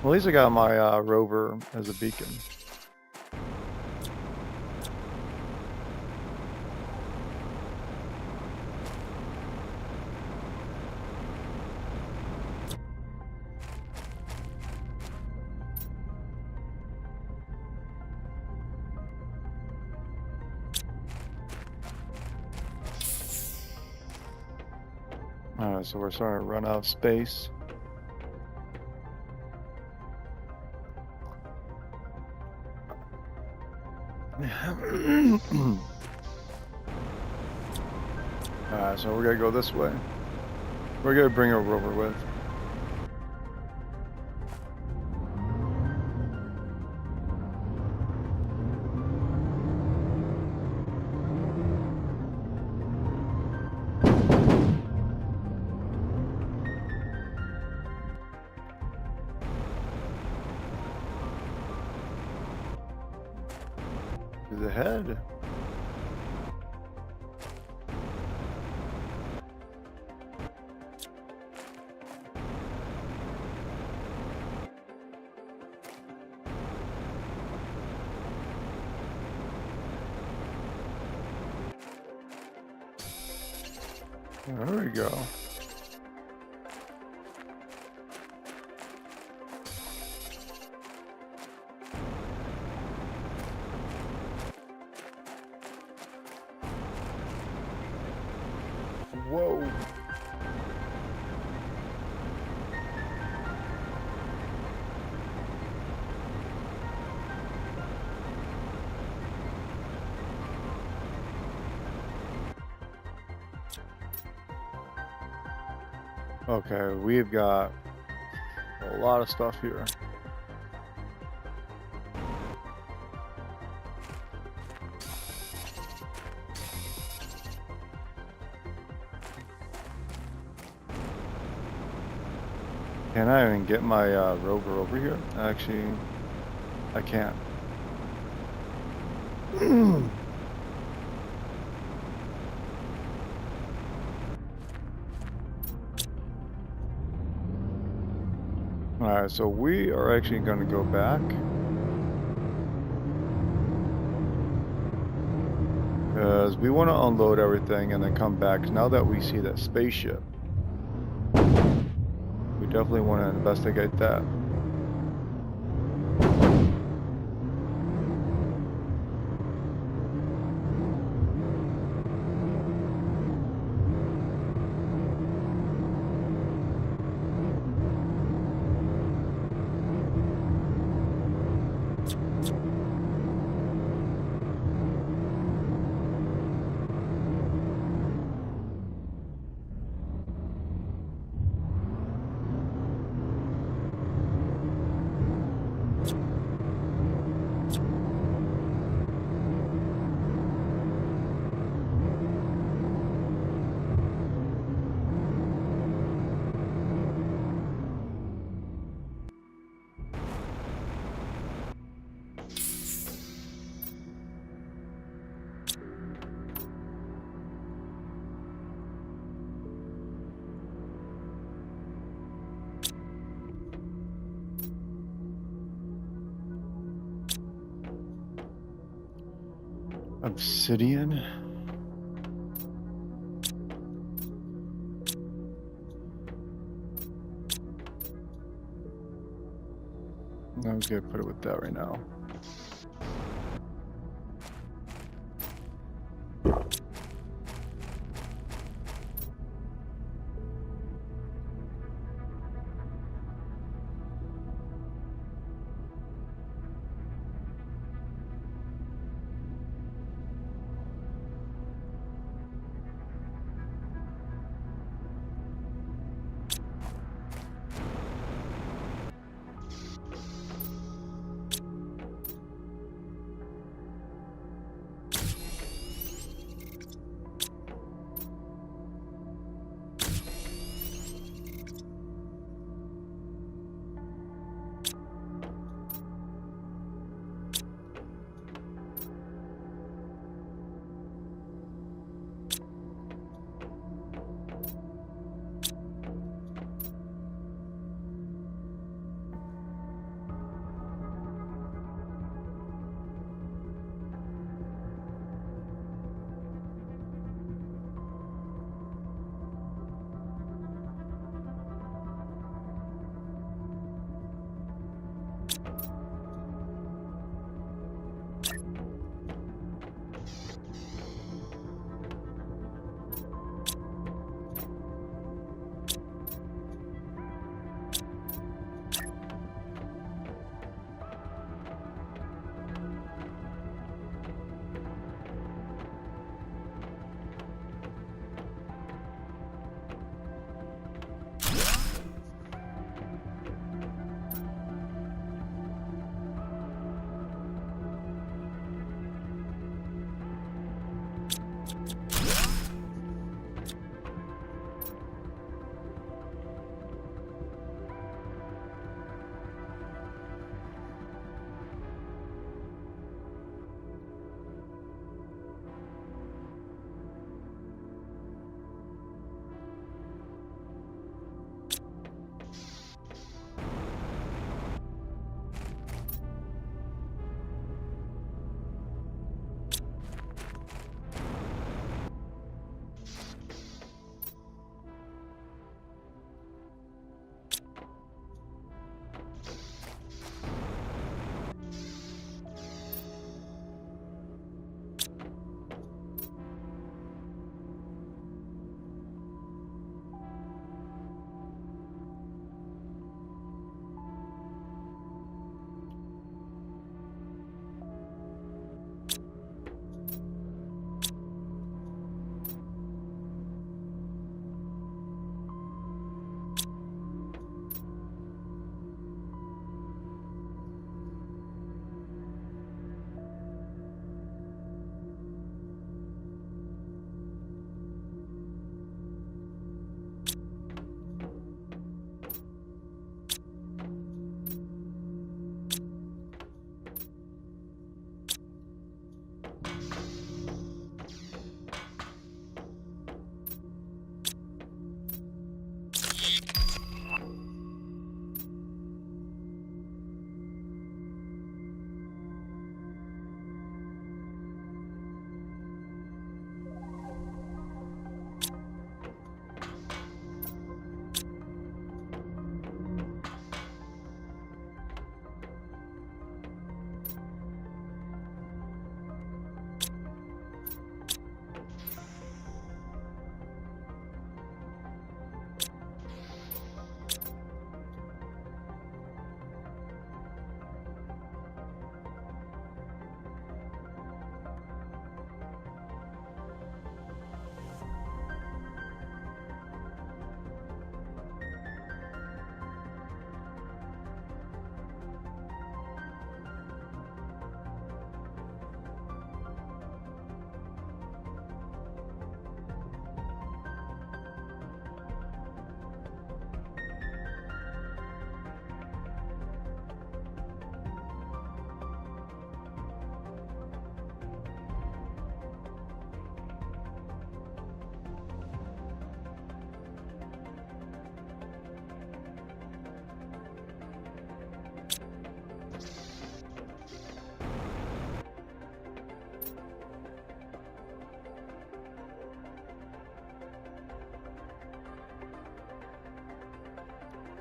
Well, at least I got my rover as a beacon. Alright, so we're starting to run out of space. Alright, so we're gonna go this way. We're gonna bring our rover with. To the head. There we go. Whoa. Okay, we've got a lot of stuff here. Can I even get my rover over here? Actually, I can't. Alright, so we are actually going to go back. Because we want to unload everything and then come back. Now that we see that spaceship, we definitely want to investigate that. Obsidian. Okay, put it with that right now.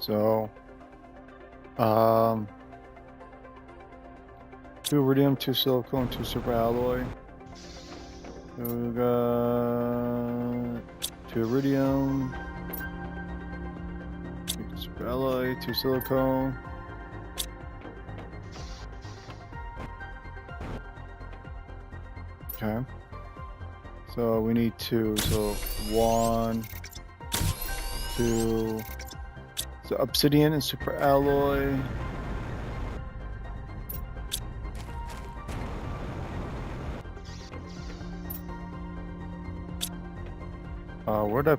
So, 2 iridium, 2 silicone, 2 superalloy. So we got 2 iridium, 2 superalloy, 2 silicone. Okay. So we need 2. So 1, 2. So obsidian and superalloy. Where did I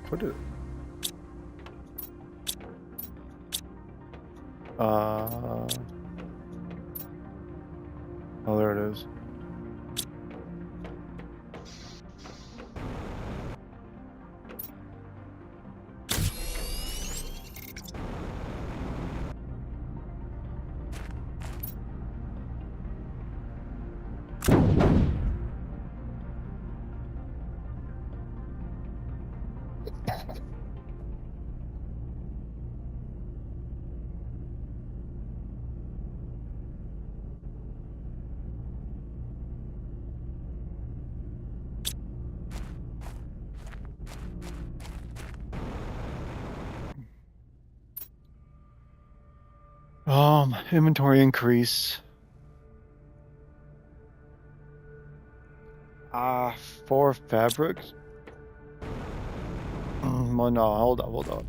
put it? Oh, there it is. Inventory increase. 4 fabrics. Well, no, hold up.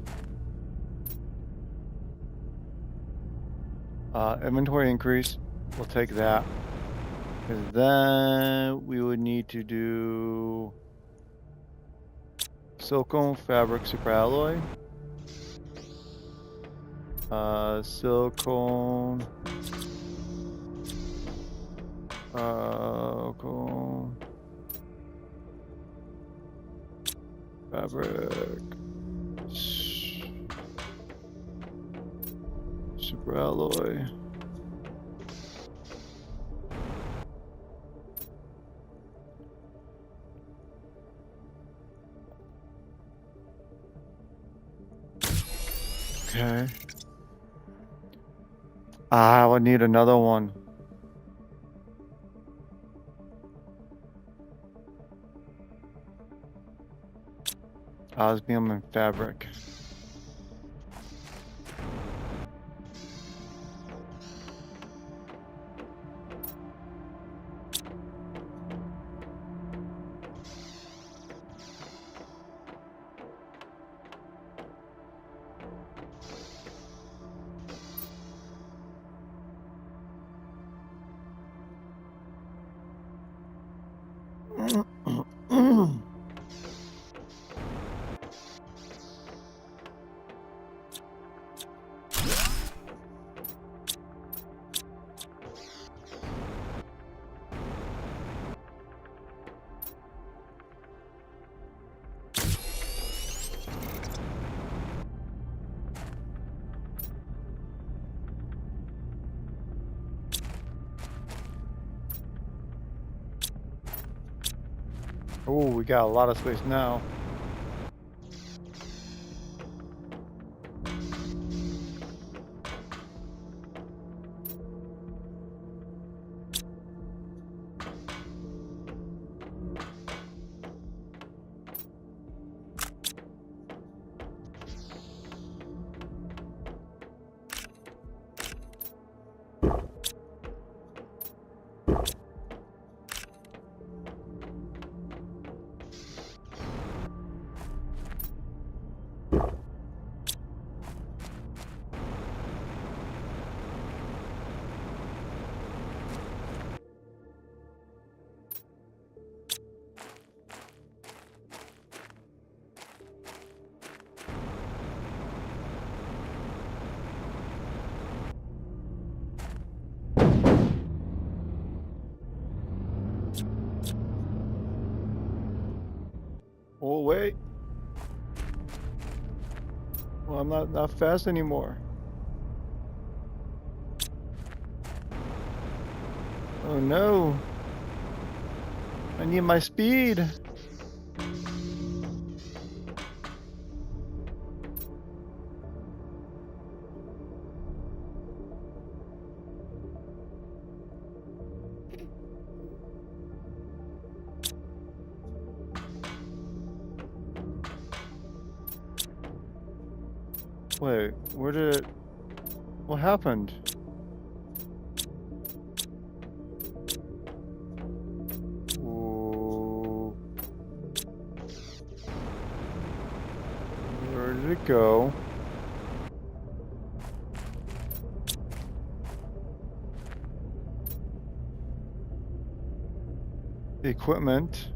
Inventory increase. We'll take that. Because then we would need to do silicone, fabric, superalloy. Silicone. Silicone. Fabric. Superalloy. Okay. I would need another one. Osmium and fabric. Oh, we got a lot of space now. Oh, wait. Well, I'm not fast anymore. Oh no. I need my speed. Wait, where did it... What happened? Ooh. Where did it go? Equipment,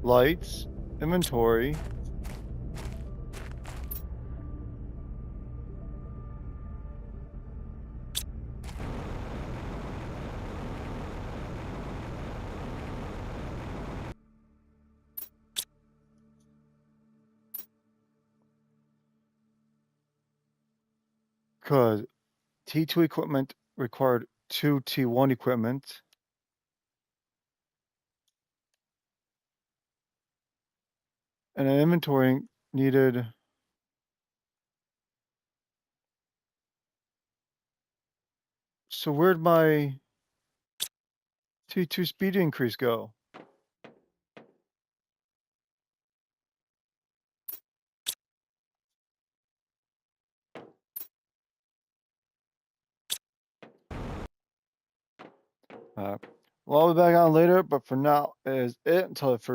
lights, inventory. Cause T2 equipment required 2 T1 equipment. And an inventory needed... So where'd my T2 speed increase go? Well, I'll be back on later, but for now is it until I figure